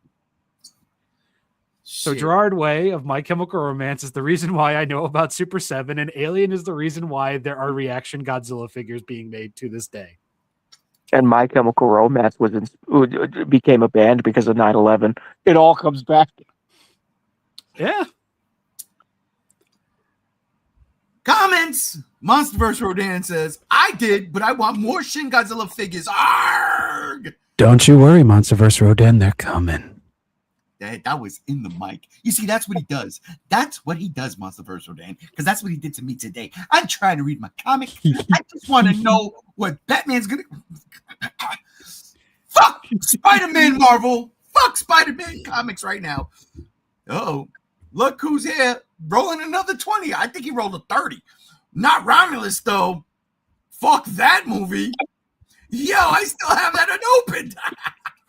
So Gerard Way of My Chemical Romance is the reason why I know about Super 7, and Alien is the reason why there are reaction Godzilla figures being made to this day. And My Chemical Romance became a band because of 9/11. It all comes back. Yeah. Comments. Monsterverse Rodan says, I did, but I want more Shin Godzilla figures. Arrgh! Don't you worry, Monsterverse Rodan, they're coming. That was in the mic. You see, that's what he does. That's what he does, Monsterverse Rodan, because that's what he did to me today. I'm trying to read my comic. I just want to know what Batman's going to... Fuck Spider-Man, Marvel. Fuck Spider-Man comics right now. Uh-oh. Look who's here. Rolling another 20. I think he rolled a 30. Not Romulus, though. Fuck that movie. Yo, I still have that unopened.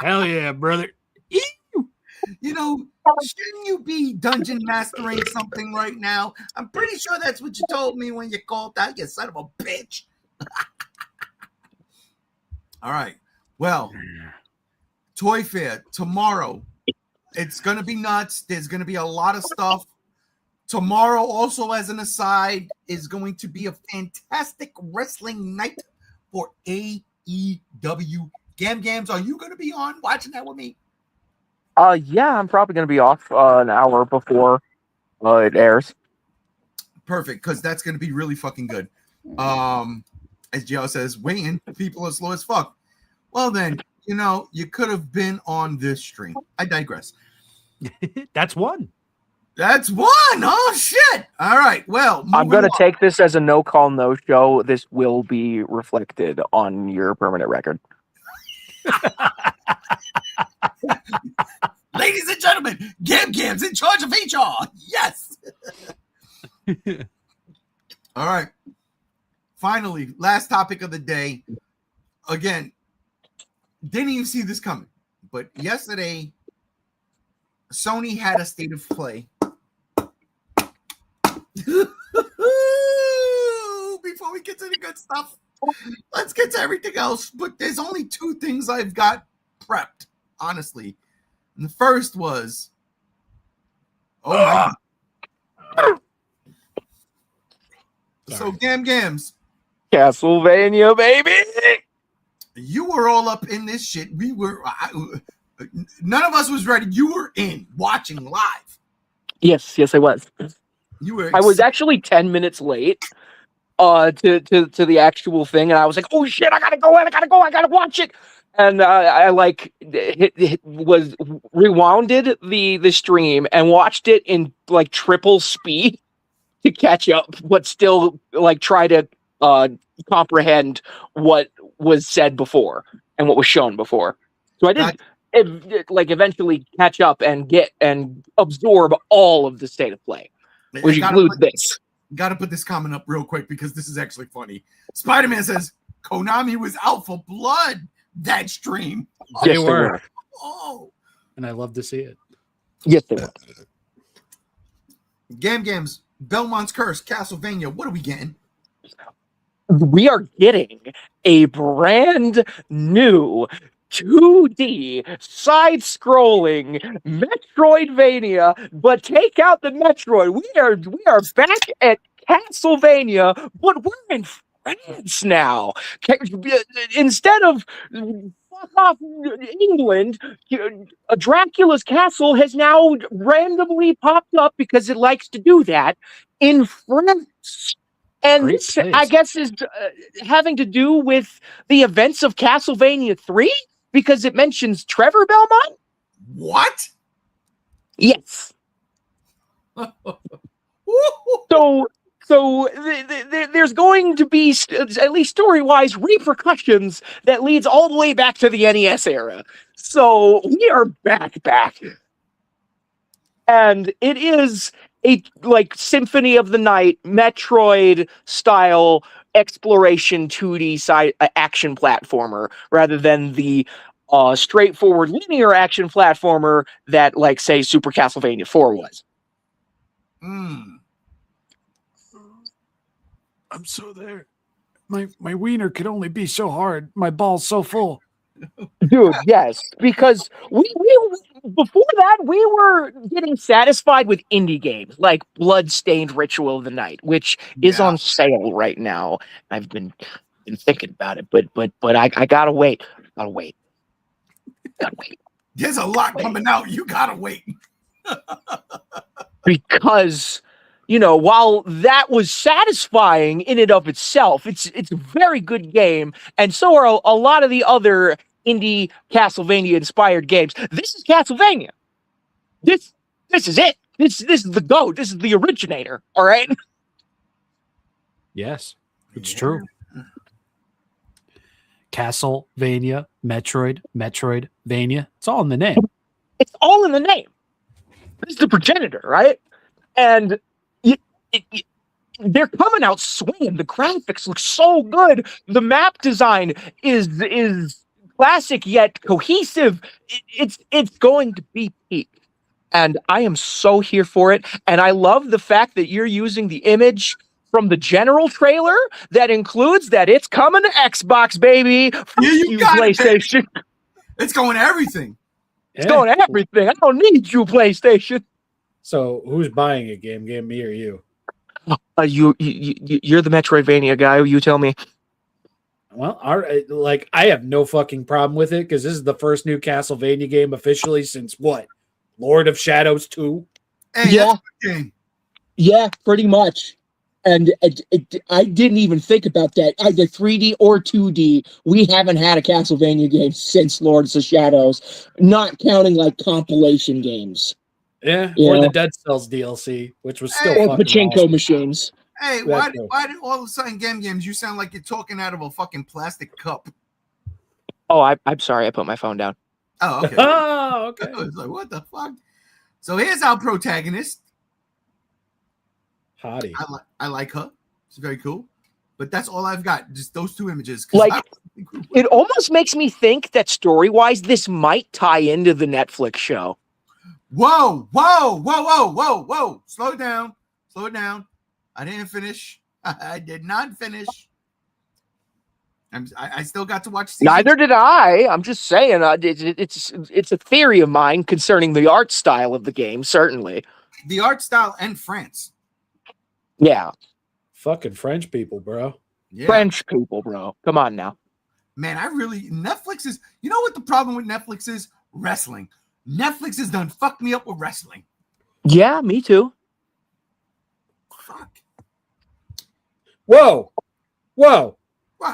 Hell yeah, brother. You know, shouldn't you be dungeon mastering something right now? I'm pretty sure that's what you told me when you called out, you son of a bitch. All right. Well, Toy Fair tomorrow. It's going to be nuts. There's going to be a lot of stuff. Tomorrow, also as an aside, is going to be a fantastic wrestling night for AEW. Gams, are you going to be on watching that with me? Yeah, I'm probably going to be off an hour before it airs. Perfect, because that's going to be really fucking good. As Joe says, waiting, people are slow as fuck. Well then, you know, you could have been on this stream. I digress. That's one. That's one. Oh shit. All right. Well, I'm going to take this as a no call, no show. This will be reflected on your permanent record. Ladies and gentlemen, Gam's in charge of HR. Yes. All right. Finally, last topic of the day. Again, didn't even see this coming, but yesterday, Sony had a state of play. Before we get to the good stuff, let's get to everything else. But there's only two things I've got prepped, honestly. And the first was, oh my. So Gams, Castlevania, baby. You were all up in this shit. We were. None of us was ready. You were in watching live. Yes, I was. You were. I was actually 10 minutes late to the actual thing, and I was like, oh shit, I gotta go, I gotta watch it. And I like was rewounded the stream and watched it in like triple speed to catch up, but still like try to comprehend what was said before and what was shown before. So I did eventually catch up and get and absorb all of the state of play, which includes this. Got to put this comment up real quick because this is actually funny. Spider-Man says Konami was out for blood that stream. They were. Oh, and I love to see it. Yes, they were. Gams, Belmont's Curse, Castlevania. What are we getting? We are getting a brand new 2D side-scrolling Metroidvania, but take out the Metroid. We are back at Castlevania, but we're in France now. Instead of fuck off England, Dracula's castle has now randomly popped up because it likes to do that in France. And this, I guess, is having to do with the events of Castlevania 3 because it mentions Trevor Belmont. What? Yes. So there's going to be, at least story-wise, repercussions that leads all the way back to the NES era. So we are back. And it is a like Symphony of the Night, Metroid style exploration 2D side action platformer rather than the straightforward linear action platformer that, like, say, Super Castlevania 4 was. I'm so there. My wiener could only be so hard. My ball's so full. Dude, yes, because we before that we were getting satisfied with indie games like Bloodstained Ritual of the Night, which is on sale right now. I've been thinking about it, but I gotta wait. There's a lot coming out. You gotta wait. Because, you know, while that was satisfying in and of itself, it's a very good game, and so are a lot of the other indie Castlevania-inspired games. This is Castlevania. This is it. This is the GOAT. This is the originator, all right? Yes, it's true. Castlevania, Metroidvania. It's all in the name. It's all in the name. This is the progenitor, right? And they're coming out swinging. The graphics look so good. The map design is classic yet cohesive. It's going to be peak. and I am so here for it. And I love the fact that you're using the image from the general trailer that includes that it's coming to Xbox, baby. Yeah, you got PlayStation. It's going to everything. It's going to everything. I don't need you, PlayStation. So who's buying it? Game, me or you? You're the Metroidvania guy. You tell me. Well, like I have no fucking problem with it because this is the first new Castlevania game officially since what? Lord of Shadows 2? Hey, Yeah. that's a good game. Yeah, pretty much. And I didn't even think about that. Either 3D or 2D, we haven't had a Castlevania game since Lords of Shadows, not counting like compilation games. Yeah, Yeah. or the Dead Cells DLC, which was still Hey, Or fucking pachinko awesome. machines. Hey, That's why did all of a sudden games you sound like you're talking out of a fucking plastic cup? Oh, I'm sorry. I put my phone down. Oh, okay. Oh, okay. I was like, what the fuck? So here's our protagonist. Hottie. I like her. She's very cool. But that's all I've got. Just those two images. 'Cause Like, it almost makes me think that story-wise, this might tie into the Netflix show. Whoa. Slow it down. I didn't finish. I did not finish. I still got to watch season. Neither did I. I'm just saying, it's a theory of mine concerning the art style of the game. Certainly, The art style and France. yeah. Fucking French people, bro. Yeah. French people, bro. Come on now. Man, Netflix is, you know what the problem with Netflix is? Wrestling. Netflix has done fucked me up with wrestling. Yeah, me too. Fuck. Whoa. What?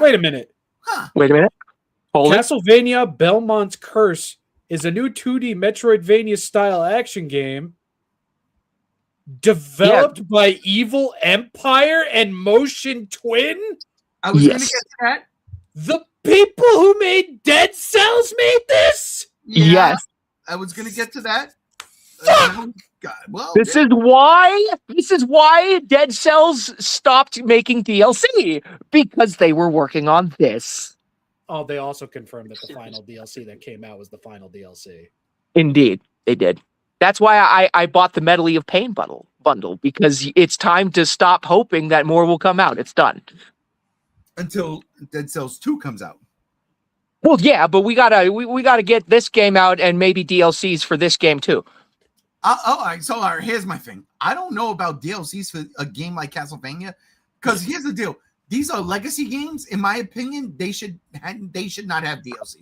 Wait a minute. Huh. Wait a minute. Hold it. Castlevania Belmont's Curse is a new 2D Metroidvania style action game developed by Evil Empire and Motion Twin. I was going to Yes. get to that. The people who made Dead Cells made this? Yeah, Yes. I was going to get to that. God, well, This is why Dead Cells stopped making DLC, because they were working on this. Oh, they also confirmed that the final DLC that came out was the final DLC. Indeed, they did. That's why I bought the Medley of Pain bundle, because it's time to stop hoping that more will come out. It's done. until Dead Cells 2 comes out. Well, yeah, but we gotta get this game out and maybe DLCs for this game too. All right, here's my thing. I don't know about DLCs for a game like Castlevania, because here's the deal. These are legacy games. In my opinion, they should not have DLC.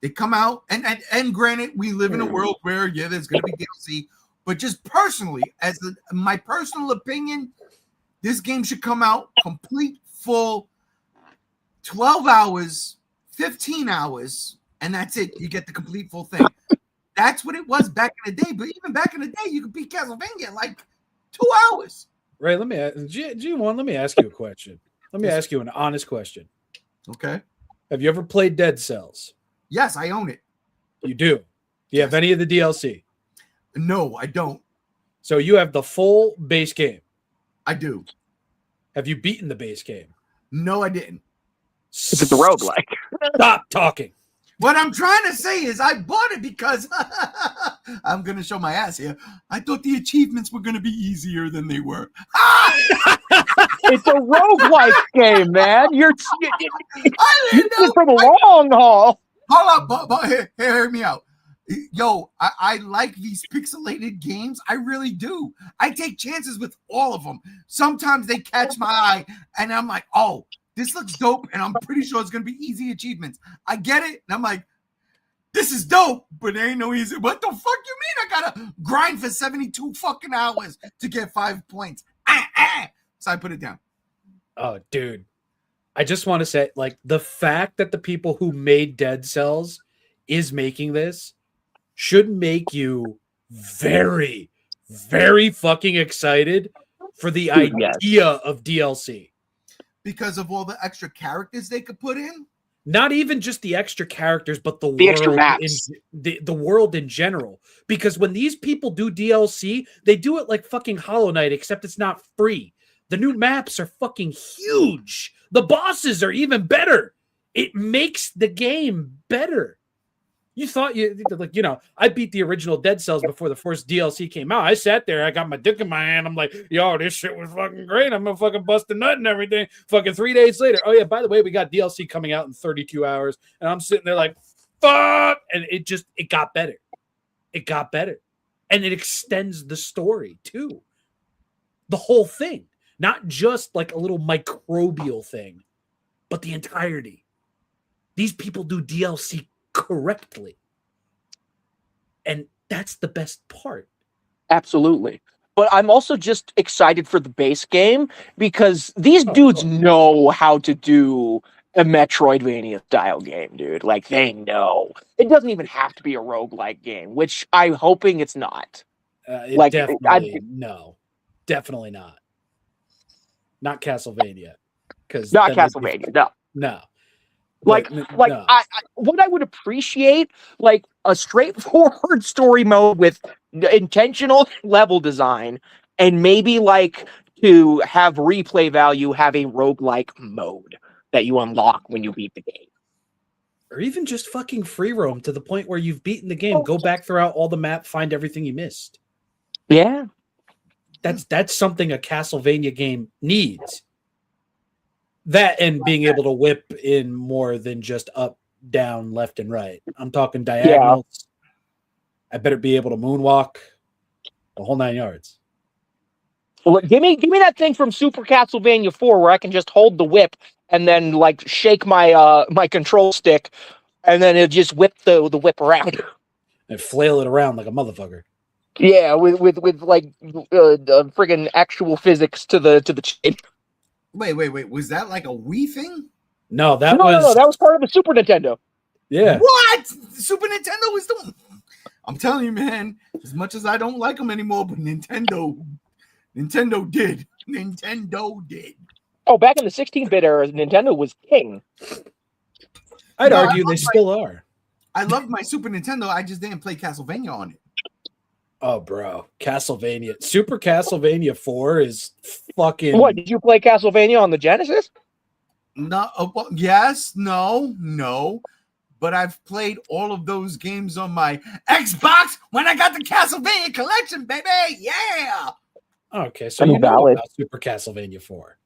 They come out, and granted, we live in a world where, there's going to be DLC, but just personally, my personal opinion, this game should come out complete, full, 12 hours, 15 hours, and that's it. You get the complete full thing. That's what it was back in the day. But even back in the day, you could beat Castlevania in like 2 hours. Right, let me G1, let me ask you a question. Let me ask you an honest question. Okay. Have you ever played Dead Cells? Yes, I own it. You do. Do you have any of the DLC? No, I don't. So you have the full base game. I do. Have you beaten the base game? No, I didn't. Is it the roguelike? Stop talking. What I'm trying to say is I bought it because I'm going to show my ass here. I thought the achievements were going to be easier than they were. It's a roguelike game, man. You're I didn't know. for the long haul. Hold up, but hear me out. Yo, I like these pixelated games. I really do. I take chances with all of them. Sometimes they catch my eye, and I'm like, oh, this looks dope, and I'm pretty sure it's going to be easy achievements. I get it, and I'm like, this is dope, but there ain't no easy. What the fuck you mean? I got to grind for 72 fucking hours to get 5 points. So I put it down. Oh, dude. I just want to say, like, the fact that the people who made Dead Cells is making this should make you very, very fucking excited for the idea of DLC. Because of all the extra characters they could put in? Not even just the extra characters, but the world extra maps. The world in general. Because when these people do DLC, they do it like fucking Hollow Knight, except it's not free. The new maps are fucking huge. The bosses are even better. It makes the game better. You thought I beat the original Dead Cells before the first DLC came out. I sat there, I got my dick in my hand. I'm like, yo, this shit was fucking great. I'm gonna fucking bust a nut and everything. Fucking 3 days later. Oh yeah, by the way, we got DLC coming out in 32 hours. And I'm sitting there like, fuck. And it got better. It got better. And it extends the story too. The whole thing. Not just like a little microbial thing, but the entirety. These people do DLC correctly. And that's the best part. Absolutely. But I'm also just excited for the base game because these dudes know how to do a Metroidvania style game, dude. Like, they know. It doesn't even have to be a roguelike game, which I'm hoping it's not. No. Definitely not. Not Castlevania. Not Castlevania, no. No. What I would appreciate, like a straightforward story mode with intentional level design, and maybe like to have replay value, have a roguelike mode that you unlock when you beat the game. Or even just fucking free roam to the point where you've beaten the game, go back throughout all the map, find everything you missed. Yeah. That's something a Castlevania game needs. That and being able to whip in more than just up, down, left, and right. I'm talking diagonals. Yeah. I better be able to moonwalk the whole 9 yards. Well, give me that thing from Super Castlevania 4 where I can just hold the whip and then like shake my my control stick, and then it just whip the whip around and flail it around like a motherfucker. Yeah, with like friggin' actual physics to the chain. Wait. Was that like a Wii thing? No, that was part of the Super Nintendo. Yeah. What? Super Nintendo was doing. I'm telling you, man. As much as I don't like them anymore, but Nintendo did. Nintendo did. Oh, back in the 16-bit era, Nintendo was king. I'd argue they still are. I loved my Super Nintendo. I just didn't play Castlevania on it. Oh, bro. Castlevania. Super Castlevania 4 is fucking... What, did you play Castlevania on the Genesis? No. Yes. No. But I've played all of those games on my Xbox when I got the Castlevania collection, baby. Yeah. Okay, so you know about Super Castlevania 4.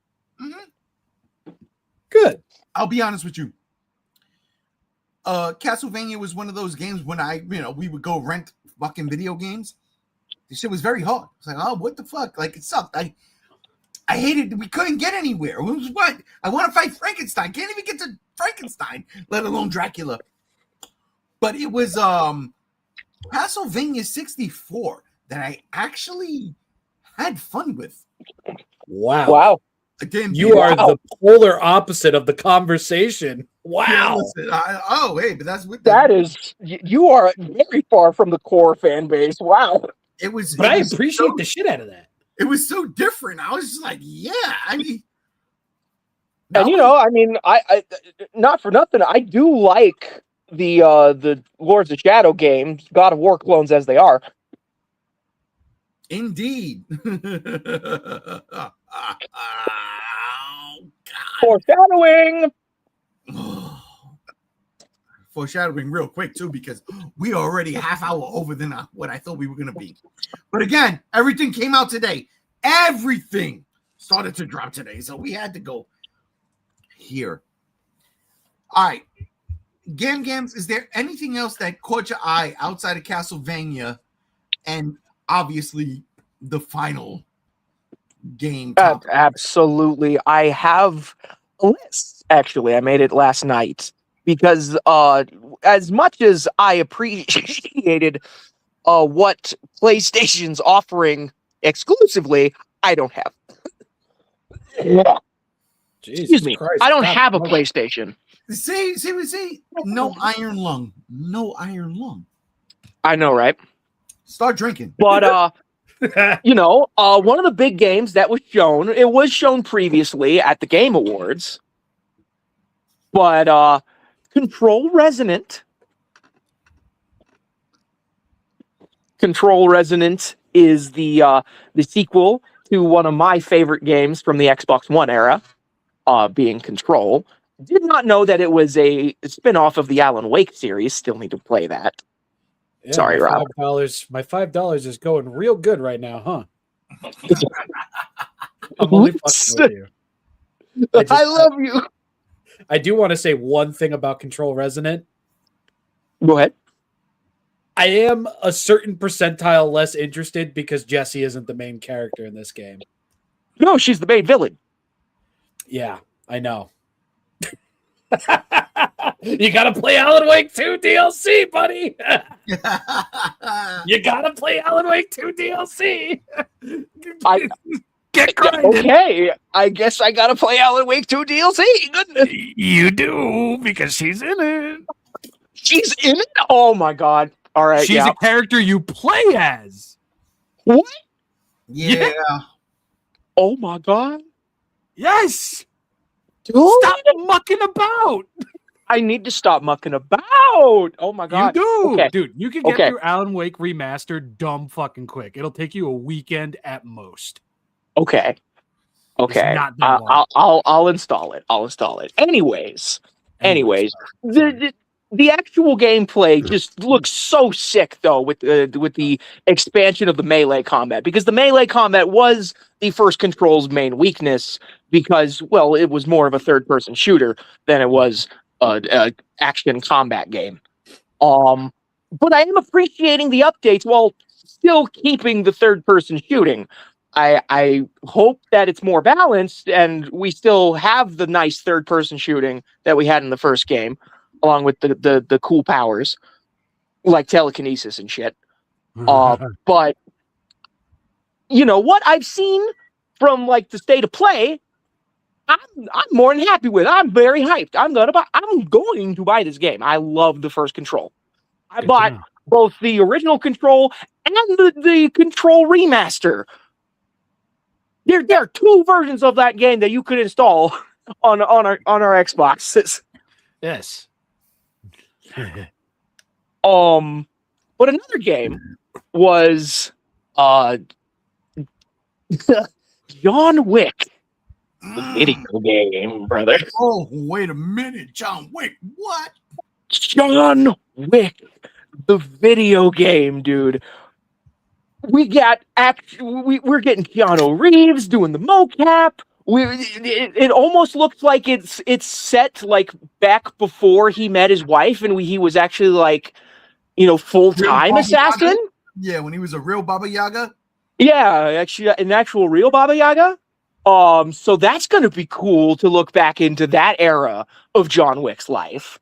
Mm-hmm. Good. I'll be honest with you. Castlevania was one of those games when we would go rent fucking video games. This shit was very hard. It's like, oh, what the fuck? Like, it sucked. I hated. We couldn't get anywhere. It was what? I want to fight Frankenstein. Can't even get to Frankenstein, let alone Dracula. But it was Castlevania 64 that I actually had fun with. Wow. Again, you are the polar opposite of the conversation. Wow. Hey, but that's what you are very far from the core fan base. Wow. But I appreciate the shit out of that. It was so different. I was just like, yeah. I mean, and I not for nothing, I do like the Lords of Shadow games, God of War clones as they are. Indeed. Foreshadowing. Foreshadowing real quick too, because we are already half hour over than what I thought we were gonna be. But again, everything came out today. Everything started to drop today, so we had to go here. All right, Gams, is there anything else that caught your eye outside of Castlevania, and obviously the final game? Absolutely, I have a list. Actually, I made it last night. Because as much as I appreciated what PlayStation's offering exclusively, I don't have. Excuse me, Christ, I don't have a PlayStation. See, no iron lung. I know, right? Start drinking. But one of the big games that was shown, it was shown previously at the Game Awards, but Control Resonant is the sequel to one of my favorite games from the Xbox One era, being Control. Did not know that it was a spin-off of the Alan Wake series. Still need to play that. Yeah, Sorry, my Rob. $5. My $5 is going real good right now, huh? I'm only fucking with you. I love you. I do want to say one thing about Control Resonant. Go ahead. I am a certain percentile less interested because Jessie isn't the main character in this game. No, she's the main villain. Yeah, I know. You gotta play Alan Wake 2 DLC, buddy. You gotta play Alan Wake 2 DLC. Get grinding. Okay, I guess I gotta play Alan Wake 2 DLC. Goodness. You do, because she's in it. She's in it? Oh my god. All right, She's a character you play as. What? Yeah. Oh my god. Yes. Dude, Stop mucking about. I need to stop mucking about. Oh my god. You do. Okay. Dude, you can get Okay. through Alan Wake Remastered dumb fucking quick. It'll take you a weekend at most. Okay. Okay. not that long. I'll install it. I'll install it. Anyways, the actual gameplay just looks so sick though with the expansion of the melee combat, because the melee combat was the first Control's main weakness because, well, it was more of a third-person shooter than it was a action combat game. But I am appreciating the updates while still keeping the third-person shooting. I hope that it's more balanced and we still have the nice third-person shooting that we had in the first game, along with the cool powers like telekinesis and shit. But you know what I've seen from like the state of play, I'm more than happy with. I'm very hyped. I'm going to buy this game. I love the first Control. I bought both the original Control and the Control remaster. There are two versions of that game that you could install on our Xboxes. Yes. But another game was John Wick, the video game, brother. Oh, wait a minute, John Wick. What? John Wick, the video game, dude. We're getting Keanu Reeves doing the mocap. It almost looks like it's set like back before he met his wife and he was actually like, full-time assassin. Yaga? Yeah, when he was a real Baba Yaga. Yeah, actually an actual real Baba Yaga. So that's going to be cool to look back into that era of John Wick's life,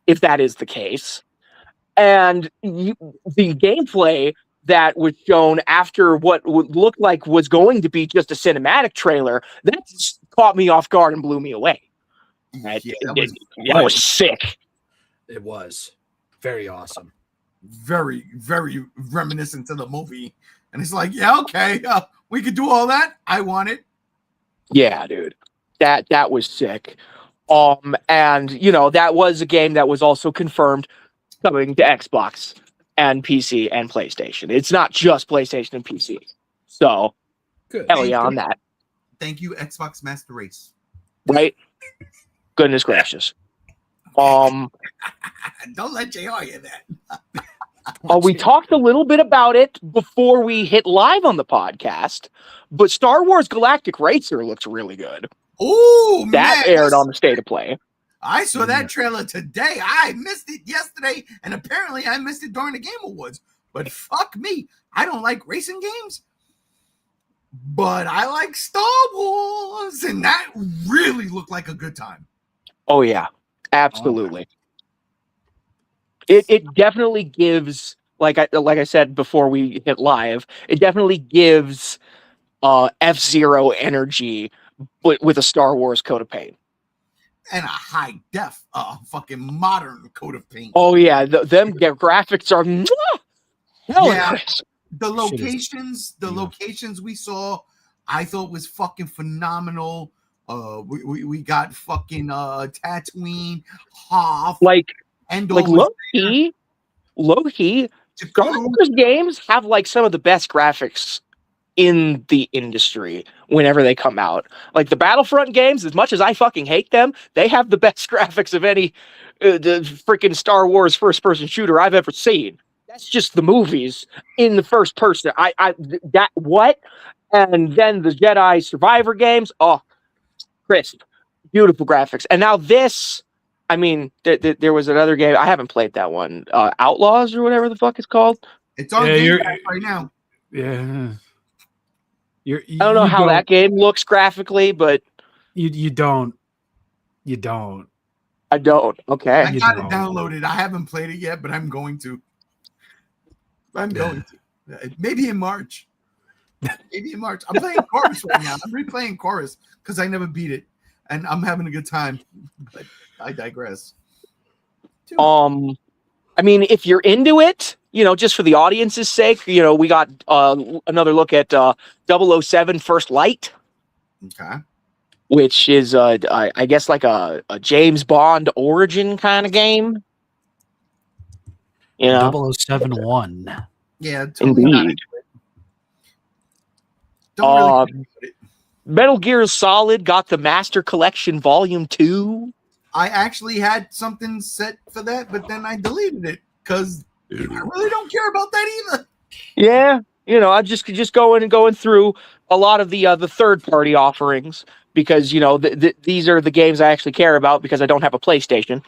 if that is the case. And the gameplay that was shown after what would look like was going to be just a cinematic trailer, that caught me off guard and blew me away. That was sick. It was very awesome. Very, very reminiscent to the movie. And it's like, yeah, okay, we could do all that. I want it. Yeah, dude. That was sick. And that was a game that was also confirmed coming to Xbox and PC and PlayStation. It's not just PlayStation and PC. So, good. Hell yeah on that. Thank you, Xbox Master Race. Right? Goodness gracious. Don't let JR hear that. We talked a little bit about it before we hit live on the podcast, but Star Wars Galactic Racer looks really good. Oh, that aired on the State of Play. I saw that trailer today. I missed it yesterday, and apparently I missed it during the Game Awards. But fuck me, I don't like racing games, but I like Star Wars, and that really looked like a good time. Oh yeah, absolutely. It definitely gives, like I said before we hit live, it definitely gives F-Zero energy, but with a Star Wars coat of paint. And a high def, fucking modern coat of paint. Oh yeah, their graphics are hell yeah. The locations we saw, I thought was fucking phenomenal. We got fucking Tatooine, Hoth, low key. Star Wars games have like some of the best graphics in the industry whenever they come out. Like the Battlefront games, as much as I fucking hate them, they have the best graphics of any the freaking Star Wars first-person shooter I've ever seen. That's just the movies in the first person. And then the Jedi Survivor games, oh, crisp, beautiful graphics. And now this, I mean, there was another game. I haven't played that one. Outlaws or whatever the fuck it's called. It's on Game Pass right now. Yeah. I don't know how that game looks graphically, but you don't. I don't. Okay. I got it downloaded. I haven't played it yet, but I'm going to. Maybe in March. Maybe in March. I'm playing Chorus right now. I'm replaying Chorus because I never beat it, and I'm having a good time. But I digress. I mean, if you're into it, just for the audience's sake, we got another look at 007 First Light. Okay. Which is, I guess, like a James Bond origin kind of game. 007-1. Yeah, totally. Indeed. Metal Gear Solid got the Master Collection Volume 2. I actually had something set for that, but then I deleted it because I really don't care about that either. Yeah, I'm just going through a lot of the third-party offerings because these are the games I actually care about because I don't have a PlayStation.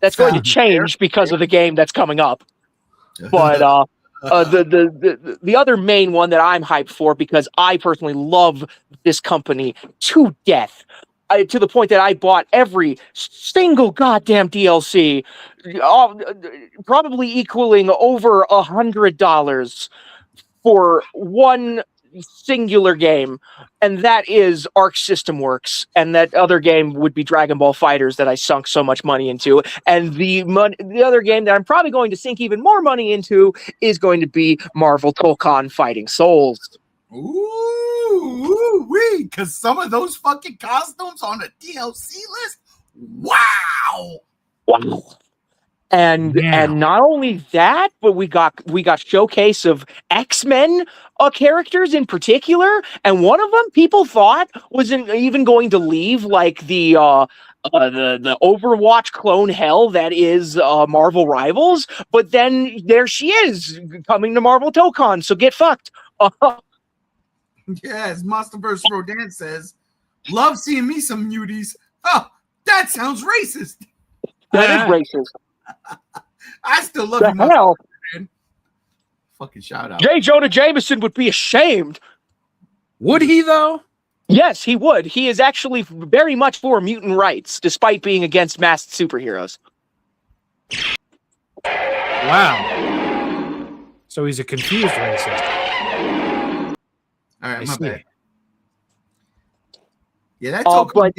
That's going to change because of the game that's coming up. But the other main one that I'm hyped for, because I personally love this company to death, to the point that I bought every single goddamn DLC, probably equaling over $100 for one singular game, and that is Arc System Works, and that other game would be Dragon Ball FighterZ that I sunk so much money into, and the other game that I'm probably going to sink even more money into is going to be Marvel Tolkien Fighting Souls. Ooh, because some of those fucking costumes on the DLC list, wow. And not only that, but we got showcase of X-Men characters in particular, and one of them people thought wasn't even going to leave like the Overwatch clone hell that is Marvel Rivals, but then there she is coming to Marvel Tokon, so get fucked. Yes, Monsterverse Rodan says, love seeing me some muties. Oh, that sounds racist. That is racist. I still love the you, hell? Man. Fucking shout out. J. Jonah Jameson would be ashamed. Would he, though? Yes, he would. He is actually very much for mutant rights, despite being against masked superheroes. Wow. So he's a confused racist. All right, my bad. Yeah, that's but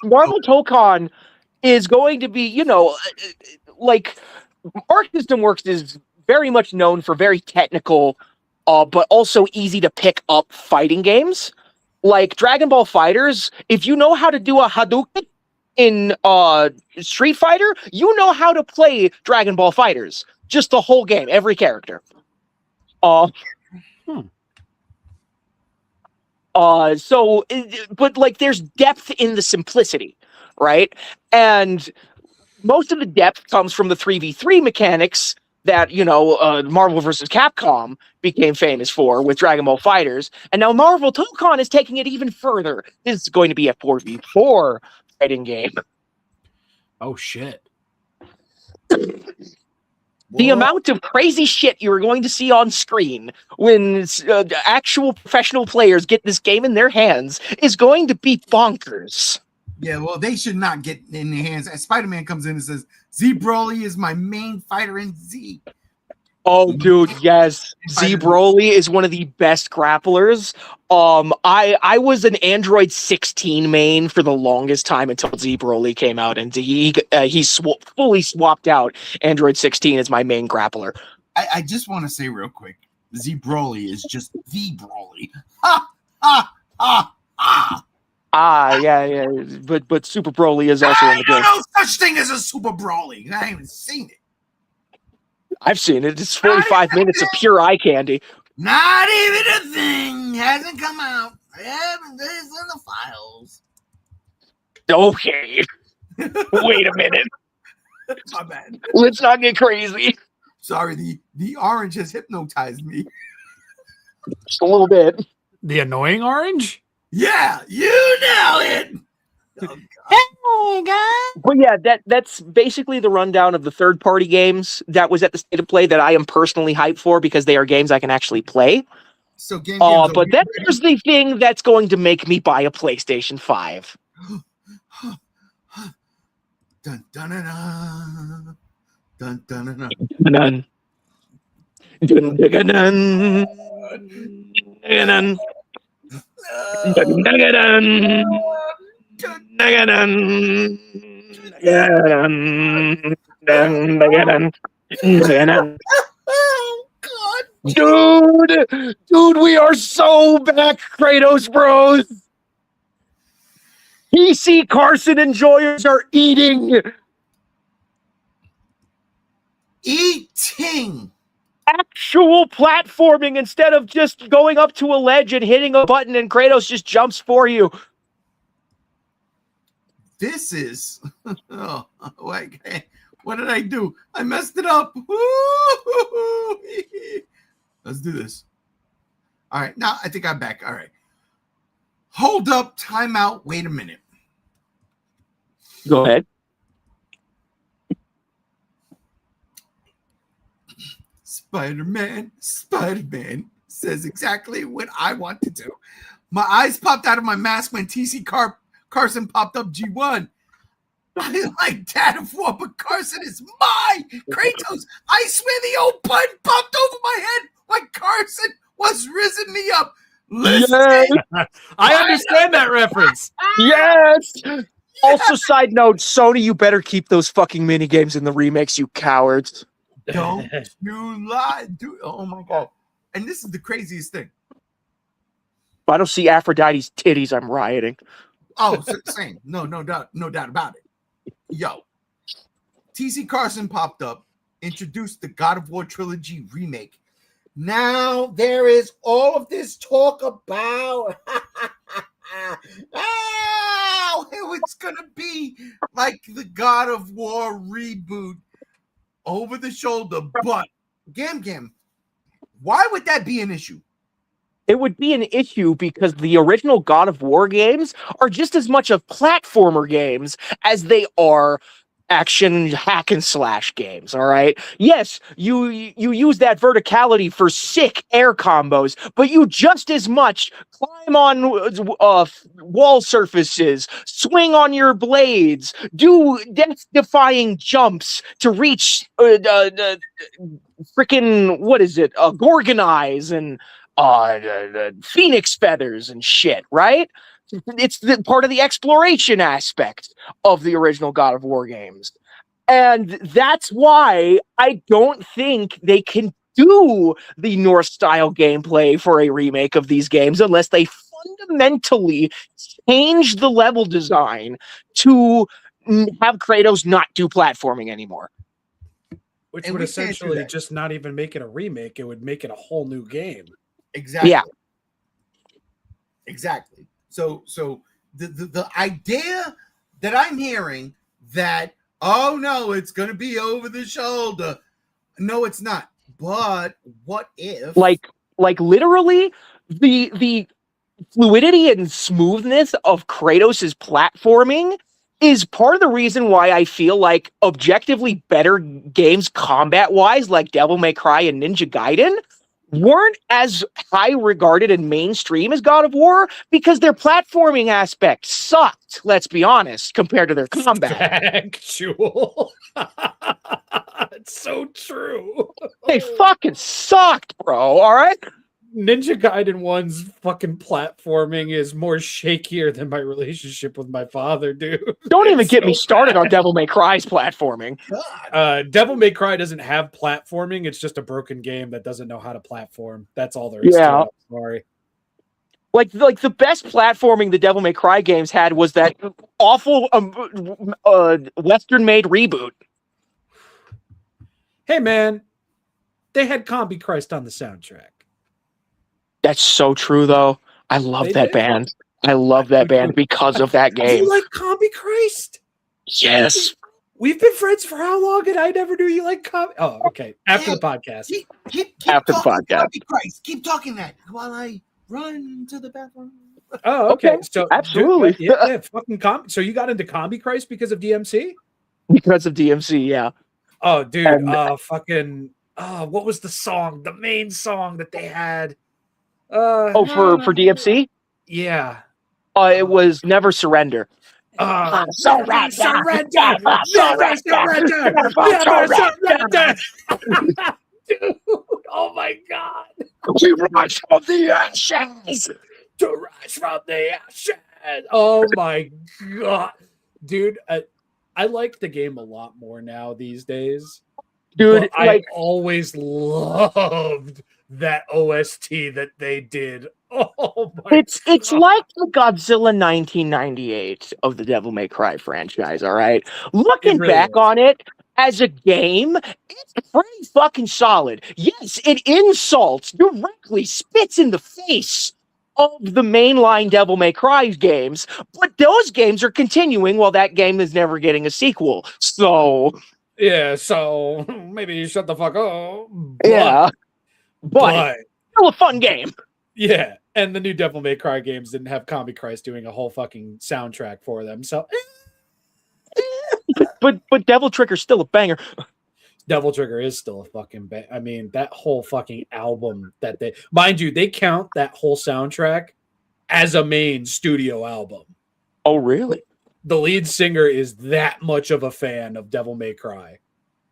Marvel Tokon is going to be, like Arc System Works is very much known for very technical, but also easy to pick up fighting games. Like Dragon Ball FighterZ, if you know how to do a Hadouken in Street Fighter, you know how to play Dragon Ball FighterZ. Just the whole game, every character. But like there's depth in the simplicity, right? And most of the depth comes from the 3v3 mechanics that, Marvel vs. Capcom became famous for with Dragon Ball FighterZ. And now Marvel Tokon is taking it even further. This is going to be a 4v4 fighting game. Oh, shit. The amount of crazy shit you are going to see on screen when actual professional players get this game in their hands is going to be bonkers. Yeah, well, they should not get in their hands. As Spider-Man comes in and says, Z Broly is my main fighter in Z. Oh, dude, yes. Z Broly is one of the best grapplers. I was an Android 16 main for the longest time until Z Broly came out, and he fully swapped out Android 16 as my main grappler. I just want to say real quick, Z Broly is just the Broly. Ha, ha, ha, ha. Yeah. But Super Broly is also in the game. No such thing as a Super Broly. I haven't seen it. I've seen it. It's 45 minutes of pure eye candy. Not even a thing. Hasn't come out. I haven't. It's in the files. Okay. Wait a minute. My bad. Let's not get crazy. Sorry, the orange has hypnotized me. Just a little bit. The annoying orange? Yeah, you know it. Oh, God. But yeah, that's basically the rundown of the third-party games that was at the State of Play that I am personally hyped for because they are games I can actually play. So game. But then there's the thing that's going to make me buy a PlayStation 5. Dun dun dun dun dun dun dun. Dun, dun, dun, dun, dun, dun, Oh God, dude, we are so back, Kratos Bros. PC Carson enjoyers are eating actual platforming instead of just going up to a ledge and hitting a button and Kratos just jumps for you. This is. Oh, wait, what did I do? I messed it up. Let's do this. All right, now I think I'm back. All right. Hold up, time out, wait a minute. Go ahead. Spider-Man says exactly what I want to do. My eyes popped out of my mask when TC Carson popped up G1. I like that of war, but Carson is my Kratos. I swear the old button popped over my head like Carson was risen me up. Listen, Yes. I understand that reference. Yes. Also, side note, Sony, you better keep those fucking mini games in the remakes, you cowards. don't you lie, dude. Oh my God. And this is the craziest thing. If I don't see Aphrodite's titties, I'm rioting. Oh, same. No doubt about it. Yo, TC Carson popped up, introduced the God of War trilogy remake. Now there is all of this talk about how it's gonna be like the God of War reboot over the shoulder. But Gam, why would that be an issue? It would be an issue because the original God of War games are just as much of platformer games as they are action hack and slash games. All right. Yes, you use that verticality for sick air combos, but you just as much climb on wall surfaces, swing on your blades, do death-defying jumps to reach freaking what is it? Gorgonize and phoenix feathers and shit, right? It's part of the exploration aspect of the original God of War games. And that's why I don't think they can do the Norse style gameplay for a remake of these games unless they fundamentally change the level design to have Kratos not do platforming anymore. Which And would we can't do essentially that. just not even make it a remake. It would make it a whole new game. Exactly. Yeah. Exactly. So the idea that I'm hearing that, oh no, it's gonna be over the shoulder. No, it's not. But what if Like literally the fluidity and smoothness of Kratos' platforming is part of the reason why I feel like objectively better games combat-wise, like Devil May Cry and Ninja Gaiden, weren't as high regarded and mainstream as God of War because their platforming aspect sucked, let's be honest, compared to their combat. Factual. It's so true. They fucking sucked, bro, all right? Ninja Gaiden 1's fucking platforming is more shakier than my relationship with my father, dude. Don't even It's get me so started bad. on Devil May Cry's platforming. Devil May Cry doesn't have platforming. It's just a broken game that doesn't know how to platform. That's all there is to it. Yeah. I'm sorry. Like the best platforming the Devil May Cry games had was that awful Western-made reboot. Hey, man. They had Combi Christ on the soundtrack. That's so true, though. I love They that did. band. I love that band because of that game. You like Combi Christ? Yes. We've been friends for how long, and I never knew you like Combi. Oh, okay. After the podcast. Keep After the talking, podcast. Combi Christ. Keep talking that while I run to the bathroom. Oh, okay. Okay, So absolutely. yeah, fucking So you got into Combi Christ because of DMC? Because of DMC, yeah. Oh, dude. And- What was the song? The main song that they had. For DMC? Yeah. It was Never Surrender. Surrender! Never surrender! Dude, oh my God. We rise from the ashes. To rise from the ashes. Oh my God. Dude, I like the game a lot more now these days. Dude, But I always loved that OST that they did. Oh my it's like the Godzilla 1998 of the Devil May Cry franchise, all right? Looking really back is. on it as a game, it's pretty fucking solid. Yes, it insults, directly spits in the face of the mainline Devil May Cry games, but those games are continuing while that game is never getting a sequel. So, yeah, so maybe you shut the fuck up. But still a fun game. Yeah, and the new Devil May Cry games didn't have Combi Christ doing a whole fucking soundtrack for them. So, but Devil Trigger's still a banger. Devil Trigger is still a fucking I mean, that whole fucking album that they, mind you, they count that whole soundtrack as a main studio album. Oh, really? The lead singer is that much of a fan of Devil May Cry.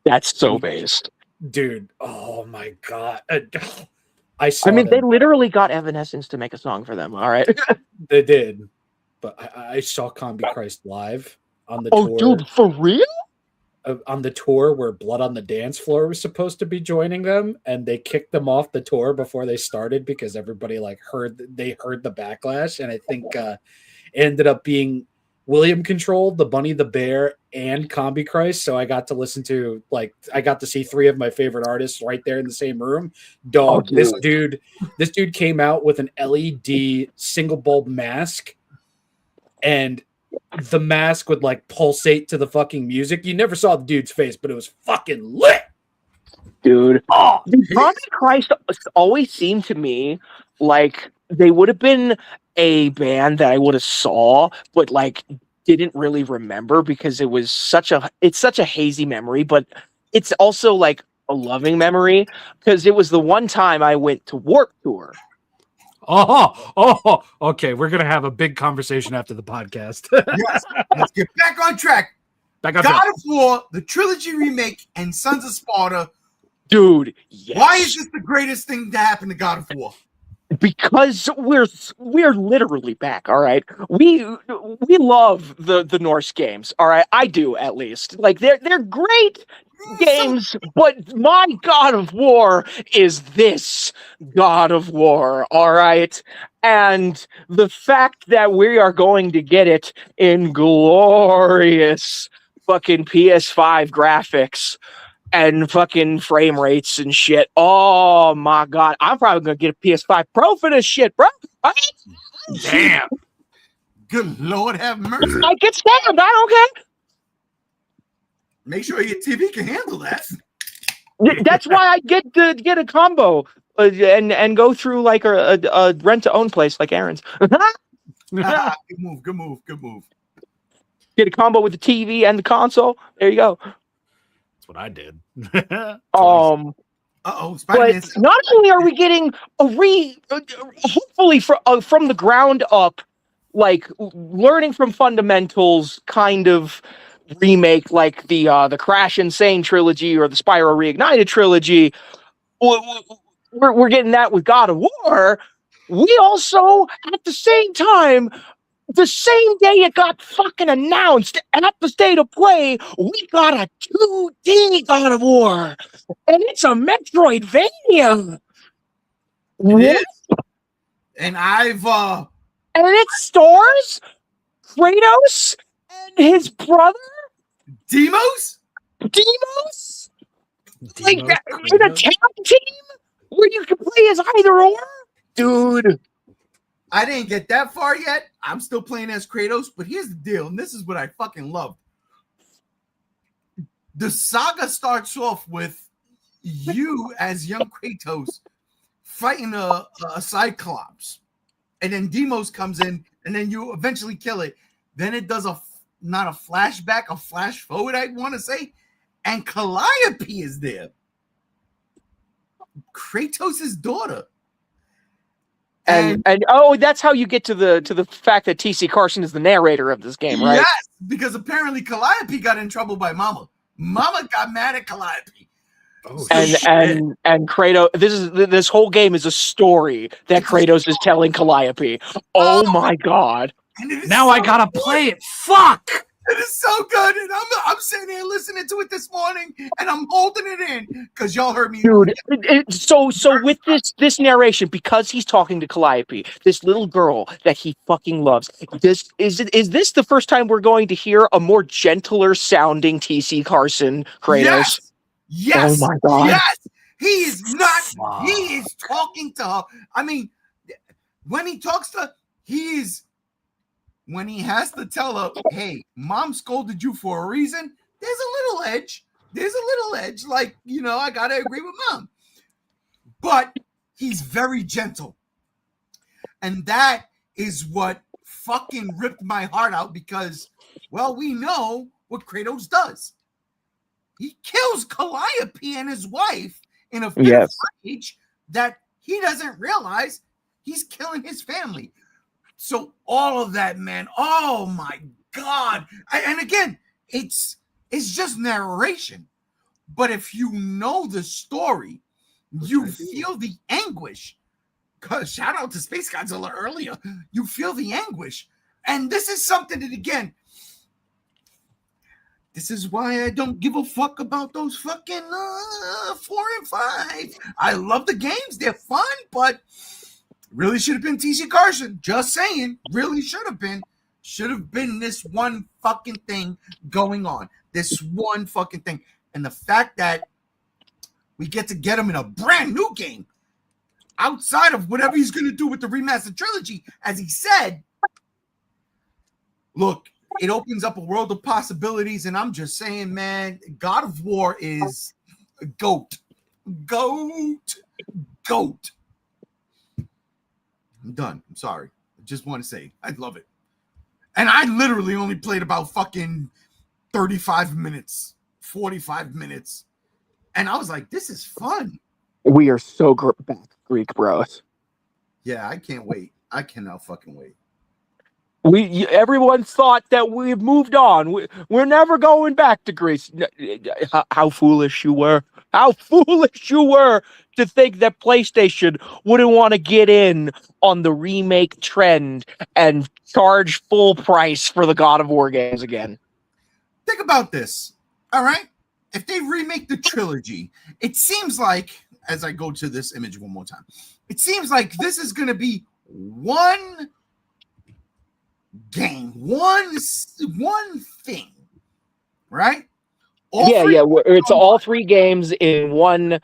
That's so based. Dude, oh my God. I mean, they literally got Evanescence to make a song for them, all right? They did. But I saw Combi Christ live on the tour. Oh, dude, for real? On the tour where Blood on the Dance Floor was supposed to be joining them, and they kicked them off the tour before they started because everybody heard the backlash, and I think ended up being William controlled the Bunny the Bear and Combi Christ. So I got to listen to I got to see three of my favorite artists right there in the same room. Dog, Oh, this dude came out with an LED single bulb mask, and the mask would pulsate to the fucking music. You never saw the dude's face, but it was fucking lit. Dude. Combi Christ always seemed to me like they would have been a band that I would have saw, but didn't really remember because it's such a hazy memory, but it's also a loving memory because it was the one time I went to Warped Tour. Oh, okay. We're gonna have a big conversation after the podcast. Yes, let's get back on track. God of War, the trilogy remake, and Sons of Sparta. Dude, yes. Why is this the greatest thing to happen to God of War? Because we're literally back, all right? We love the Norse games, all right? I do, at least. They're great games, but my God of War is this God of War, all right? And the fact that we are going to get it in glorious fucking PS5 graphics and fucking frame rates and shit. Oh my God. I'm probably gonna get a PS5 Pro for this shit, bro. Damn. Good Lord have mercy. I get stabbed. I don't care. Make sure your TV can handle that. That's why I get a combo and go through a rent to own place like Aaron's. Good move. Get a combo with the TV and the console. There you go. What I did. Spider-Man. But not only are we getting hopefully from the ground up, learning from fundamentals kind of remake, the Crash Insane trilogy or the Spyro Reignited trilogy. We're getting that with God of War. We also, at the same time, the same day it got fucking announced at the State of Play, we got a 2D God of War. And it's a Metroidvania. It is. And and it stars Kratos and his brother Deimos? In a tag team where you can play as either or? dude. I didn't get that far yet. I'm still playing as Kratos, but here's the deal, and this is what I fucking love. The saga starts off with you as young Kratos fighting a Cyclops, and then Deimos comes in, and then you eventually kill it. Then it does not a flashback, a flash forward, I want to say, and Calliope is there, Kratos' daughter. And oh, that's how you get to the fact that T.C. Carson is the narrator of this game, right? Yes, because apparently Calliope got in trouble by Mama. Mama got mad at Calliope. Oh, And Kratos, this whole game is a story that Kratos is telling Calliope. Oh my god! And it is now so I gotta good. play it. Fuck. It is so good, and I'm sitting here listening to it this morning, and I'm holding it in because y'all heard me, Dude. So with this narration, because he's talking to Calliope, this little girl that he fucking loves. Is this the first time we're going to hear a more gentler sounding T.C. Carson Kratos? Yes. Oh my god! Yes, he is not. He is talking to her. I mean, when he talks to, when he has to tell her, "Hey, Mom scolded you for a reason." There's a little edge. Like, I gotta agree with Mom, but he's very gentle, and that is what fucking ripped my heart out because, well, we know what Kratos does. He kills Calliope and his wife in a fit of rage that he doesn't realize he's killing his family. So all of that, man, oh my God. And again, it's just narration. But if you know the story, you feel the anguish. Shout out to Space Godzilla earlier. You feel the anguish. And this is something that, again, this is why I don't give a fuck about those fucking 4 and 5. I love the games. They're fun, but really should have been T.C. Carson. Just saying. Really should have been. Should have been this one fucking thing going on. This one fucking thing. And the fact that we get him in a brand new game outside of whatever he's going to do with the remastered trilogy, as he said, look, it opens up a world of possibilities, and I'm just saying, man, God of War is a GOAT. I'm done. I'm sorry. I just want to say I love it. And I literally only played about fucking 35 minutes, 45 minutes. And I was like, this is fun. We are so back, Greek bros. Yeah, I can't wait. I cannot fucking wait. Everyone thought that we've moved on. We're never going back to Greece. How foolish you were. How foolish you were to think that PlayStation wouldn't want to get in on the remake trend and charge full price for the God of War games again. Think about this. All right? If they remake the trilogy, it seems like, as I go to this image one more time, it seems like this is going to be one game, one thing, right? It's all 3 games in one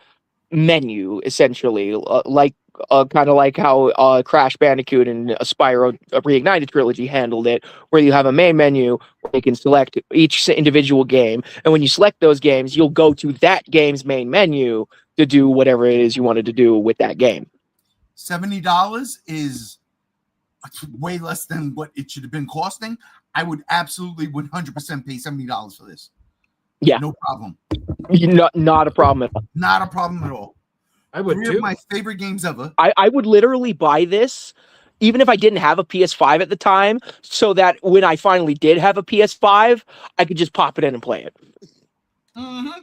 menu, essentially, kind of like how Crash Bandicoot and Spyro Reignited trilogy handled it, where you have a main menu where you can select each individual game, and when you select those games, you'll go to that game's main menu to do whatever it is you wanted to do with that game. $70 is way less than what it should have been costing. I would absolutely 100% pay $70 for this. Yeah, no problem. Not a problem at all. Not a problem at all. I would 3 too. of my favorite games ever. I would literally buy this even if I didn't have a PS5 at the time, so that when I finally did have a PS5, I could just pop it in and play it. Mm-hmm.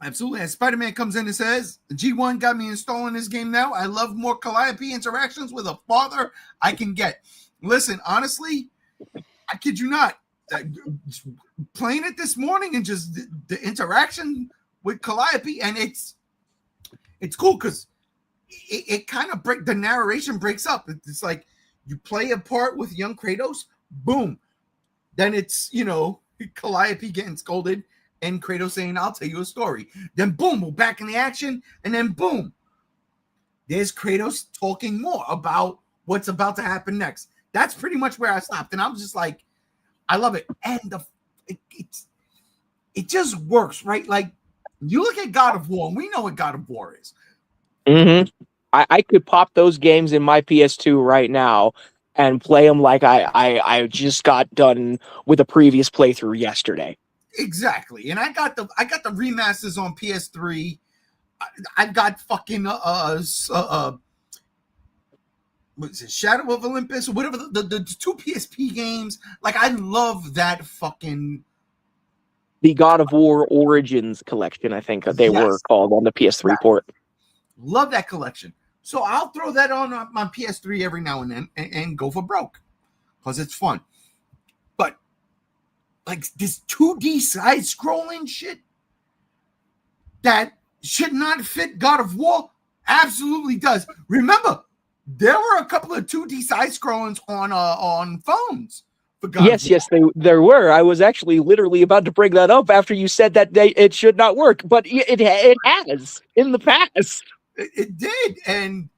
Absolutely. And Spider-Man comes in and says, G1 got me installing this game now. I love more Calliope interactions with a father I can get. Listen, honestly, I kid you not. Playing it this morning and just the interaction with Calliope, and it's cool because it kind of the narration breaks up. It's like you play a part with young Kratos, boom. Then it's, Calliope getting scolded and Kratos saying, I'll tell you a story. Then boom, we're back in the action, and then boom, there's Kratos talking more about what's about to happen next. That's pretty much where I stopped, and I'm just like, I love it, and it just works, right? Like, you look at God of War, and we know what God of War is. Mm-hmm. I could pop those games in my PS2 right now and play them like I just got done with a previous playthrough yesterday. Exactly, and I got the remasters on PS3. I've got fucking what is it, Shadow of Olympus or whatever, the two PSP games. Like, I love that fucking The God of War Origins collection, I think they were called on the PS3 port. Love that collection. So I'll throw that on my PS3 every now and then and go for broke because it's fun. But like this 2D side scrolling shit that should not fit God of War absolutely does. Remember, there were a couple of 2D side scrollings on phones. For God Yes, there were. I was actually literally about to bring that up after you said that it should not work, but it has in the past. It did,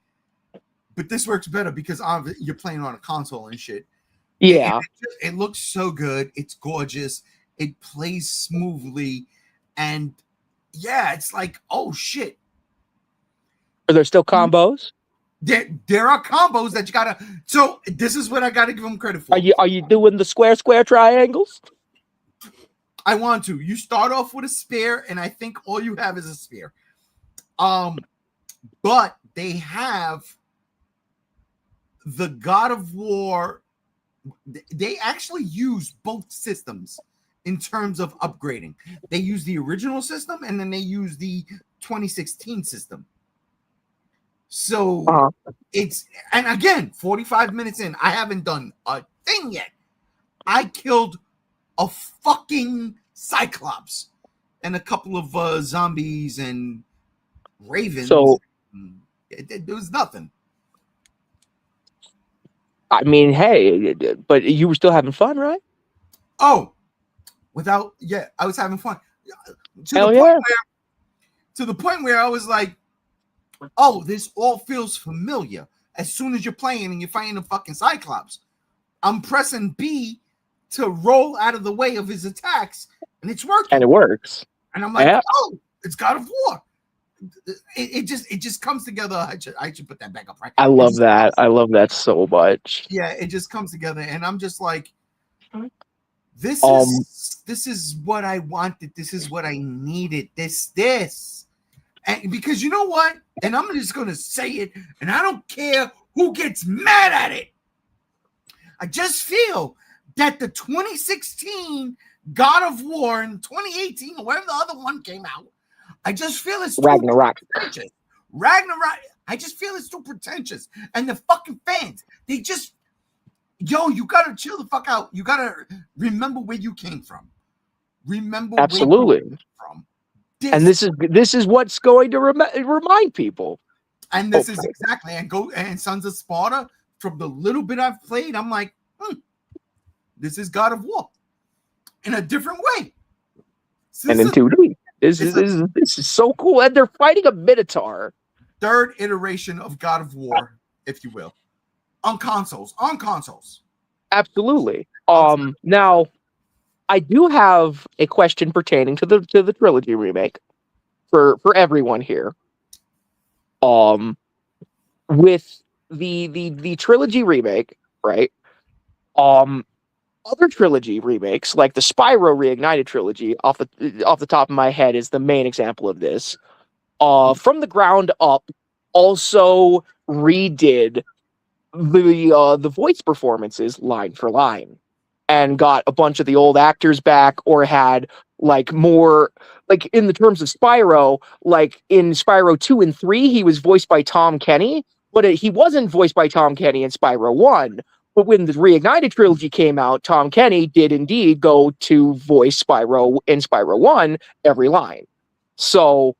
but this works better because you're playing on a console and shit. Yeah, it looks so good. It's gorgeous. It plays smoothly, and yeah, it's like, oh shit. Are there still combos? There are combos that you gotta. So this is what I gotta give them credit for. Are you doing the square triangles? I want to. You start off with a spear, and I think all you have is a spear. But they have the God of War. They actually use both systems in terms of upgrading. They use the original system, and then they use the 2016 system. So it's, and again, 45 minutes in, I haven't done a thing yet. I killed a fucking Cyclops and a couple of zombies and ravens. So there was nothing. I mean, hey, but you were still having fun, right? Oh, I was having fun. To the point where I was like, oh, this all feels familiar. As soon as you're playing and you're fighting a fucking Cyclops, I'm pressing B to roll out of the way of his attacks, and it's working. And it works. And I'm like, oh, it's God of War. It just comes together. I should put that back up, right? I love that. I love that so much. Yeah, it just comes together, and I'm just like, this is what I wanted. This is what I needed. This. And because you know what? And I'm just going to say it, and I don't care who gets mad at it. I just feel that the 2016 God of War and 2018, or whatever the other one came out, I just feel it's Ragnarok. Ragnarok. I just feel it's too pretentious. And the fucking fans, they just, you got to chill the fuck out. You got to remember where you came from. Remember Absolutely. where you came from. And this is what's going to remind people. And this is exactly, and Sons of Sparta, from the little bit I've played, I'm like, this is God of War in a different way. And in 2D. This is so cool. And they're fighting a Minotaur. Third iteration of God of War, if you will. On consoles. Absolutely. Now, I do have a question pertaining to the trilogy remake for everyone here. With the trilogy remake, right? Other trilogy remakes, like the Spyro Reignited trilogy, off the top of my head, is the main example of this. From the ground up, also redid the voice performances line for line, and got a bunch of the old actors back, or had like more, like in the terms of Spyro, like in Spyro 2 and 3, he was voiced by Tom Kenny, but he wasn't voiced by Tom Kenny in Spyro 1. But when the Reignited trilogy came out, Tom Kenny did indeed go to voice Spyro in Spyro 1 every line. So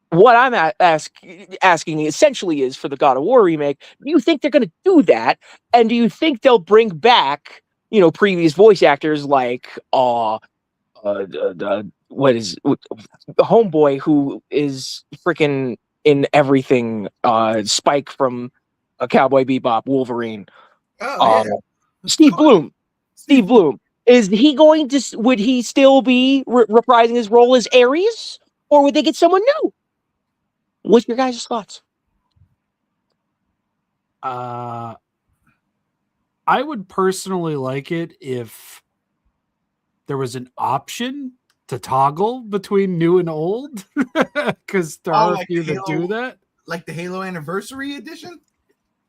what I'm asking essentially is, for the God of War remake, do you think they're going to do that? And do you think they'll bring back, previous voice actors like what is the homeboy who is freaking in everything. Spike from Cowboy Bebop, Wolverine. Oh, yeah. Steve Bloom. Steve Bloom. Is he going to? Would he still be reprising his role as Ares, or would they get someone new? What's your guys' thoughts? I would personally like it if there was an option to toggle between new and old, because there are a few that do that. Like the Halo Anniversary Edition?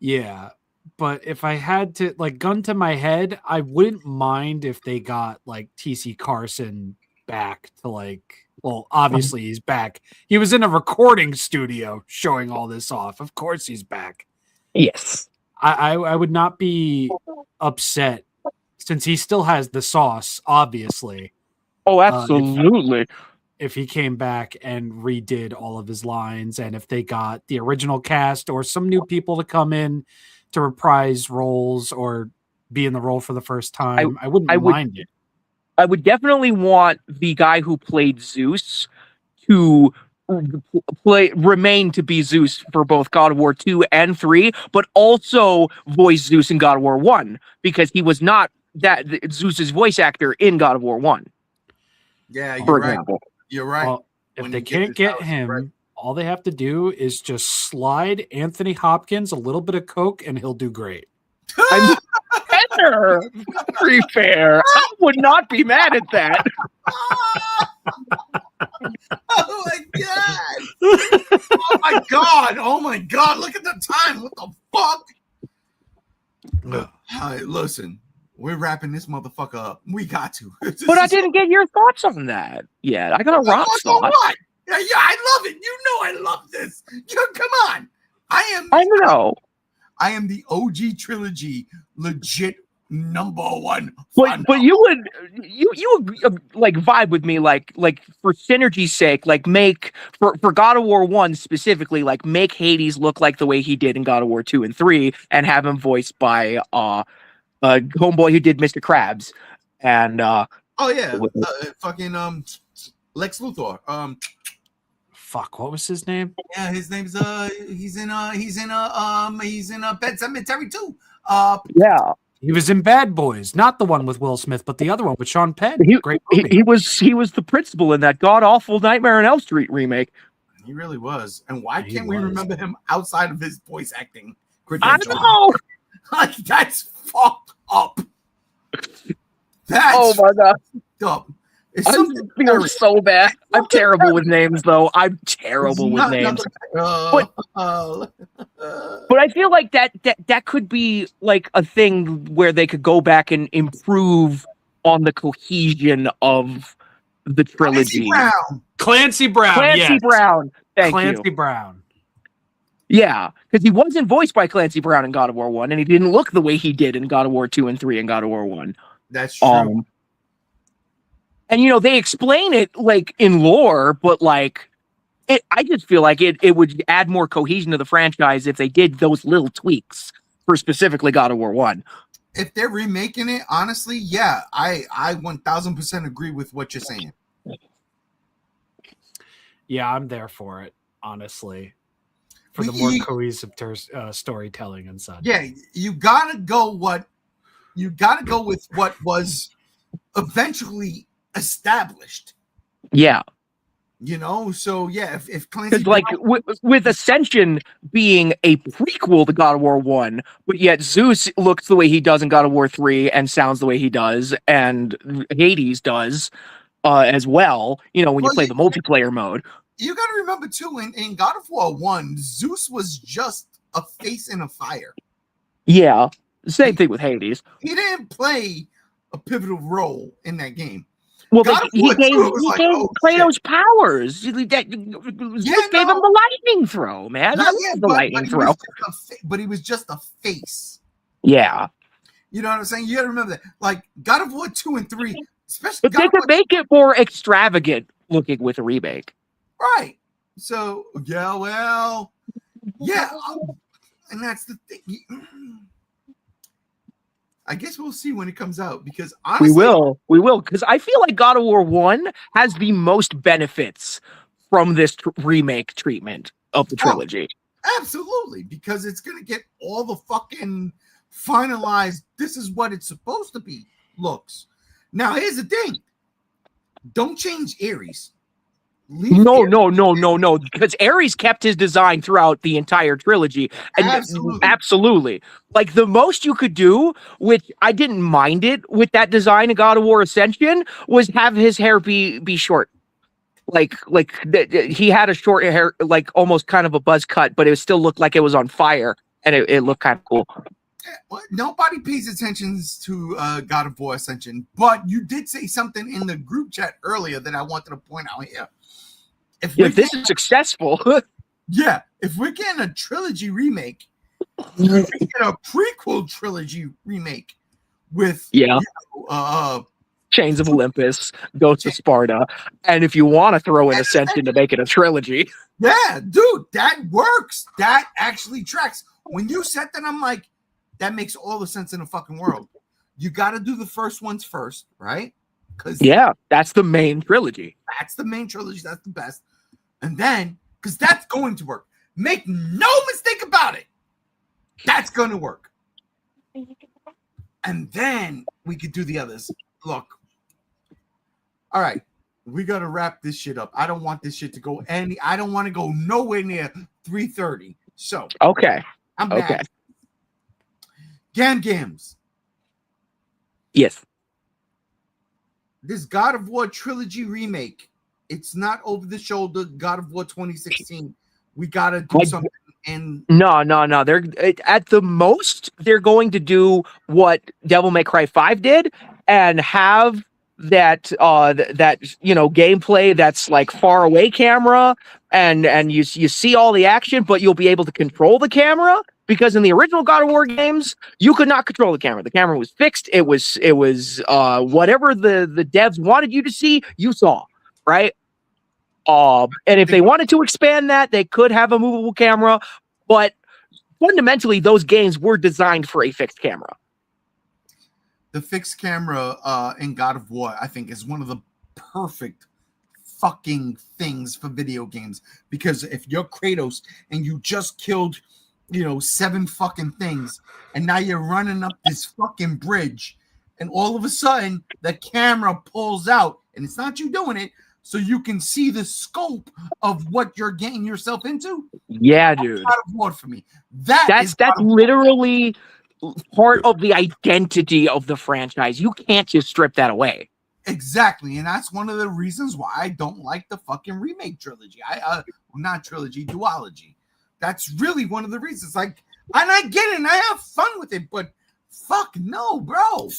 Yeah. But if I had to, like, gun to my head, I wouldn't mind if they got, like, TC Carson back to, like, well, obviously he's back. He was in a recording studio showing all this off. Of course he's back. Yes. I would not be upset since he still has the sauce, obviously. Oh, absolutely. If he came back and redid all of his lines, and if they got the original cast or some new people to come in to reprise roles or be in the role for the first time, I wouldn't mind it. I would definitely want the guy who played Zeus to remain to be Zeus for both God of War 2 and 3, but also voice Zeus in God of War 1, because he was not that Zeus's voice actor in God of War 1. Yeah, for example. You're right. Well, if they can't get him, all they have to do is just slide Anthony Hopkins a little bit of coke and he'll do great. I'm fair. Very fair. I would not be mad at that. Oh my god! Oh my god! Oh my god! Look at the time! What the fuck? All right, listen, we're wrapping this motherfucker up. We got to. But I didn't get your thoughts on that yet. I got a rock thought. What? Yeah, I love it. You know I love this. Come on. I know. I am the OG trilogy legit number one. But you would like vibe with me like for synergy's sake, like make for God of War 1 specifically, like make Hades look like the way he did in God of War 2 and 3 and have him voiced by homeboy who did Mr. Krabs and fucking Lex Luthor. Fuck, what was his name? Yeah, his name's he's in Pet Cemetery too. Yeah. He was in Bad Boys, not the one with Will Smith, but the other one with Sean Penn. Great movie. He was the principal in that god awful Nightmare on Elm Street remake. He really was. And why can't we remember him outside of his voice acting? I know. Like that's fucked up. That's oh my god. Up. I'm feeling so bad. I'm terrible with names, though. I'm terrible with names. But I feel like that could be like a thing where they could go back and improve on the cohesion of the trilogy. Clancy Brown. Thank you. Clancy Brown. Yeah, because he wasn't voiced by Clancy Brown in God of War 1, and he didn't look the way he did in God of War 2 and 3 and God of War 1. That's true. And, you know, they explain it, like, in lore, but, like, I just feel like it would add more cohesion to the franchise if they did those little tweaks for specifically God of War 1. If they're remaking it, honestly, yeah, I 1,000% agree with what you're saying. Yeah, I'm there for it, honestly. For the more cohesive storytelling and such. Yeah, you gotta go with what was eventually established. Yeah. You know, so yeah, if Clancy, like with Ascension being a prequel to God of War 1, but yet Zeus looks the way he does in God of War 3 and sounds the way he does, and Hades does as well, you know, when you play the multiplayer mode. You got to remember too, in God of War 1, Zeus was just a face in a fire. Yeah, same thing with Hades. He didn't play a pivotal role in that game. Well, he gave Kratos powers. Zeus gave him the lightning throw, man. Lightning throw. But he was just a face. Yeah. You know what I'm saying? You got to remember that. Like, God of War 2 and 3, especially. But they could make it more extravagant looking with a remake. Right. So, yeah, well, yeah. And that's the thing. I guess we'll see when it comes out, because honestly, we will, because I feel like God of War 1 has the most benefits from this remake treatment. of the trilogy. Absolutely, because it's gonna get all the fucking finalized. This is what it's supposed to be. Looks. Now here's the thing. Don't change Ares. No, because Ares kept his design throughout the entire trilogy. And absolutely. Like, the most you could do, which I didn't mind it with that design in God of War Ascension, was have his hair be short. He had a short hair, like almost kind of a buzz cut, but it still looked like it was on fire, and it looked kind of cool. Well, nobody pays attention to God of War Ascension, but you did say something in the group chat earlier that I wanted to point out here. If this is successful, if we're getting a trilogy remake, we get a prequel trilogy remake with Chains of Olympus, Ghosts of Sparta, and if you want to throw in Ascension to make it a trilogy, dude, that works. That actually tracks. When you said that, I'm like, that makes all the sense in the fucking world. You got to do the first ones first, right? Because that's the main trilogy. That's the main trilogy. That's the best. And then, because that's going to work. Make no mistake about it. That's going to work. And then we could do the others. Look. All right. We got to wrap this shit up. I don't want this shit to go I don't want to go nowhere near 3:30. So. Okay. I'm back. Gams. Yes. This God of War trilogy remake, it's not over the shoulder. God of War 2016. We gotta do something. And no. They're at the most they're going to do what Devil May Cry 5 did and have that gameplay that's like far away camera and you see all the action, but you'll be able to control the camera. Because in the original God of War games, you could not control the camera. The camera was fixed. It was whatever the devs wanted you to see, you saw, right? And if they wanted to expand that, they could have a movable camera. But fundamentally, those games were designed for a fixed camera. The fixed camera in God of War, I think, is one of the perfect fucking things for video games. Because if you're Kratos and you just killed 7 fucking things, and now you're running up this fucking bridge, and all of a sudden the camera pulls out, and it's not you doing it, so you can see the scope of what you're getting yourself into. Yeah, dude. God of War for me. That's literally part of the identity of the franchise. You can't just strip that away. Exactly, and that's one of the reasons why I don't like the fucking remake trilogy. Not trilogy, duology. That's really one of the reasons. Like, and I get it, and I have fun with it, but fuck no, bro.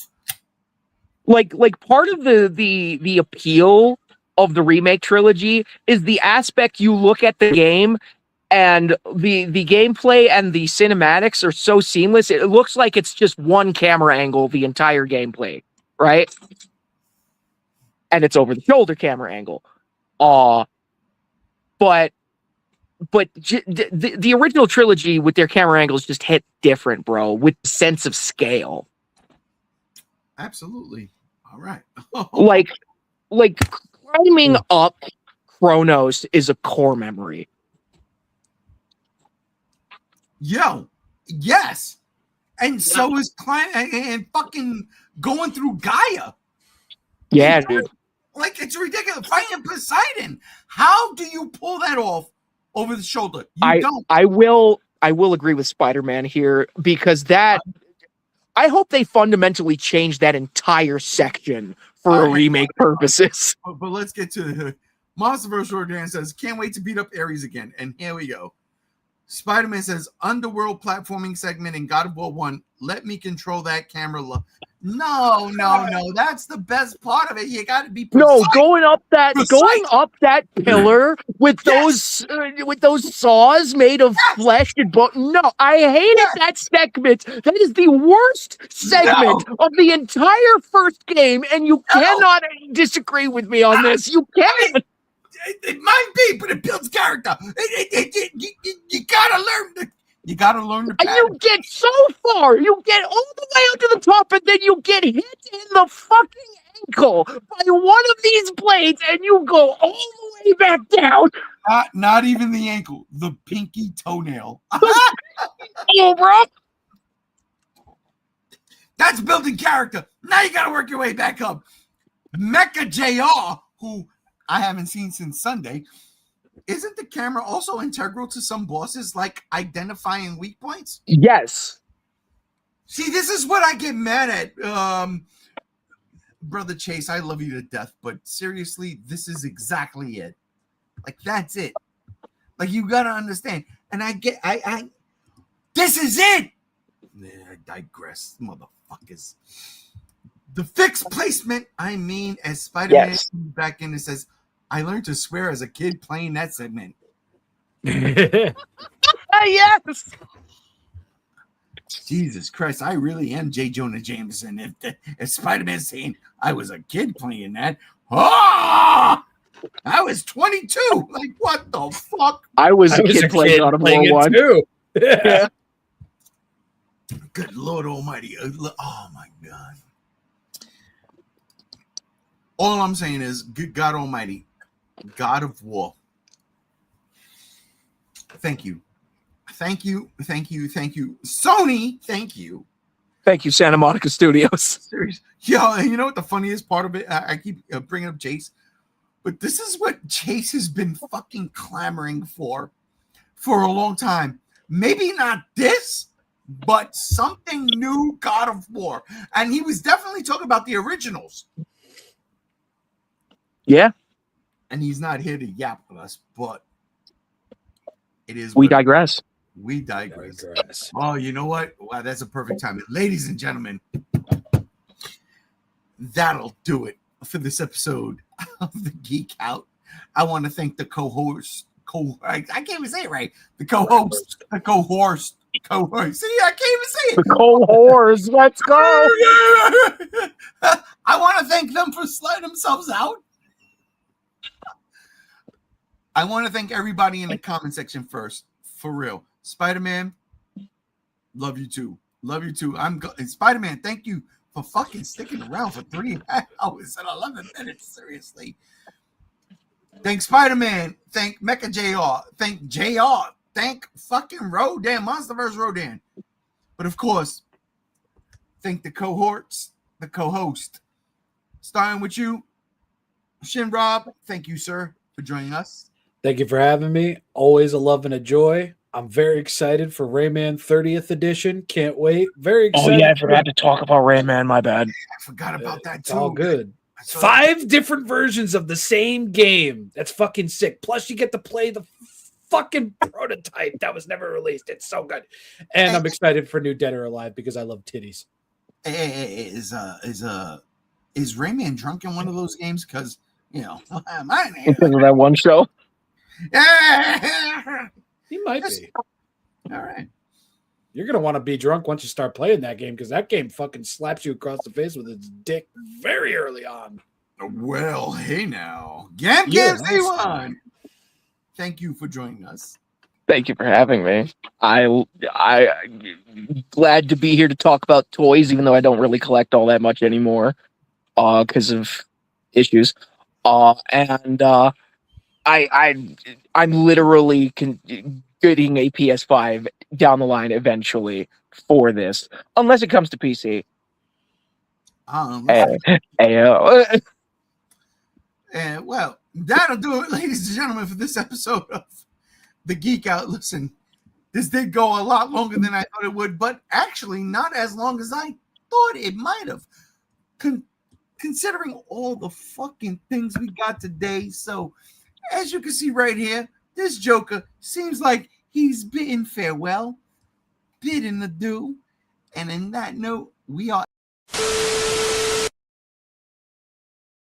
Like part of the appeal of the remake trilogy is the aspect you look at the game and the gameplay and the cinematics are so seamless. It looks like it's just one camera angle, the entire gameplay, right? And it's over the shoulder camera angle. But the original trilogy with their camera angles just hit different, bro, with sense of scale. Absolutely. All right. like climbing up Kronos is a core memory. Yes. And so is climbing and fucking going through Gaia. Yeah, dude. Like, it's ridiculous. Fighting Poseidon. How do you pull that off over the shoulder? You don't. I will agree with Spider-Man here because that I hope they fundamentally change that entire section for remake purposes. But let's get to the Monsterverse. Rodan says, can't wait to beat up Ares again. And here we go. Spider-Man says, underworld platforming segment in God of War 1. Let me control that camera. No. That's the best part of it. You got to be precise. No, going up that pillar with those saws made of flesh and bone. No, I hated that segment. That is the worst segment of the entire first game, and you cannot disagree with me on this. You can't. It might be, but it builds character. You gotta learn the pattern. You get so far, you get all the way up to the top, and then you get hit in the fucking ankle by one of these blades, and you go all the way back down. Not even the ankle, the pinky toenail. Oh, bro. That's building character. Now you got to work your way back up. Mecha JR, who I haven't seen since Sunday, isn't the camera also integral to some bosses, like identifying weak points? Yes. See, this is what I get mad at. Brother Chase, I love you to death, but seriously, this is exactly it. Like, that's it. Like, you got to understand. And this is it. I digress, motherfuckers. The fixed placement, I mean, as Spider-Man comes back in and says, I learned to swear as a kid playing that segment. Yes. Jesus Christ, I really am J. Jonah Jameson. If Spider-Man's saying I was a kid playing that, I was 22. Like, what the fuck? I was a kid playing God of War 1 too. Yeah. Good Lord Almighty. Oh my God. All I'm saying is, good God Almighty, God of War. Thank you. Thank you. Thank you. Thank you. Sony, thank you. Thank you, Santa Monica Studios. Seriously. Yo, you know what the funniest part of it? I keep bringing up Chase, but this is what Chase has been fucking clamoring for a long time. Maybe not this, but something new God of War. And he was definitely talking about the originals. Yeah. And he's not here to yap with us, but it is. We digress. We digress. Oh, you know what? Wow, that's a perfect time. Ladies and gentlemen, that'll do it for this episode of the Geek Out. I want to thank the co-host. I can't even say it right. The co-host. The co-host. Co-host. See, I can't even say it. The co-horse. Let's go. I want to thank them for sliding themselves out. I want to thank everybody in the comment section first. For real. Spider-Man, love you too. Love you too. Spider-Man, thank you for fucking sticking around for 3 hours and 11 minutes. Seriously. Thank Spider-Man. Thank Mecha JR. Thank JR. Thank fucking Rodan, Monsterverse Rodan. But of course, thank the cohorts, the co-host. Starting with you, Shin Rob. Thank you, sir, for joining us. Thank you for having me. Always a love and a joy. I'm very excited for Rayman 30th edition. Can't wait. Very excited. Oh, yeah, I forgot to talk about Rayman. My bad. I forgot about that, too. It's all good. 5 different versions of the same game. That's fucking sick. Plus, you get to play the fucking prototype that was never released. It's so good. And I'm excited for new Dead or Alive because I love titties. Is Rayman drunk in one of those games? Because, you know, my name. Because of that one show? He might be. All right. You're going to want to be drunk once you start playing that game because that game fucking slaps you across the face with its dick very early on. Well, hey now. Gam1. Thank you for joining us. Thank you for having me. I'm glad to be here to talk about toys, even though I don't really collect all that much anymore because of issues. I'm literally getting a PS5 down the line eventually for this, unless it comes to PC. Well, that'll do it, ladies and gentlemen, for this episode of the Geek Out. Listen, this did go a lot longer than I thought it would, but actually not as long as I thought it might have, considering all the fucking things we got today. So, as you can see right here, this Joker seems like he's bidding farewell, bidding adieu. And in that note, we are...